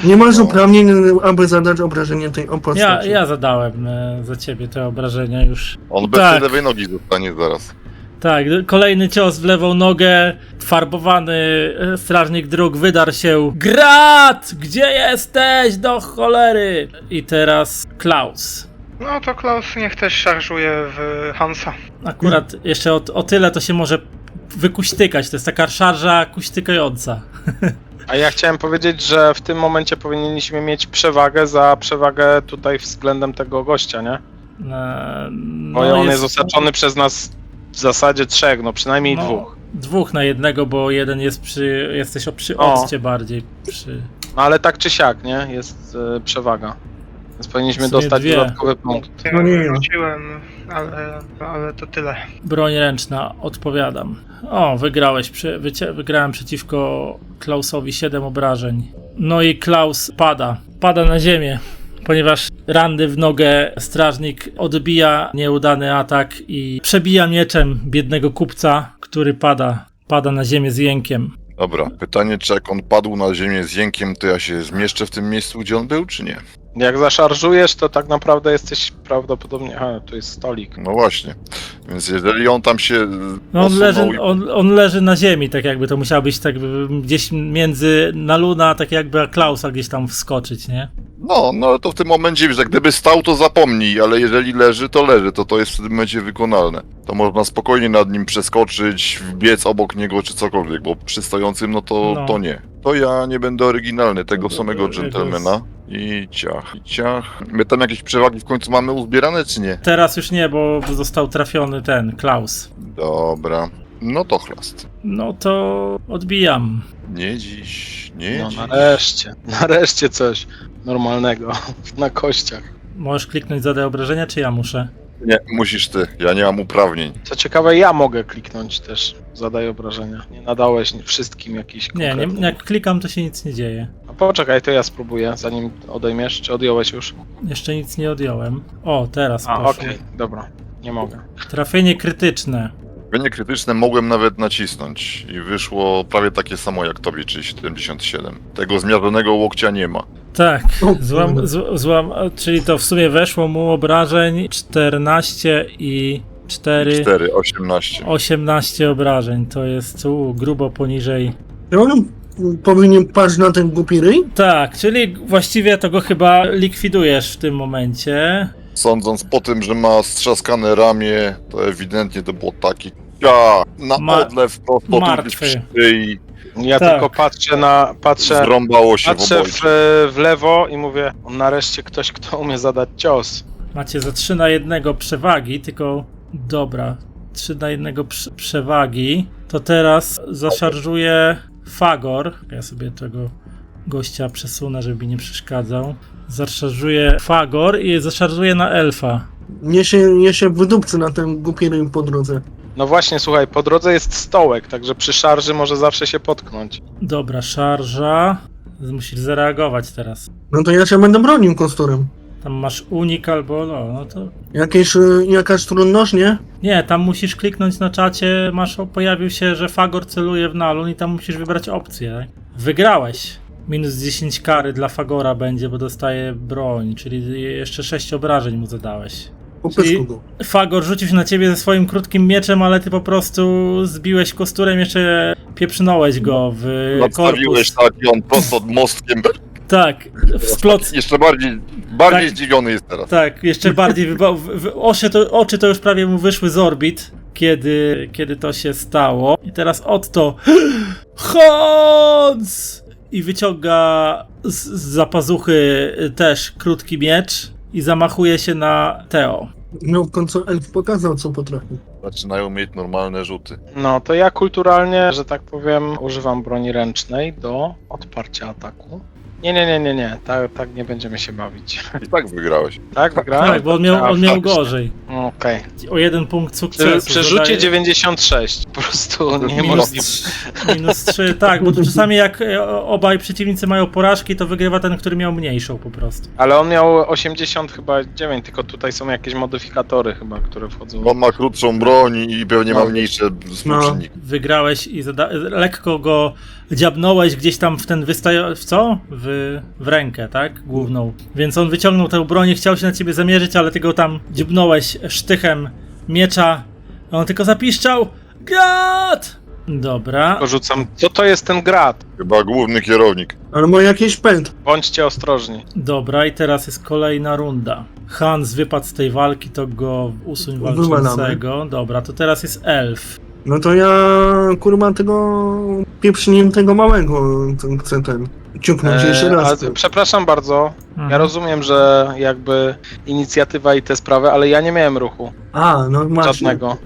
Nie masz uprawnień, aby zadać obrażenie tej postaci. Ja zadałem za ciebie te obrażenia już. On bez Tak. lewej nogi zostanie zaraz. Tak, kolejny cios w lewą nogę, farbowany strażnik dróg wydarł się. Grat! Gdzie jesteś? Do cholery! I teraz Klaus. No to Klaus niech też szarżuje w Hansa. Akurat jeszcze o tyle to się może wykuśtykać, to jest taka szarża kuśtykająca. A ja chciałem powiedzieć, że w tym momencie powinniśmy mieć przewagę za przewagę tutaj względem tego gościa, nie? Bo on jest osaczony przez nas w zasadzie 3, no przynajmniej 2. 2 na 1, bo jeden jest jesteś przy occie bardziej. No ale tak czy siak, nie? Jest przewaga. Więc powinniśmy W sumie dostać 2. dodatkowy punkt. No nie. Rzuciłem, ale to tyle. Broń ręczna, odpowiadam. O, wygrałeś, wygrałem przeciwko Klausowi 7 obrażeń. No i Klaus pada na ziemię, ponieważ ranny w nogę strażnik odbija nieudany atak i przebija mieczem biednego kupca, który pada na ziemię z jękiem. Dobra, pytanie, czy jak on padł na ziemię z jękiem, to ja się zmieszczę w tym miejscu, gdzie on był, czy nie? Jak zaszarżujesz, to tak naprawdę jesteś prawdopodobnie... A, tu jest stolik. No właśnie. Więc jeżeli on tam się No posunął on leży na ziemi, tak jakby to musiał być tak gdzieś między na Luna, tak jakby a Klausa gdzieś tam wskoczyć, nie? No to w tym momencie, że gdyby stał, to zapomnij, ale jeżeli leży, to jest w tym momencie wykonalne. To można spokojnie nad nim przeskoczyć, wbiec obok niego, czy cokolwiek, bo przy stojącym, to nie. To ja nie będę oryginalny, tego samego dżentelmena. I ciach. My tam jakieś przewagi w końcu mamy uzbierane, czy nie? Teraz już nie, bo został trafiony ten Klaus. Dobra. No to chlast. No to odbijam. Nie dziś. No nareszcie coś normalnego na kościach. Możesz kliknąć zadaj obrażenia, czy ja muszę? Nie, musisz ty. Ja nie mam uprawnień. Co ciekawe, ja mogę kliknąć też, zadaj obrażenia. Nie nadałeś wszystkim jakiś Nie, konkretny. jak klikam, to się nic nie dzieje. A poczekaj, to ja spróbuję, zanim odejmiesz, czy odjąłeś już? Jeszcze nic nie odjąłem. O, teraz A, poszło. okej, dobra. Nie mogę. Trafienie krytyczne. Trafienie krytyczne mogłem nawet nacisnąć i wyszło prawie takie samo jak tobie, czyli 77. Tego zmierzonego łokcia nie ma. Tak, O, czyli to w sumie weszło mu obrażeń 14 i 4, 4, 18. 18 obrażeń. To jest grubo poniżej. Ja powinien paść na ten głupi ryj? Tak, czyli właściwie to go chyba likwidujesz w tym momencie. Sądząc po tym, że ma strzaskane ramię, to ewidentnie to było taki na odlew prosto martwy. i Ja Tak. tylko patrzę zrąbało się w Patrzę obojcu. w lewo i mówię, nareszcie ktoś, kto umie zadać cios. Macie za 3 na 1 przewagi, tylko dobra. 3 na 1 przewagi. To teraz zaszarżuje Fagor. Ja sobie tego gościa przesunę, żeby mi nie przeszkadzał. Zaszarżuje Fagor i zaszarżuje na elfa. Nie się wydupcy na ten głupi ryj po drodze. No właśnie, słuchaj, po drodze jest stołek, także przy szarży może zawsze się potknąć. Dobra, szarża. Musisz zareagować teraz. No to ja się będę bronił kosturem. Tam masz unik albo no to... Jakaś trudność, nie? Nie, tam musisz kliknąć na czacie, pojawił się, że Fagor celuje w Nalun i tam musisz wybrać opcję. Tak? Wygrałeś. Minus 10 kary dla Fagora będzie, bo dostaje broń, czyli jeszcze 6 obrażeń mu zadałeś. Po Czyli pysku go. Fagor rzucił się na ciebie ze swoim krótkim mieczem, ale ty po prostu zbiłeś kosturem, jeszcze pieprznąłeś go w Nadstawiłeś korpus. tak i on prosto od mostkiem. Tak, splot. Jeszcze bardziej Tak. zdziwiony jest teraz. Tak, jeszcze bardziej oczy to już prawie mu wyszły z orbit, kiedy to się stało. I teraz Otto Hans! I wyciąga z pazuchy też krótki miecz i zamachuje się na Teo. No w końcu elf pokazał, co potrafi. Zaczynają mieć normalne rzuty. No to ja kulturalnie, że tak powiem, używam broni ręcznej do odparcia ataku. Nie, tak nie będziemy się bawić. I tak wygrałeś. Tak, wygrałem? Tak, bo on miał faktycznie. gorzej. Okej. O 1 punkt sukcesu. Przy rzucie dodaje- 96, po prostu niemożliwe. Minus 3, tak, bo to czasami jak obaj przeciwnicy mają porażki, to wygrywa ten, który miał mniejszą po prostu. Ale on miał 80 chyba 9, tylko tutaj są jakieś modyfikatory chyba, które wchodzą. On ma krótszą broń i pewnie ma mniejsze współczynniki. Wygrałeś i lekko go dziabnąłeś gdzieś tam w ten w rękę, tak? Główną. Więc on wyciągnął tę broń i chciał się na ciebie zamierzyć, ale ty go tam dziabnąłeś sztychem miecza. On tylko zapiszczał Grat! Dobra. Porzucam. Co to jest ten grat? Chyba główny kierownik. Ale ma jakiś pęd. Bądźcie ostrożni. Dobra, i teraz jest kolejna runda. Hans wypadł z tej walki, to go usuń walczącego. Dobra, to teraz jest elf. No to ja, kurwa, tego pieprzniętego małego chcę ciągnąć jeszcze raz. Przepraszam bardzo, ja rozumiem, że jakby inicjatywa i te sprawy, ale ja nie miałem ruchu No masz. żadnego.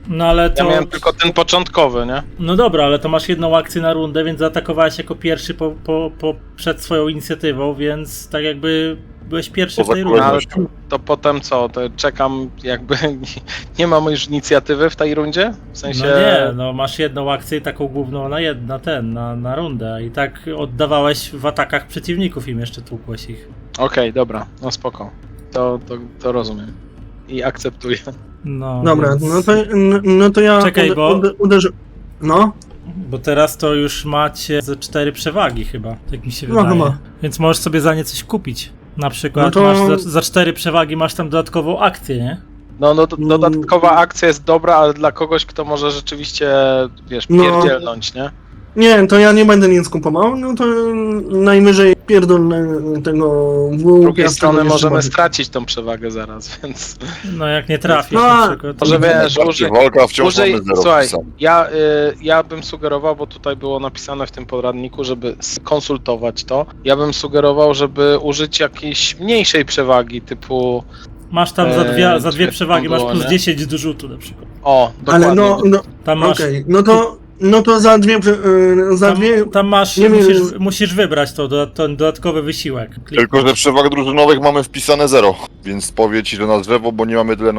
No ale Ja to... miałem tylko ten początkowy, nie? No dobra, ale to masz jedną akcję na rundę, więc zaatakowałeś jako pierwszy przed swoją inicjatywą, więc tak jakby byłeś pierwszy w tej rundzie. Ale to potem co? To czekam jakby... Nie mam już inicjatywy w tej rundzie? W sensie... No nie, no masz jedną akcję taką główną na rundę i tak oddawałeś w atakach przeciwników im jeszcze tłukłeś ich. Okej, dobra, no spoko. To rozumiem. I akceptuję. No, Dobra, więc... no to ja Czekaj, bo- uderzę. No, Bo teraz to już macie ze 4 przewagi chyba, tak mi się No wydaje. chyba. Więc możesz sobie za nie coś kupić. Na przykład No to- masz za 4 przewagi masz tam dodatkową akcję, nie? No dodatkowa akcja jest dobra, ale dla kogoś, kto może rzeczywiście, wiesz, No. pierdzielnąć, nie? nie, to ja nie będę nic kupował, no to najwyżej pierdolę tego Z drugiej piasta strony jeszcze możemy bardziej. stracić tą przewagę zaraz, więc... No jak nie trafisz No, na przykład. Może wiesz, użyj... Walka wciąż mamy zero Słuchaj, wpisane. ja bym sugerował, bo tutaj było napisane w tym poradniku, żeby skonsultować to. Ja bym sugerował, żeby użyć jakiejś mniejszej przewagi, typu... Masz tam za dwie przewagi, masz było, plus nie? 10 do rzutu na przykład. O, dokładnie. Ale no Tam masz, okej, no to za dwie, tam masz, nie wiem. musisz wybrać ten dodatkowy wysiłek. Tylko, że przewag drużynowych mamy wpisane 0, więc powie ci, że na drzewo, bo nie mamy tyle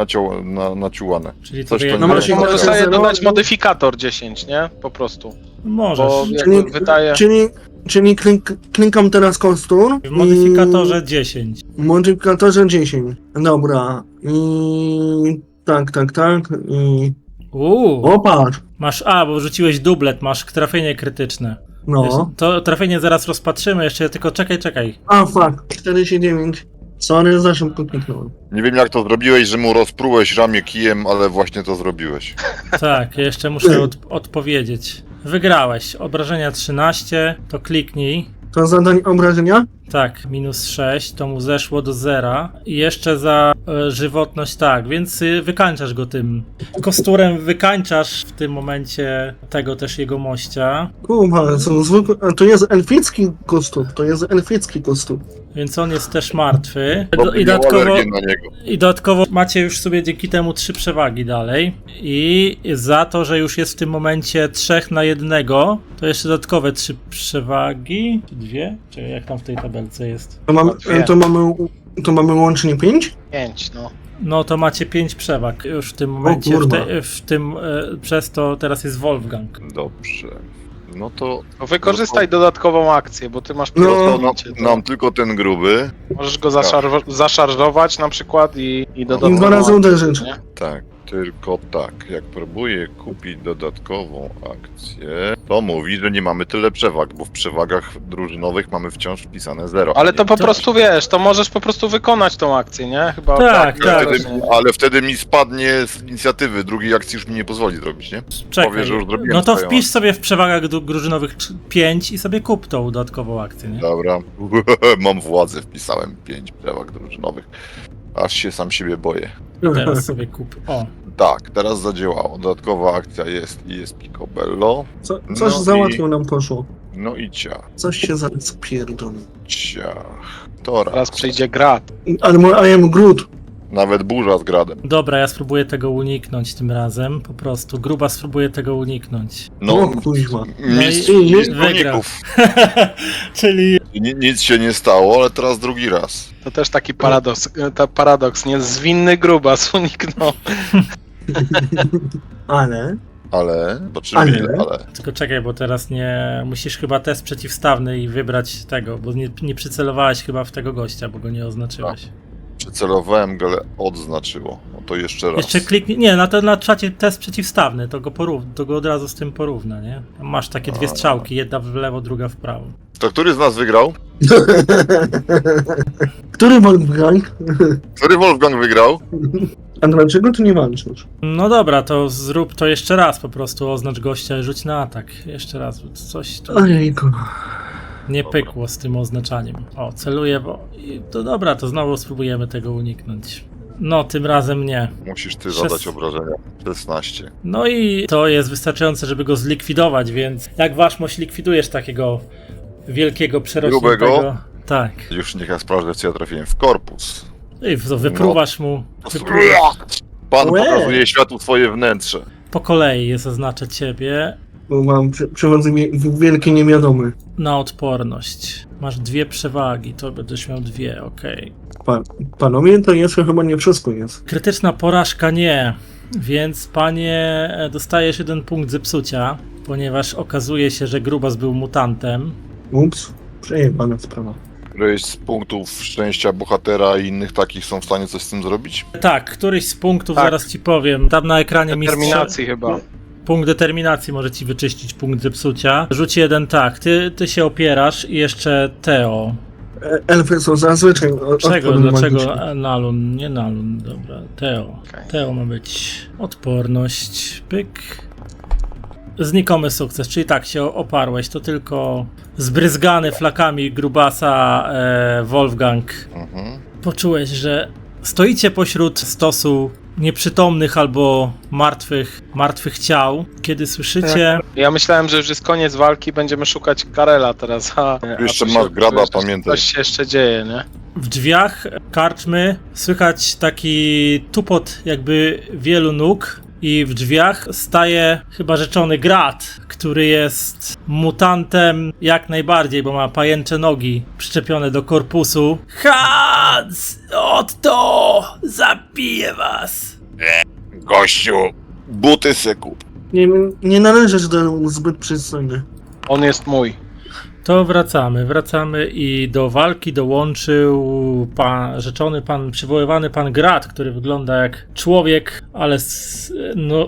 naciułane. Czyli Coś to to No nie właśnie, Może to sobie zero- dodać modyfikator 10, nie? Po prostu. możesz. Bo jakby wydaje... czyli klikam teraz kostur. W modyfikatorze 10. W modyfikatorze 10. Dobra. I Tak. I... Uuu, Patrz. masz bo rzuciłeś dublet, masz trafienie krytyczne. No. To trafienie zaraz rozpatrzymy, jeszcze tylko czekaj. Fuck. 49. Sorry, za szybko kliknąłem. Nie wiem jak to zrobiłeś, że mu rozprułeś ramię kijem, ale właśnie to zrobiłeś. Tak, jeszcze muszę odpowiedzieć. Wygrałeś. Obrażenia 13, to kliknij. To zadań obrażenia? Tak, -6, to mu zeszło do 0. I jeszcze za żywotność tak, więc wykańczasz go tym kosturem, wykańczasz w tym momencie tego też jego mościa. Kurwa, są zwykłe... To jest elficki kostur. Więc on jest też martwy. Bo I miał dodatkowo, alergię na niego. I dodatkowo macie już sobie dzięki temu 3 przewagi dalej. I za to, że już jest w tym momencie 3 na 1, to jeszcze dodatkowe 3 przewagi. Czy 2? Czekaj, jak tam w tej tabelce jest? To mamy łącznie 5? 5, no. No to macie 5 przewag już w tym momencie. kurwa. Przez to teraz jest Wolfgang. Dobrze. No to No wykorzystaj dodatkową akcję, bo ty masz No. pilotowanie. nam tylko ten gruby. Możesz go zaszarżować na przykład i I dodatkowo... 2 razy uderzyć. Nie? Tak, tylko tak. Jak próbuję kupić dodatkową akcję, to mówi, że nie mamy tyle przewag, bo w przewagach drużynowych mamy wciąż wpisane 0. Ale to po prostu wiesz, to możesz po prostu wykonać tą akcję, nie? Chyba Tak, tak. Ale wtedy mi spadnie z inicjatywy, drugiej akcji już mi nie pozwoli zrobić, nie? Czekaj, Powie, że już zrobiłem no to swoją wpisz sobie w przewagach drużynowych 5 i sobie kup tą dodatkową akcję, nie? Dobra. Mam władzę, wpisałem 5 przewag drużynowych. Aż się sam siebie boję. Teraz sobie kup. O, Tak, teraz zadziałało. Dodatkowa akcja jest Picobello. Coś No załatwił nam poszło. No i ciach. Coś się zaraz pierdoli. Ciach. To Teraz raz. przyjdzie Grat. Ale I am Groot. Nawet burza z gradem. dobra, ja spróbuję tego uniknąć tym razem. Po prostu. Gruba spróbuję tego uniknąć. O kuźwa. Mistrz No i górników. wygrał. Czyli Nic się nie stało, ale teraz drugi raz. To też taki paradoks, nie? Zwinny grubas uniknął. Ale... Zobaczymy Ale? ile, ale. tylko czekaj, bo teraz nie. Musisz chyba test przeciwstawny i wybrać tego, bo nie przycelowałeś chyba w tego gościa, bo go nie oznaczyłeś. Przycelowałem go, ale odznaczyło. No to jeszcze raz. Jeszcze kliknij. Nie, na czacie test przeciwstawny, to go od razu z tym porówna, nie? Tam masz takie dwie strzałki, jedna w lewo, druga w prawo. To który z nas wygrał? Który Wolfgang? Który Wolfgang wygrał? A dlaczego tu nie walczysz? No dobra, to zrób to jeszcze raz, po prostu oznacz gościa i rzuć na atak. Jeszcze raz, coś tu Ojejku. nie pykło z tym oznaczaniem. O, celuję, to dobra, to znowu spróbujemy tego uniknąć. No, tym razem nie. Musisz ty zadać obrażenia. 16. No i to jest wystarczające, żeby go zlikwidować, więc jak waszmość likwidujesz takiego wielkiego, przerośniętego... Grubego? Tak. Już niech ja sprawdzę, co ja trafiłem w korpus. I wypruwasz mu... Pan Łe! pokazuje światu swoje wnętrze. Po kolei je zaznaczę ciebie Bo mam przechodzę wielkie niewiadomy. na odporność. Masz 2 przewagi, to będziesz miał 2, okej. Panowie, to jeszcze chyba nie wszystko jest. Krytyczna porażka nie, więc panie dostajesz 1 punkt zepsucia, ponieważ okazuje się, że Grubas był mutantem. Ups, przejebana sprawa. Któreś z punktów szczęścia bohatera i innych takich są w stanie coś z tym zrobić? Tak, któryś z punktów, Tak. zaraz ci powiem, tam na ekranie Determinacji chyba. Punkt determinacji może ci wyczyścić punkt zepsucia. Rzuć 1 tak, ty się opierasz i jeszcze Teo. Elfy są zazwyczaj Czego? odporne Dlaczego magicznie. Nalun? Nie Nalun, dobra. Teo. Okej. Teo ma być odporność. Pyk. Znikomy sukces, czyli tak się oparłeś, to tylko zbryzgany flakami Grubasa Wolfgang. Mhm. Poczułeś, że stoicie pośród stosu nieprzytomnych albo martwych ciał, kiedy słyszycie... Ja myślałem, że już jest koniec walki, będziemy szukać Karela teraz, a Jeszcze tu masz Grada, jeszcze pamiętaj. Coś się jeszcze dzieje, nie? W drzwiach karczmy słychać taki tupot jakby wielu nóg i w drzwiach staje chyba rzeczony Grat, który jest mutantem jak najbardziej, bo ma pajęcze nogi przyczepione do korpusu. Hans! Otto! Zabiję was! Gościu! Buty se kup. Nie należysz do zbyt przystojny. On jest mój. To wracamy i do walki dołączył przywoływany pan Grat, który wygląda jak człowiek, ale z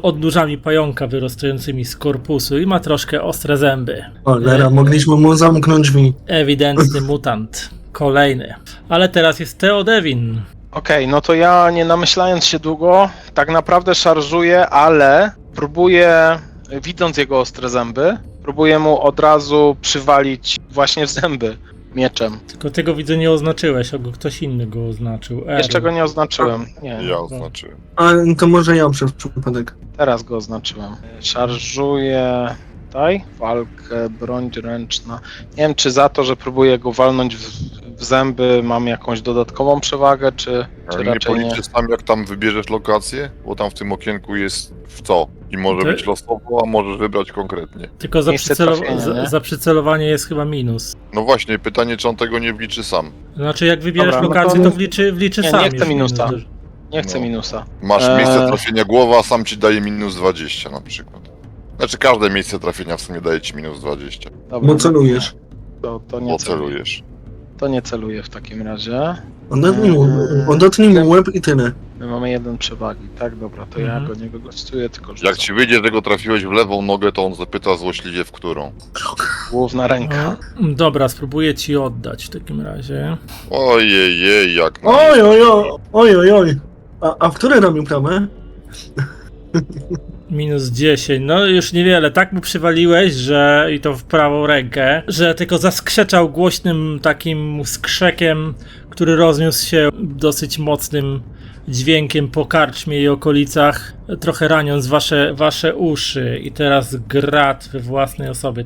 odnóżami pająka wyrastającymi z korpusu i ma troszkę ostre zęby. Cholera, mogliśmy mu zamknąć drzwi. Ewidentny mutant. Kolejny. Ale teraz jest Theodewin. Okej, no to ja nie namyślając się długo, tak naprawdę szarżuję, ale próbuję, widząc jego ostre zęby, próbuję mu od razu przywalić właśnie w zęby mieczem. Tylko tego widzę nie oznaczyłeś, a ktoś inny go oznaczył. Jeszcze go nie oznaczyłem. Nie, Ja oznaczyłem. A to może ja przez przypadek. teraz go oznaczyłem. Szarżuję tutaj, walkę, broń ręczna. Nie wiem, czy za to, że próbuję go walnąć w zęby, mam jakąś dodatkową przewagę, czy Ale nie raczej nie. policzysz sam, jak tam wybierzesz lokację? Bo tam w tym okienku jest w co? I może Ty- być losowo, a możesz wybrać konkretnie. Tylko za, Miejsce trafienia, nie? za przycelowanie jest chyba minus. No właśnie, pytanie, czy on tego nie wliczy sam. Znaczy jak wybierzesz Dobra, no lokację, to- to wliczy Nie, sam. nie chcę już minusa. minus. Nie chcę No. minusa. Masz miejsce trafienia głowa, a sam ci daje minus 20 na przykład. Znaczy każde miejsce trafienia w sumie daje ci minus 20, Dobra, Bo celujesz. To nie bo celuję. celujesz. To nie celuję w takim razie. Odetnij mu łeb i tyle. My mamy jeden przewagi, tak? Dobra, to ja go nie wykorzystuję, tylko rzucam. Jak ci wyjdzie, że go trafiłeś w lewą nogę, to on zapyta złośliwie, w którą. Główna ręka. Dobra, spróbuję ci oddać w takim razie. Ojej, jak na Oj. A w które ramię prawe? Minus 10, no już niewiele. Tak mu przywaliłeś, że i to w prawą rękę, że tylko zaskrzeczał głośnym takim skrzekiem, który rozniósł się dosyć mocnym dźwiękiem po karczmie i okolicach, trochę raniąc wasze uszy. I teraz Grat we własnej osobie.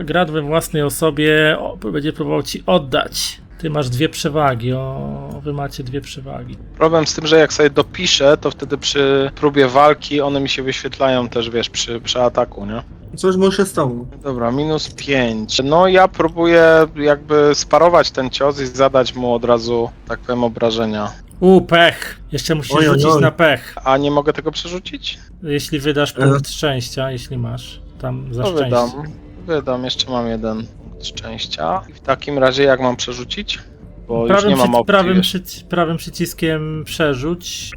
Grat we własnej osobie będzie próbował ci oddać. Ty masz 2 przewagi, wy macie 2 przewagi. Problem z tym, że jak sobie dopiszę, to wtedy przy próbie walki one mi się wyświetlają też, wiesz, przy ataku, nie? Coś mu się stało. Dobra, minus 5. No ja próbuję jakby sparować ten cios i zadać mu od razu, tak powiem, obrażenia. Pech! Jeszcze musisz Oj, oj, rzucić oj. na pech. A nie mogę tego przerzucić? Jeśli wydasz punkt szczęścia, jeśli masz tam za To szczęście. wydam, jeszcze mam jeden punkt szczęścia. I w takim razie jak mam przerzucić? Bo już nie mam opcji, wiesz. prawym przyciskiem przerzuć.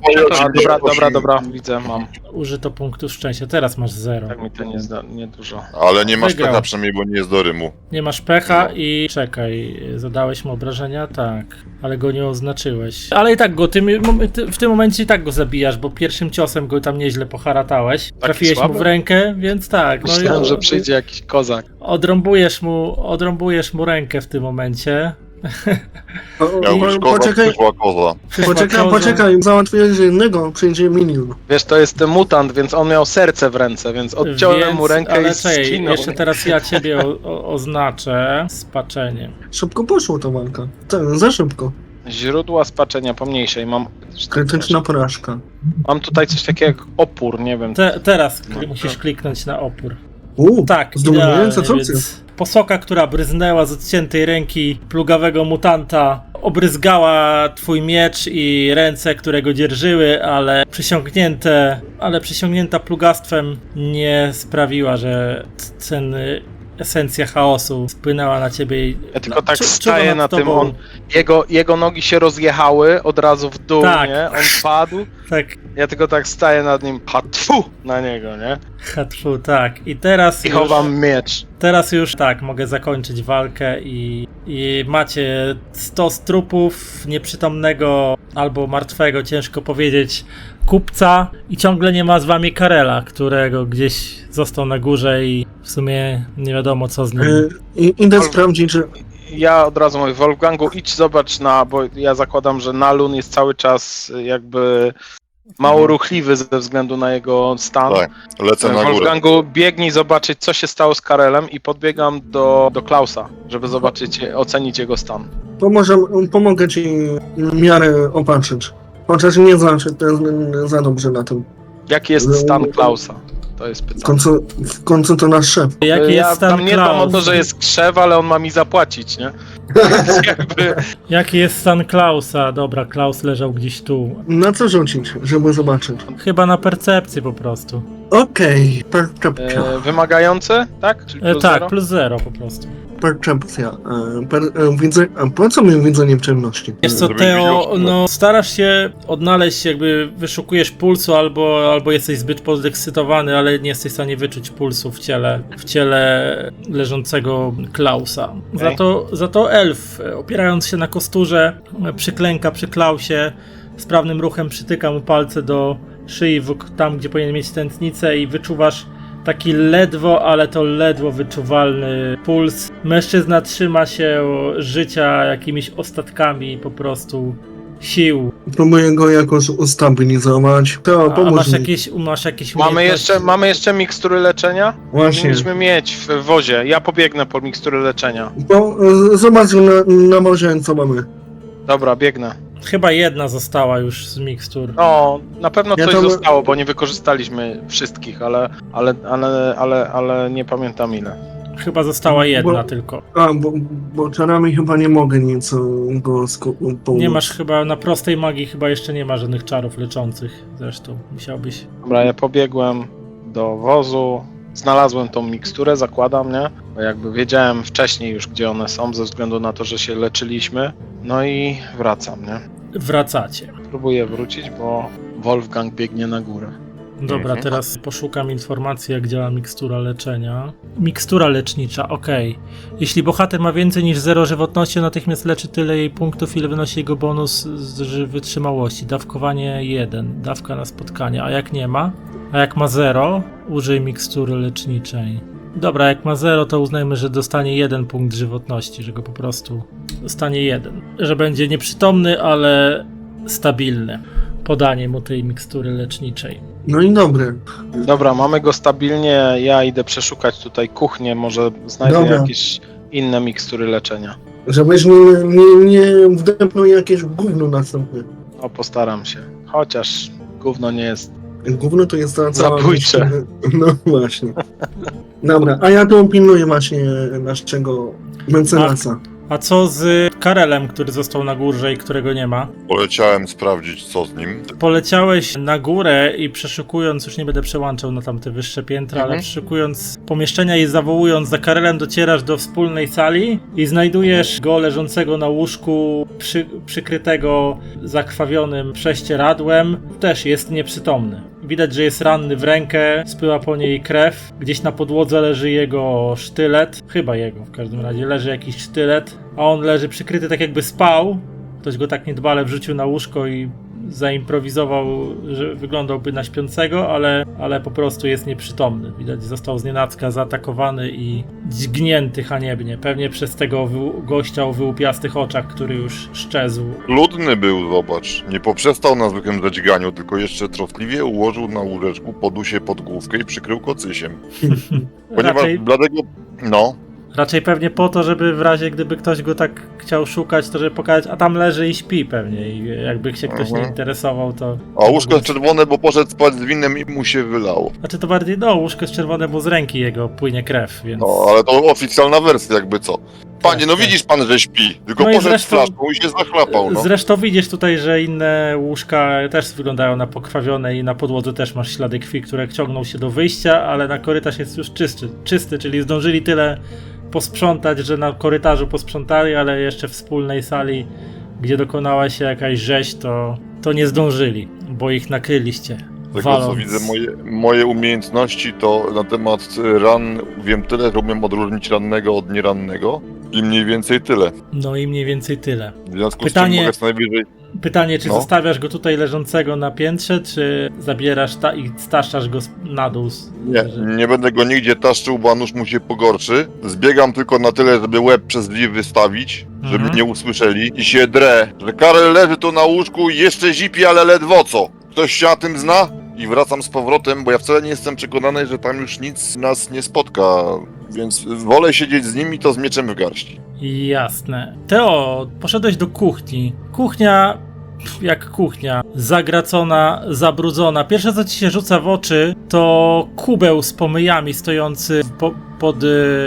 Dobra, widzę, mam. Użyto punktów szczęścia. Teraz masz 0. Tak mi to nie dużo. Ale nie masz Wygrał. pecha przynajmniej, bo nie jest do rymu. Nie masz pecha No. i czekaj, zadałeś mu obrażenia? Tak, ale go nie oznaczyłeś. Ale i tak go, w tym momencie i tak go zabijasz, bo pierwszym ciosem go tam nieźle poharatałeś. Trafiłeś słaby? mu w rękę, więc tak. Myślałem, że przyjdzie jakiś kozak. Odrąbujesz mu rękę w tym momencie. Miał być koza, Poczekaj, przyszła koza. poczekaj, załatwiłeś innego, przyjdzie minion. Wiesz, to jest ten mutant, więc on miał serce w ręce, więc odciąłem mu rękę ale i skinął. jeszcze teraz ja ciebie oznaczę spaczeniem. Szybko poszło ta walka. Za szybko. Źródła spaczenia pomniejszej. Krytyczna porażka. Mam tutaj coś takiego jak opór, nie wiem. Teraz musisz kliknąć na opór. Tak, Zdumiewająca idealnie, opcja. więc posoka, która bryznęła z odciętej ręki plugawego mutanta, obryzgała twój miecz i ręce, które go dzierżyły, ale przysiągnięta plugastwem nie sprawiła, że esencja chaosu spłynęła na ciebie i Ja tylko tak czuwa staję nad na tym, tobą. jego nogi się rozjechały od razu w dół, Tak. nie? On padł, Tak, ja tylko tak staję nad nim, hatfu na niego, nie? hatfu, tak. I teraz I już... chowam miecz. Teraz już tak, mogę zakończyć walkę i macie 100 trupów nieprzytomnego albo martwego, ciężko powiedzieć, kupca i ciągle nie ma z wami Karela, którego gdzieś został na górze i w sumie nie wiadomo co z nim. Idę sprawdzić, że... Ja od razu mówię, Wolfgangu, idź zobacz bo ja zakładam, że Nalun jest cały czas jakby mało ruchliwy ze względu na jego stan. Tak, lecę na górę. Wolfgangu, biegnij zobaczyć, co się stało z Karelem i podbiegam do Klausa, żeby ocenić jego stan. Pomogę ci w miarę opatrzyć. Chociaż nie znaczy, to jest za dobrze na tym. Jaki jest stan Klausa? To jest pytanie. W końcu to nasz szef. Jaki jest stan tam nie dbam o Klaus? to, że jest krzew, ale on ma mi zapłacić, nie? Więc jakby... Jaki jest stan Klausa? Dobra, Klaus leżał gdzieś tu. Na co rzucić, żeby zobaczyć? Chyba na percepcję po prostu. Okej, percepcja. Wymagający, tak? Czyli plus Tak, zero? plus 0 po prostu. Percepcja. Widzę, a po co mi widzenie w ciemności? Wiesz co, Żeby Teo, widział, no starasz się odnaleźć, jakby wyszukujesz pulsu, albo jesteś zbyt podekscytowany, ale nie jesteś w stanie wyczuć pulsu w ciele leżącego Klausa. Za to elf, opierając się na kosturze, przyklęka przy Klausie, sprawnym ruchem przytyka mu palce do szyi, tam gdzie powinien mieć tętnicę, i wyczuwasz taki ledwo, ale to ledwo wyczuwalny puls. Mężczyzna trzyma się życia jakimiś ostatkami po prostu sił. Próbuję go jakoś ustabilizować. To A pomóż masz mi. jakieś Mamy jeszcze mikstury leczenia? Właśnie. Powinniśmy mieć w wozie. Ja pobiegnę po mikstury leczenia. Bo zobacz na morze, co mamy. Dobra, biegnę. Chyba jedna została już z mikstur. No, na pewno Ja coś tam- zostało, bo nie wykorzystaliśmy wszystkich, ale nie pamiętam ile. Chyba została jedna Bo- tylko. Bo czarami chyba nie mogę nic go pomóc. Nie masz chyba, na prostej magii chyba jeszcze nie ma żadnych czarów leczących. Zresztą musiałbyś... Dobra, ja pobiegłem do wozu, znalazłem tą miksturę, zakładam, nie? Bo jakby wiedziałem wcześniej już, gdzie one są, ze względu na to, że się leczyliśmy. No i wracam, nie? Wracacie. Próbuję wrócić, bo Wolfgang biegnie na górę. Dobra, teraz poszukam informacji, jak działa mikstura leczenia. Mikstura lecznicza, okej. Jeśli bohater ma więcej niż 0 żywotności, natychmiast leczy tyle jej punktów, ile wynosi jego bonus z wytrzymałości. Dawkowanie 1, dawka na spotkanie. A jak nie ma? A jak ma 0, użyj mikstury leczniczej. Dobra, jak ma 0, to uznajmy, że dostanie 1 punkt żywotności, że go po prostu dostanie 1. Że będzie nieprzytomny, ale stabilny. Podanie mu tej mikstury leczniczej. No i dobre. Dobra, mamy go stabilnie, ja idę przeszukać tutaj kuchnię, może znajdę Dobra. jakieś inne mikstury leczenia. Żebyś nie wdepnął jakieś gówno następne. No, postaram się. Chociaż gówno nie jest. Gówno to jest ta cała... Zabójcze. No właśnie. Dobra, a ja tu pilnuję właśnie naszego mecenasa. A co z Karelem, który został na górze i którego nie ma? Poleciałem sprawdzić, co z nim. Poleciałeś na górę i przeszukując, już nie będę przełączał na tamte wyższe piętra, ale przeszukując pomieszczenia i zawołując za Karelem, docierasz do wspólnej sali i znajdujesz go leżącego na łóżku, przykrytego zakrwawionym prześcieradłem. Też jest nieprzytomny. Widać, że jest ranny w rękę, spływa po niej krew. Gdzieś na podłodze leży jego sztylet. Chyba jego w każdym razie. Leży jakiś sztylet, a on leży przykryty tak jakby spał. Ktoś go tak niedbale wrzucił na łóżko i zaimprowizował, że wyglądałby na śpiącego, ale po prostu jest nieprzytomny. Widać, został znienacka zaatakowany i dźgnięty haniebnie. Pewnie przez tego gościa o wyłupiastych oczach, który już szczezł. Ludny był, zobacz. Nie poprzestał na zwykłym zadźganiu, tylko jeszcze troskliwie ułożył na łóżeczku podusie pod główkę i przykrył kocysiem. Ponieważ dlatego... No. Raczej pewnie po to, żeby w razie gdyby ktoś go tak chciał szukać, to żeby pokazać, a tam leży i śpi pewnie i jakby się ktoś nie interesował, to... A łóżko jest czerwone, bo poszedł spać z winem i mu się wylało. Znaczy to bardziej, no, łóżko jest czerwone, bo z ręki jego płynie krew, więc... No, ale to oficjalna wersja, jakby co. Panie, no Tak, widzisz pan, że śpi, tylko No i poszedł zresztą- z flaszką i się zachlapał, no. Zresztą widzisz tutaj, że inne łóżka też wyglądają na pokrwawione i na podłodze też masz ślady krwi, które ciągną się do wyjścia, ale na korytarz jest już czysty, czyli zdążyli tyle posprzątać, że na korytarzu posprzątali, ale jeszcze w wspólnej sali, gdzie dokonała się jakaś rzeź, to nie zdążyli, bo ich nakryliście. Z tego co widzę, moje umiejętności to na temat ran wiem tyle, że umiem odróżnić rannego od nierannego i mniej więcej tyle. No i mniej więcej tyle. W związku Pytanie- z czym mogę co najwyżej... Pytanie, czy No. zostawiasz go tutaj leżącego na piętrze, czy zabierasz i staszczasz go na dół? Nie będę go nigdzie taszczył, bo nóż mu się pogorszy. Zbiegam tylko na tyle, żeby łeb przez drzwi wystawić, żeby Mhm. nie usłyszeli i się drę, że Karel leży tu na łóżku i jeszcze zipi, ale ledwo co. Ktoś się na tym zna? I wracam z powrotem, bo ja wcale nie jestem przekonany, że tam już nic nas nie spotka, więc wolę siedzieć z nimi to z mieczem w garści. Jasne. Teo, poszedłeś do kuchni. Kuchnia, jak kuchnia, zagracona, zabrudzona. Pierwsze, co ci się rzuca w oczy, to kubeł z pomyjami stojący pod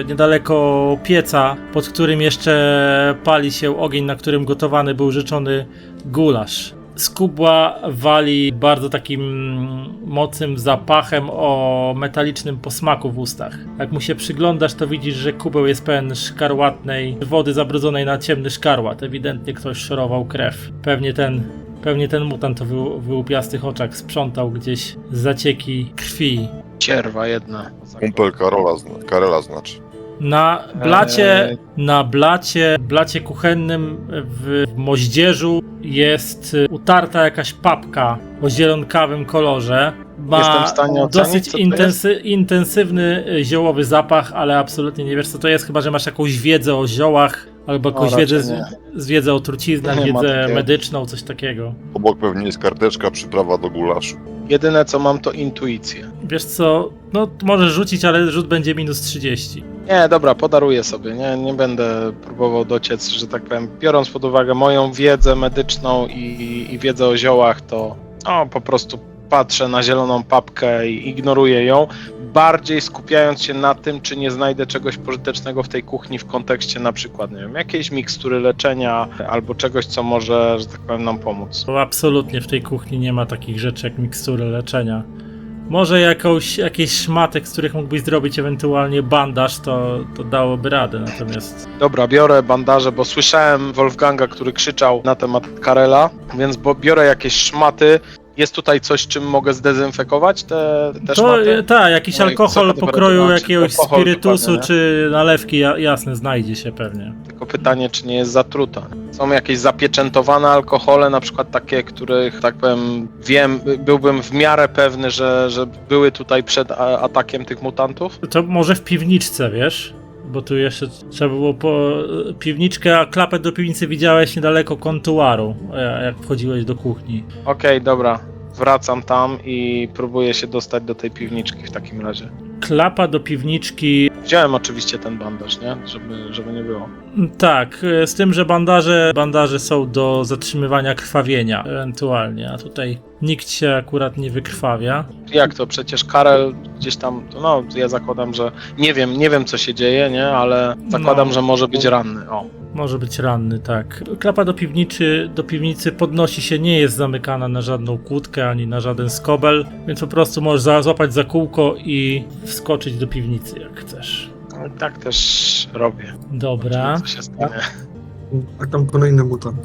niedaleko pieca, pod którym jeszcze pali się ogień, na którym gotowany był rzeczony gulasz. skubła wali bardzo takim mocnym zapachem o metalicznym posmaku w ustach. Jak mu się przyglądasz, to widzisz, że kubeł jest pełen szkarłatnej wody zabrudzonej na ciemny szkarłat. Ewidentnie ktoś szorował krew. Pewnie ten mutant w wyłupiastych oczach sprzątał gdzieś zacieki krwi. Cierwa jedna. Kumpel Karela znaczy. Na blacie kuchennym w moździerzu jest utarta jakaś papka o zielonkawym kolorze. Jestem Ma w stanie ocenić, dosyć co to jest? intensywny ziołowy zapach, ale absolutnie nie wiesz, co to jest, chyba że masz jakąś wiedzę o ziołach albo jakąś raczej wiedzę, wiedzę o truciznach, Nie ma wiedzę takiego. medyczną, coś takiego. Obok pewnie jest karteczka, przyprawa do gulaszu. Jedyne co mam to intuicję. Wiesz co, no możesz rzucić, ale rzut będzie minus 30. Nie, dobra, podaruję sobie, nie będę próbował dociec, że tak powiem, biorąc pod uwagę moją wiedzę medyczną i wiedzę o ziołach, to po prostu patrzę na zieloną papkę i ignoruję ją, bardziej skupiając się na tym, czy nie znajdę czegoś pożytecznego w tej kuchni w kontekście na przykład, nie wiem, jakiejś mikstury leczenia albo czegoś, co może, że tak powiem, nam pomóc. Bo absolutnie w tej kuchni nie ma takich rzeczy jak mikstury leczenia. Może jakieś szmatek, z których mógłbyś zrobić ewentualnie bandaż, to dałoby radę, natomiast... Dobra, biorę bandaże, bo słyszałem Wolfganga, który krzyczał na temat Karela, więc biorę jakieś szmaty. Jest tutaj coś, czym mogę zdezynfekować te szmaty? Tak, jakiś No i alkohol wysoko pokroju temperatura, jakiegoś czy alkohol spirytusu, dokładnie, czy nalewki, jasne, znajdzie się pewnie. Tylko pytanie, czy nie jest zatruta. Są jakieś zapieczętowane alkohole, na przykład takie, których, tak powiem, byłbym w miarę pewny, że były tutaj przed atakiem tych mutantów? To może w piwniczce, wiesz? Bo tu jeszcze trzeba było piwniczkę, a klapę do piwnicy widziałeś niedaleko kontuaru, jak wchodziłeś do kuchni. Okej, dobra. Wracam tam i próbuję się dostać do tej piwniczki w takim razie. Klapa do piwniczki. Wziąłem oczywiście ten bandaż, nie? Żeby nie było. Tak, z tym, że bandaże są do zatrzymywania krwawienia ewentualnie, a tutaj nikt się akurat nie wykrwawia. Jak to? Przecież Karel gdzieś tam, no ja zakładam, że nie wiem co się dzieje, nie? Ale zakładam, że może być ranny. O. Może być ranny, tak. Klapa do piwnicy podnosi się, nie jest zamykana na żadną kłódkę ani na żaden skobel, więc po prostu możesz złapać za kółko i wskoczyć do piwnicy, jak chcesz. No i tak też robię. Dobra. Co się stanie? A tam kolejny mutant.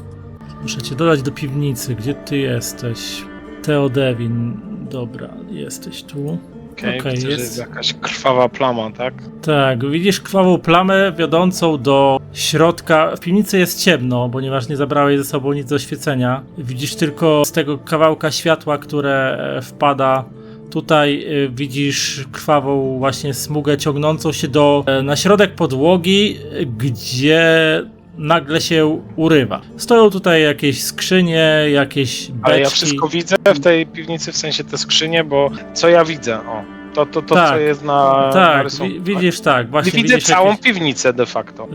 Muszę cię dodać do piwnicy. Gdzie ty jesteś? Teodewin. Dobra, jesteś tu. Okej, Okej, widzę, że jest. jest jakaś krwawa plama, tak? Tak, widzisz krwawą plamę wiodącą do środka. W piwnicy jest ciemno, ponieważ nie zabrałeś ze sobą nic do świecenia. Widzisz tylko z tego kawałka światła, które wpada. Tutaj widzisz krwawą właśnie smugę ciągnącą się na środek podłogi, gdzie nagle się urywa. Stoją tutaj jakieś skrzynie, jakieś beczki. Ale ja wszystko widzę w tej piwnicy, w sensie te skrzynie, bo co ja widzę? O, to Tak, co jest na Tak, rysunku. widzisz tak, właśnie Widzę widzisz całą jakieś... piwnicę de facto.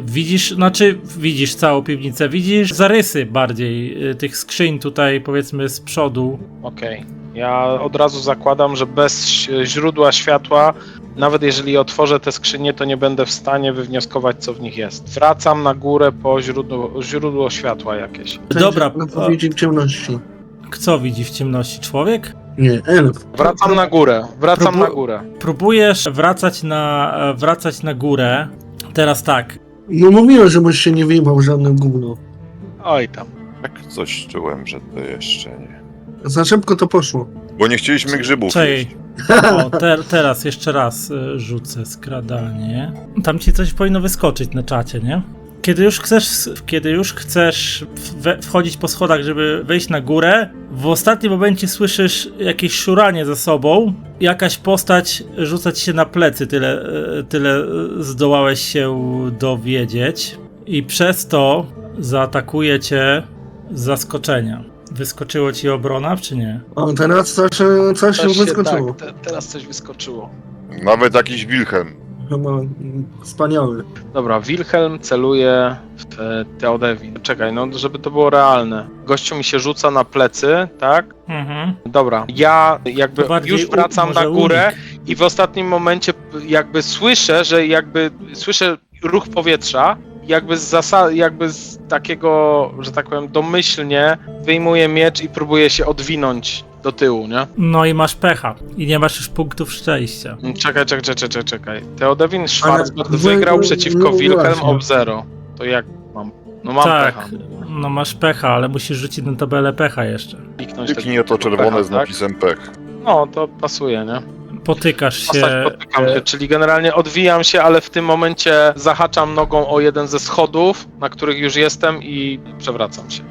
Widzisz całą piwnicę, widzisz zarysy bardziej tych skrzyń tutaj, powiedzmy z przodu. Okej. Ja od razu zakładam, że bez źródła światła, nawet jeżeli otworzę te skrzynie, to nie będę w stanie wywnioskować, co w nich jest. Wracam na górę po źródło światła jakieś. Dobra, Na powiedzieć ciemności. co widzi w ciemności? Człowiek? Nie, elf. Wracam na górę. Próbujesz wracać na górę. Teraz tak, No mówiłem, żebyś się nie wyjebał w żadnym gówno. Oj tam. Tak coś czułem, że to jeszcze nie. Za szybko to poszło. Bo nie chcieliśmy grzybów Czej. jeść. O, teraz jeszcze raz rzucę skradanie. Tam ci coś powinno wyskoczyć na czacie, nie? Kiedy już chcesz wchodzić po schodach, żeby wejść na górę, w ostatnim momencie słyszysz jakieś szuranie za sobą. Jakaś postać rzuca ci się na plecy, tyle zdołałeś się dowiedzieć. I przez to zaatakuje cię z zaskoczenia. Wyskoczyło ci obrona, czy nie? O, teraz coś się wyskoczyło. Tak, teraz coś wyskoczyło. Nawet jakiś Wilhelm. Chyba wspaniały. Dobra, Wilhelm celuje w Teodewi. Czekaj, no żeby to było realne. Gościu mi się rzuca na plecy, tak? Mhm. Dobra, ja jakby To bardziej już wracam może na górę unik. i w ostatnim momencie jakby słyszę, że słyszę ruch powietrza. jakby z takiego, że tak powiem, domyślnie wyjmuję miecz i próbuję się odwinąć do tyłu, nie? No i masz pecha. I nie masz już punktów szczęścia. Czekaj. Theodewin Schwarzberg Ale wygrał no przeciwko Wilhelm właśnie. Ob-Zero. To jak mam? No mam Tak, pecha. no masz pecha, ale musisz rzucić na tabelę pecha jeszcze. Kliknąć Kliknij to tego czerwone pecha, z tak? napisem pech. No, to pasuje, nie? Potykasz się. Potykam się, czyli generalnie odwijam się, ale w tym momencie zahaczam nogą o jeden ze schodów, na których już jestem i przewracam się.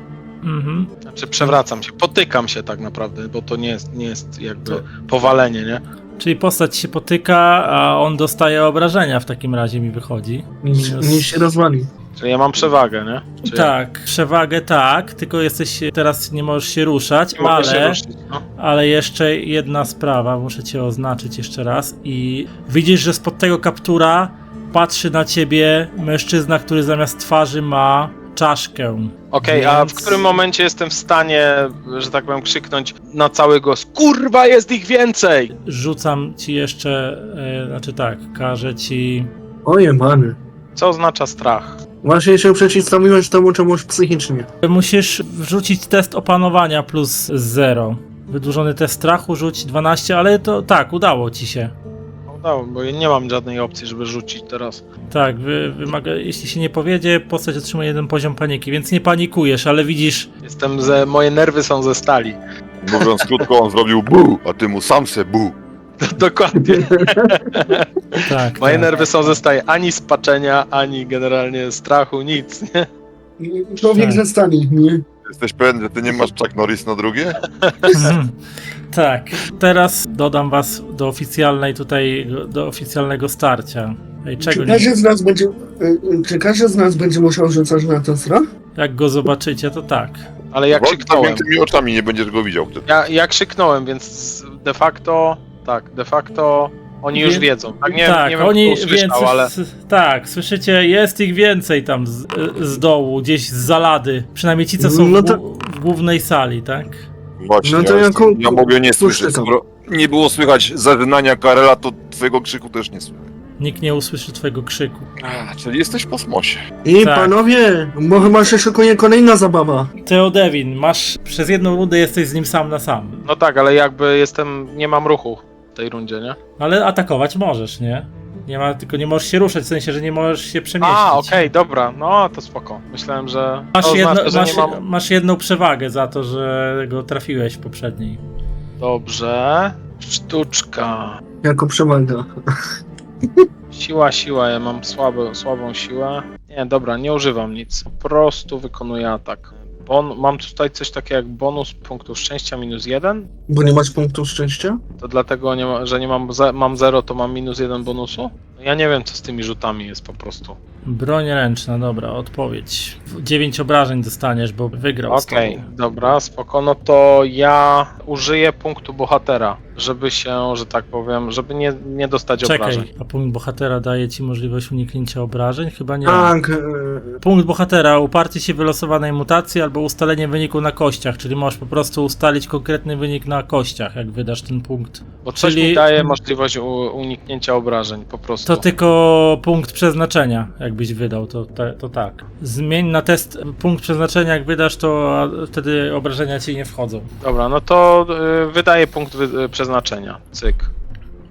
Mhm. Znaczy przewracam się, potykam się tak naprawdę, bo to nie jest jakby powalenie, nie? Czyli postać się potyka, a on dostaje obrażenia w takim razie mi wychodzi. Nie się rozwali. Czyli ja mam przewagę, nie? Czy Tak, przewagę tak, tylko teraz nie możesz się ruszać, nie mogę się ale, ruszyć, no. ale jeszcze jedna sprawa, muszę cię oznaczyć jeszcze raz i widzisz, że spod tego kaptura patrzy na ciebie mężczyzna, który zamiast twarzy ma czaszkę. Okej, a w Więc- którym momencie jestem w stanie, że tak powiem, krzyknąć na cały głos: kurwa, jest ich więcej! Rzucam ci jeszcze, każę ci... Ojebany. Co oznacza strach? Właśnie się przeciwstawiłeś temu czemuś psychicznie. Musisz wrzucić test opanowania plus 0. Wydłużony test strachu, rzuć 12, ale to tak, udało ci się. Udało, bo ja nie mam żadnej opcji, żeby rzucić teraz. Tak, wymaga, jeśli się nie powiedzie, postać otrzymuje 1 poziom paniki, więc nie panikujesz, ale widzisz, Moje nerwy są ze stali. Mówiąc krótko, on zrobił bu, a ty mu sam se bu. Dokładnie. tak, Moje tak. nerwy są ze stali. Ani spaczenia, ani generalnie strachu, nic, nie? Człowiek Tak. ze stali, nie? Jesteś pewien, że ty nie masz Chuck Norris na drugie? Tak, teraz dodam was do oficjalnego starcia. Ej, Czy czego nie? każdy z nas będzie musiał rzucać na ten strach? Jak go zobaczycie, to tak. Ale ja Walcz krzyknąłem. zamkniętymi oczami, nie będziesz go widział wtedy. Ja krzyknąłem, więc de facto oni już Wie- wiedzą. Tak, nie tak, wiem, oni kto usłyszał, więcej, ale tak, słyszycie, jest ich więcej tam z dołu, gdzieś z zalady. Przynajmniej ci, co są No w głównej sali, tak? Właśnie, No to ja mogę nie słyszeć. puszczę to. Skoro nie było słychać zażynania Karela, to twojego krzyku też nie słychać. Nikt nie usłyszy twojego krzyku. Czyli jesteś w kosmosie. I Tak. panowie, bo chyba się szykuje kolejna zabawa. Theodewin, przez jedną rundę jesteś z nim sam na sam. no tak, ale jakby nie mam ruchu w tej rundzie, nie? Ale atakować możesz, nie? Tylko nie możesz się ruszać, w sensie, że nie możesz się przemieścić. Okej, dobra, no to spoko. Myślałem, że Masz, to znaczy, że nie mam... masz jedną przewagę za to, że go trafiłeś w poprzedniej. Dobrze. Sztuczka. Jako przewaga. Siła, ja mam słabą siłę. Nie, dobra, nie używam nic. Po prostu wykonuję atak. Mam tutaj coś takiego jak bonus punktów szczęścia -1. Bo nie masz punktu szczęścia? To dlatego, że nie mam 0, to mam -1 bonusu? Ja nie wiem, co z tymi rzutami jest po prostu. Broń ręczna, dobra, odpowiedź. 9 obrażeń dostaniesz, bo wygrał z Okej, tobą. dobra, spoko. No to ja użyję punktu bohatera, żeby się, że tak powiem, żeby nie dostać obrażeń. Czekaj, a punkt bohatera daje ci możliwość uniknięcia obrażeń? Chyba nie. Tak. Punkt bohatera, uparcie się wylosowanej mutacji albo ustalenie wyniku na kościach, czyli możesz po prostu ustalić konkretny wynik na kościach, jak wydasz ten punkt. Bo coś czyli- mi daje możliwość uniknięcia obrażeń, po prostu. To tylko punkt przeznaczenia, jakbyś wydał, to tak. Zmień na test punkt przeznaczenia, jak wydasz, to wtedy obrażenia ci nie wchodzą. Dobra, no to wydaję punkt przeznaczenia. Cyk.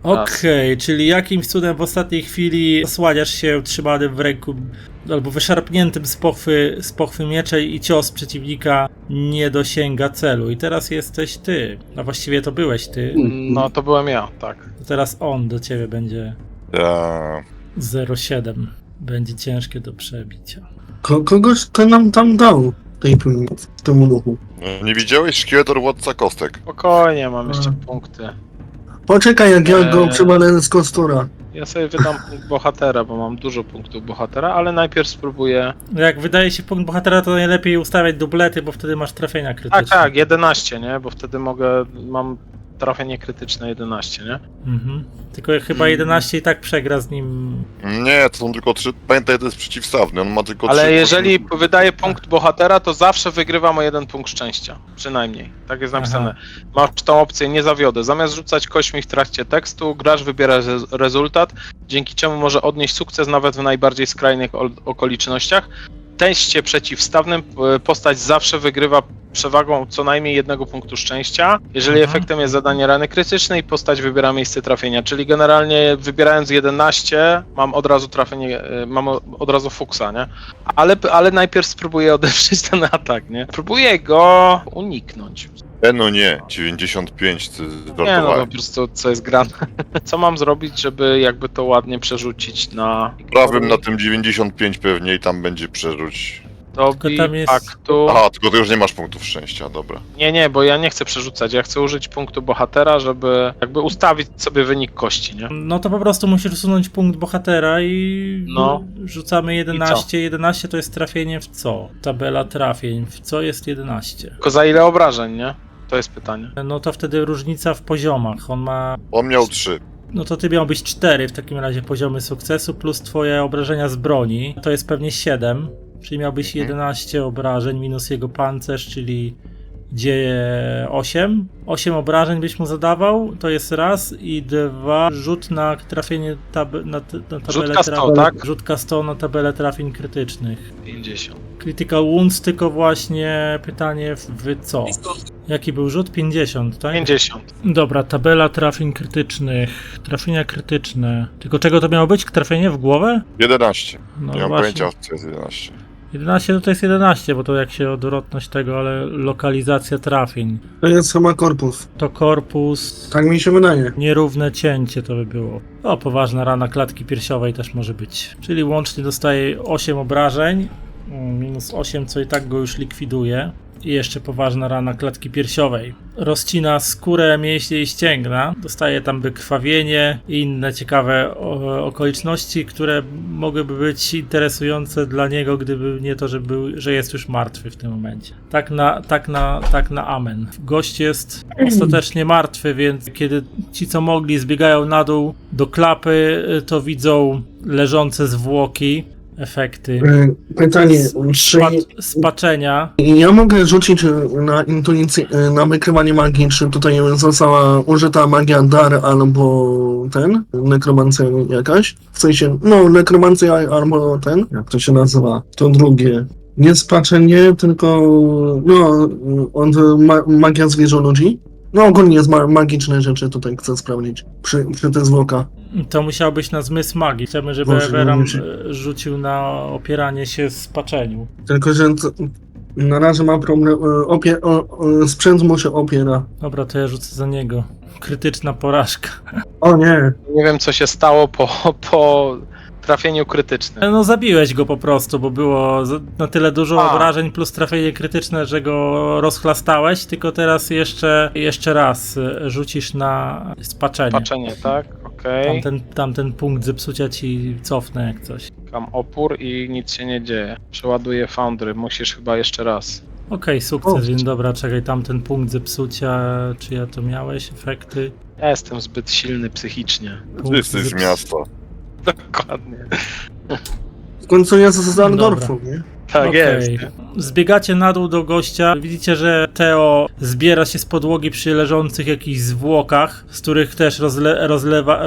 Okej, czyli jakimś cudem w ostatniej chwili osłaniasz się trzymanym w ręku albo wyszarpniętym z pochwy mieczem i cios przeciwnika nie dosięga celu. I teraz jesteś ty, a właściwie to byłeś ty. No to byłem ja, tak. To teraz on do ciebie będzie Ja... 0,7. Będzie ciężkie do przebicia. Kogoś to nam tam dał temu duchu. Nie widziałeś szkieletor władca kostek? Spokojnie, mam jeszcze punkty. Poczekaj, jak ja go przywalę z kostura. Ja sobie wydam punkt bohatera, bo mam dużo punktów bohatera, ale najpierw spróbuję... Jak wydaje się punkt bohatera, to najlepiej ustawiać dublety, bo wtedy masz trafienia krytyczne. Tak, 11, nie? Bo wtedy mam trafienie krytyczne 11, nie? Mhm. Tylko chyba 11 i tak przegra z nim. Nie, to są tylko 3. Pamiętaj, to jest przeciwstawny, on ma tylko 3. Ale jeżeli wydaje punkt bohatera, to zawsze wygrywam o 1 punkt szczęścia. Przynajmniej. Tak jest napisane. Masz tą opcję, nie zawiodę. Zamiast rzucać kośćmi w trakcie tekstu, gracz wybiera rezultat, dzięki czemu może odnieść sukces nawet w najbardziej skrajnych okolicznościach. W teście przeciwstawnym postać zawsze wygrywa przewagą co najmniej 1 punktu szczęścia. Jeżeli efektem jest zadanie rany krytycznej, postać wybiera miejsce trafienia, czyli generalnie wybierając 11 mam od razu trafienie, mam od razu fuksa, nie? Ale najpierw spróbuję odeprzeć ten atak, nie? Próbuję go uniknąć. No nie, 95, to Nie no, żartowałem. po prostu co jest grane. Co mam zrobić, żeby jakby to ładnie przerzucić na... Prawym na tym 95 pewnie i tam będzie przerzuć. Dobi, tam jest- faktu... Aha, tylko ty już nie masz punktów szczęścia, dobra. Nie, bo ja nie chcę przerzucać, ja chcę użyć punktu bohatera, żeby jakby ustawić sobie wynik kości, nie? No to po prostu musisz usunąć punkt bohatera i No. rzucamy 11. 11 to jest trafienie w co? Tabela trafień. W co jest 11? Tylko za ile obrażeń, nie? To jest pytanie. No to wtedy różnica w poziomach. On ma... On miał 3. No to ty miałbyś 4 w takim razie poziomy sukcesu plus twoje obrażenia z broni. To jest pewnie 7. Czyli miałbyś 11 obrażeń minus jego pancerz, czyli dzieje 8. 8 obrażeń byś mu zadawał, to jest raz. I 2, rzut na trafienie na tabelę Rzut K100, tak? Rzut K100 na tabelę trafień krytycznych. 50. Critical Wounds, tylko właśnie pytanie w co? Jaki był rzut? 50, tak? 50. Dobra, tabela trafień krytycznych. Trafienia krytyczne. Tylko czego to miało być? Trafienie w głowę? 11. No Nie mam właśnie. pojęcia, co jest 11. 11 to jest 11, bo to jak się odwrotność tego, ale lokalizacja trafień. To jest chyba korpus. To korpus, Tak mi się wydaje. nierówne cięcie to by było. O, poważna rana klatki piersiowej też może być. Czyli łącznie dostaje 8 obrażeń, minus 8, co i tak go już likwiduje. I jeszcze poważna rana klatki piersiowej. Rozcina skórę, mięśnie i ścięgna. Dostaje tam wykrwawienie i inne ciekawe okoliczności, które mogłyby być interesujące dla niego, gdyby nie to, że jest już martwy w tym momencie. Tak na amen. Gość jest ostatecznie martwy, więc kiedy ci, co mogli, zbiegają na dół do klapy, to widzą leżące zwłoki. Efekty Pytanie, czy spaczenia. ja mogę rzucić na intuicję, na wykrywanie magii, czy tutaj została użyta magia dar albo nekromancja jakaś? W sensie, no, nekromancja albo jak to się nazywa? To drugie. Nie spaczenie, tylko magia zwierzę ludzi. No ogólnie jest magiczne rzeczy tutaj chcę sprawdzić przy tych zwłokach. To musiałbyś na zmysł magii. Chcemy, żeby Boże, Everam no musi- rzucił na opieranie się spaczeniu. Tylko, że na razie ma problem, sprzęt mu się opiera. Dobra, to ja rzucę za niego. Krytyczna porażka. O nie, Nie wiem, co się stało po trafieniu krytycznym. No zabiłeś go po prostu, bo było na tyle dużo A. obrażeń plus trafienie krytyczne, że go rozchlastałeś, tylko teraz jeszcze raz rzucisz na spaczenie. Patrzenie, tak? Okej. Tamten punkt zepsucia ci cofnę jak coś. Kam opór i nic się nie dzieje. Przeładuję foundry, musisz chyba jeszcze raz. Okej, sukces, więc dobra, czekaj, tamten punkt zepsucia, czy ja to miałeś, efekty? Ja jestem zbyt silny psychicznie. Ty jesteś z miasta. Dokładnie. w końcu jest z Aldorfu, nie? Tak Okej. jest. Nie? Zbiegacie na dół do gościa. Widzicie, że Teo zbiera się z podłogi przy leżących jakichś zwłokach, z których też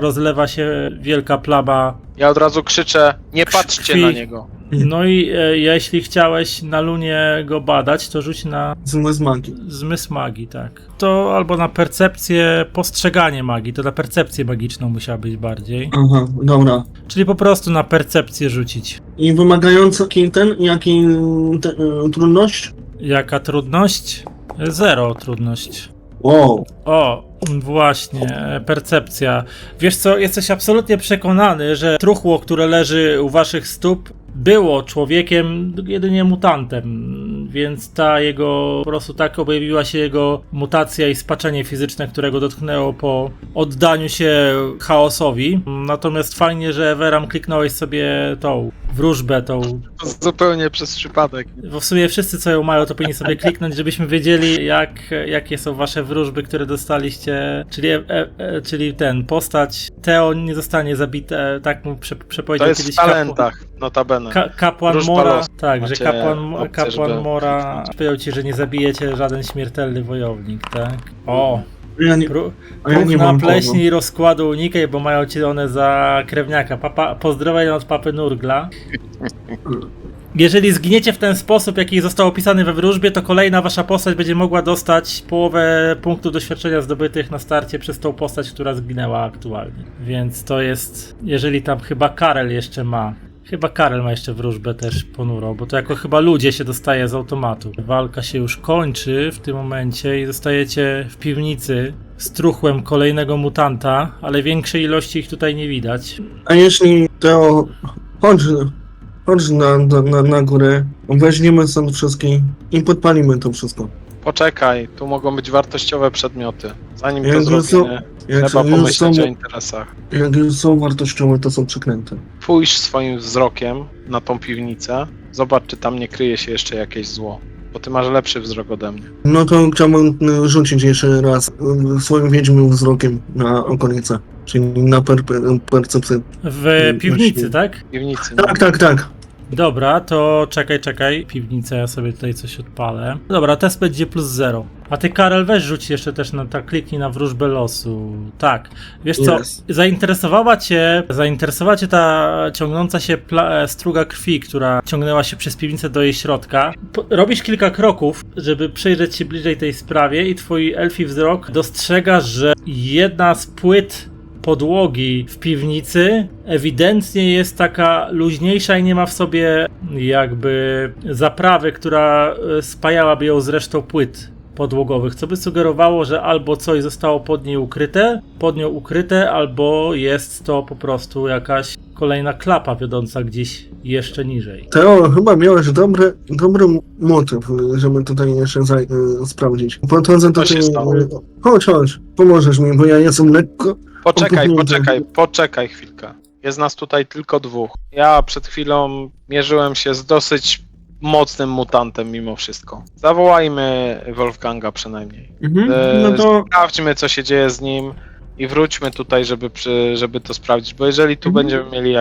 rozlewa się wielka plama. Ja od razu krzyczę, nie patrzcie Krwi. na niego. No i jeśli chciałeś na lunie go badać, to rzuć na Z magii. zmysł magii, tak. To albo na percepcję, postrzeganie magii, to na percepcję magiczną musiała być bardziej. Aha, dobra. Czyli po prostu na percepcję rzucić. I wymagający jaki trudność? Jaka trudność? 0 trudność. Wow. O, właśnie, percepcja. Wiesz co, jesteś absolutnie przekonany, że truchło, które leży u waszych stóp, było człowiekiem, jedynie mutantem, więc po prostu tak objawiła się jego mutacja i spaczenie fizyczne, którego dotknęło po oddaniu się chaosowi. Natomiast fajnie, że Everam kliknąłeś sobie tą wróżbę tą. Zupełnie przez przypadek. Bo w sumie wszyscy, co ją mają, to powinni sobie kliknąć, żebyśmy wiedzieli, jakie są wasze wróżby, które dostaliście. Czyli postać Teo nie zostanie zabite, tak mu przepowiedział To jest kiedyś w talentach, notabene. Kapłan Wróżba Mora. losu. Tak, że Macie opcję, kapłan żeby Mora kliknąć. powiedział ci, że nie zabijecie żaden śmiertelny wojownik, tak? O! Ja nie, a ja nie Równa mam pleśni rozkładu unikaj, bo mają ci one za krewniaka. Pozdrowienia od papy Nurgla. Jeżeli zginiecie w ten sposób, jaki został opisany we wróżbie, to kolejna wasza postać będzie mogła dostać połowę punktów doświadczenia zdobytych na starcie przez tą postać, która zginęła aktualnie. Więc to jest, jeżeli tam chyba Karel jeszcze ma. Chyba Karel ma jeszcze wróżbę też ponurą, bo to jako chyba ludzie się dostaje z automatu. Walka się już kończy w tym momencie i zostajecie w piwnicy z truchłem kolejnego mutanta, ale większej ilości ich tutaj nie widać. A jeśli to chodź na górę, weźmiemy stąd wszystkich i podpalimy to wszystko. Poczekaj, tu mogą być wartościowe przedmioty. Zanim Jak to już zrobimy, Jak trzeba już pomyśleć są, o interesach. jak już są wartościowe, to są przeklęte. Pójść swoim wzrokiem na tą piwnicę, zobacz, czy tam nie kryje się jeszcze jakieś zło. Bo ty masz lepszy wzrok ode mnie. No to chciałbym rzucić jeszcze raz swoim wiedźmym wzrokiem na okolicę, czyli na percepcję. W piwnicy, tak? W piwnicy. nie? Tak. Dobra, to czekaj. Piwnicę, ja sobie tutaj coś odpalę. Dobra, test będzie +0. A ty, Karel, weź rzuć jeszcze też kliknij na wróżbę losu. Tak. Wiesz co, Yes. zainteresowała cię ta ciągnąca się struga krwi, która ciągnęła się przez piwnicę do jej środka. Robisz kilka kroków, żeby przyjrzeć się bliżej tej sprawie i twój elfi wzrok dostrzega, że jedna z płyt podłogi w piwnicy ewidentnie jest taka luźniejsza i nie ma w sobie jakby zaprawy, która spajałaby ją z resztą płyt podłogowych, co by sugerowało, że albo coś zostało pod nią ukryte, albo jest to po prostu jakaś kolejna klapa wiodąca gdzieś jeszcze niżej. Teo, chyba miałeś dobry motyw, żeby tutaj jeszcze sprawdzić. Podchodzę Co się tutaj. stało? Chodź, pomożesz mi, bo ja jestem lekko. Poczekaj chwilkę. Jest nas tutaj tylko dwóch. Ja przed chwilą mierzyłem się z dosyć mocnym mutantem mimo wszystko. Zawołajmy Wolfganga przynajmniej. No to Sprawdźmy, co się dzieje z nim i wróćmy tutaj, żeby to sprawdzić, bo jeżeli tu będziemy mieli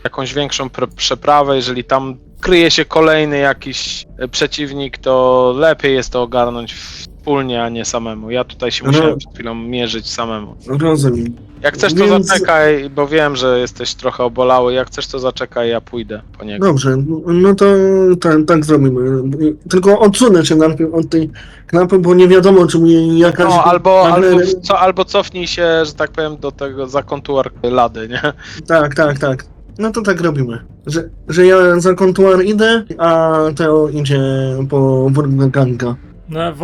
jakąś większą przeprawę, jeżeli tam kryje się kolejny jakiś przeciwnik, to lepiej jest to ogarnąć wspólnie, a nie samemu. Ja tutaj się musiałem przed chwilą mierzyć samemu. rozumiem. Jak chcesz, to Więc- zaczekaj, bo wiem, że jesteś trochę obolały. Jak chcesz, to zaczekaj, ja pójdę po niego. Dobrze, no to tak zrobimy. Tylko odsunę się najpierw od tej knapy, bo nie wiadomo, czy mi jakaś... No, albo cofnij się, że tak powiem, do tego zakontuar lady, nie? Tak. No to tak robimy. Że ja za kontuar idę, a Teo idzie po Wolfganga. No,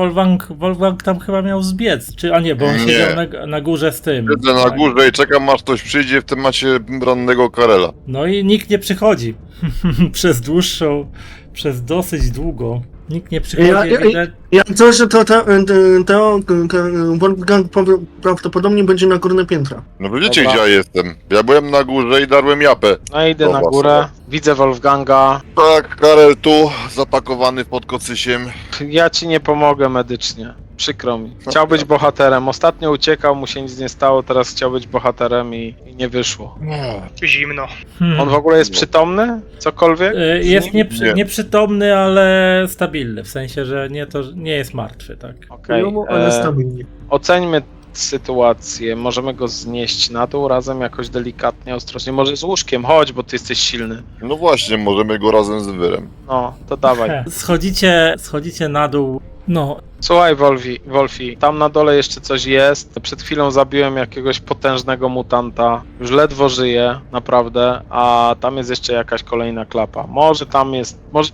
Wolfgang tam chyba miał zbiec, a nie, bo on Nie. siedział na górze z tym. Siedzę na górze i czekam, aż ktoś przyjdzie w temacie rannego Karela. No i nikt nie przychodzi. Przez dosyć długo. Nikt nie przychodzi. Jak coś, to Teo, Wolfgang prawdopodobnie będzie na górne piętra. No wiecie, Dobra. gdzie ja jestem. Ja byłem na górze i darłem japę. No idę na Dobra, górę, super. widzę Wolfganga. Tak, Karel tu, zapakowany pod kocysiem. Ja ci nie pomogę medycznie. Przykro mi. Chciał być bohaterem. Ostatnio uciekał, mu się nic nie stało, teraz chciał być bohaterem i nie wyszło. Zimno. On w ogóle jest przytomny? Cokolwiek? Jest Nie. nieprzytomny, ale stabilny. W sensie, że nie jest martwy, tak. Okej. No, ale stabilnie. Oceńmy sytuację. Możemy go znieść na dół razem jakoś delikatnie, ostrożnie. Może z łóżkiem, chodź, bo ty jesteś silny. No właśnie, możemy go razem z Wyrem. No, to dawaj. Schodzicie na dół. No, Słuchaj, Wolfi, tam na dole jeszcze coś jest. Przed chwilą zabiłem jakiegoś potężnego mutanta. Już ledwo żyje, naprawdę, a tam jest jeszcze jakaś kolejna klapa. Może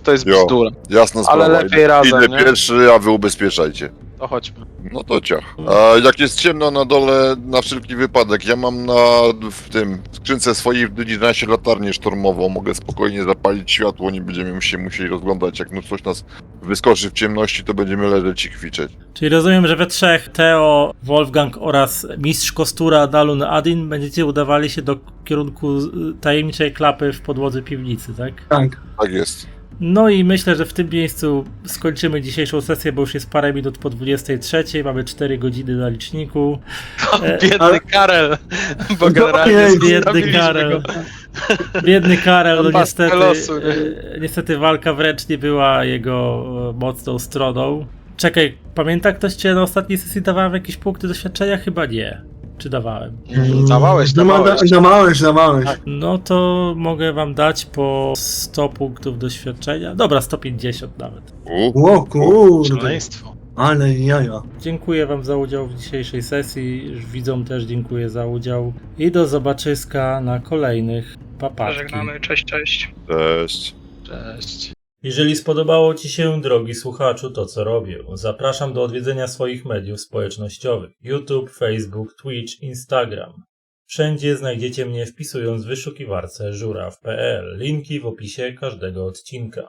to jest Jo. bzdura. Jasna sprawa. Ale lepiej razem, Idę nie? pierwszy, a wy ubezpieczajcie. To chodźmy. No to ciach. A jak jest ciemno na dole, na wszelki wypadek, ja mam w skrzynce swojej w Diligence latarnię sztormową, mogę spokojnie zapalić światło, nie będziemy się musieli rozglądać, jak no coś nas wyskoczy w ciemności, to będziemy leżeć i kwiczeć. Czyli rozumiem, że we trzech, Theo, Wolfgang oraz mistrz kostura Dalun Adin, będziecie udawali się do kierunku tajemniczej klapy w podłodze piwnicy, tak? Tak. Tak jest. No i myślę, że w tym miejscu skończymy dzisiejszą sesję, bo już jest parę minut po 23, mamy 4 godziny na liczniku. Biedny ale- Karel, bo generalnie Ojej, Biedny zostawiliśmy Karel. go. Biedny Karel, no Paskę niestety, losu, nie? niestety walka wręcz nie była jego mocną stroną. Czekaj, pamięta ktoś, czy na ostatniej sesji dawałem jakieś punkty doświadczenia? Chyba nie. Czy dawałem? Dawałeś. Dawałeś. No to mogę wam dać po 100 punktów doświadczenia. Dobra, 150 nawet. O kurde, Szaleństwo. ale jaja. Dziękuję wam za udział w dzisiejszej sesji. Widzom też dziękuję za udział. I do zobaczyska na kolejnych papatki. Żegnamy, cześć, cześć. Cześć. Cześć. Jeżeli spodobało ci się, drogi słuchaczu, to co robię, zapraszam do odwiedzenia swoich mediów społecznościowych: YouTube, Facebook, Twitch, Instagram. Wszędzie znajdziecie mnie wpisując w wyszukiwarce żuraw.pl. Linki w opisie każdego odcinka.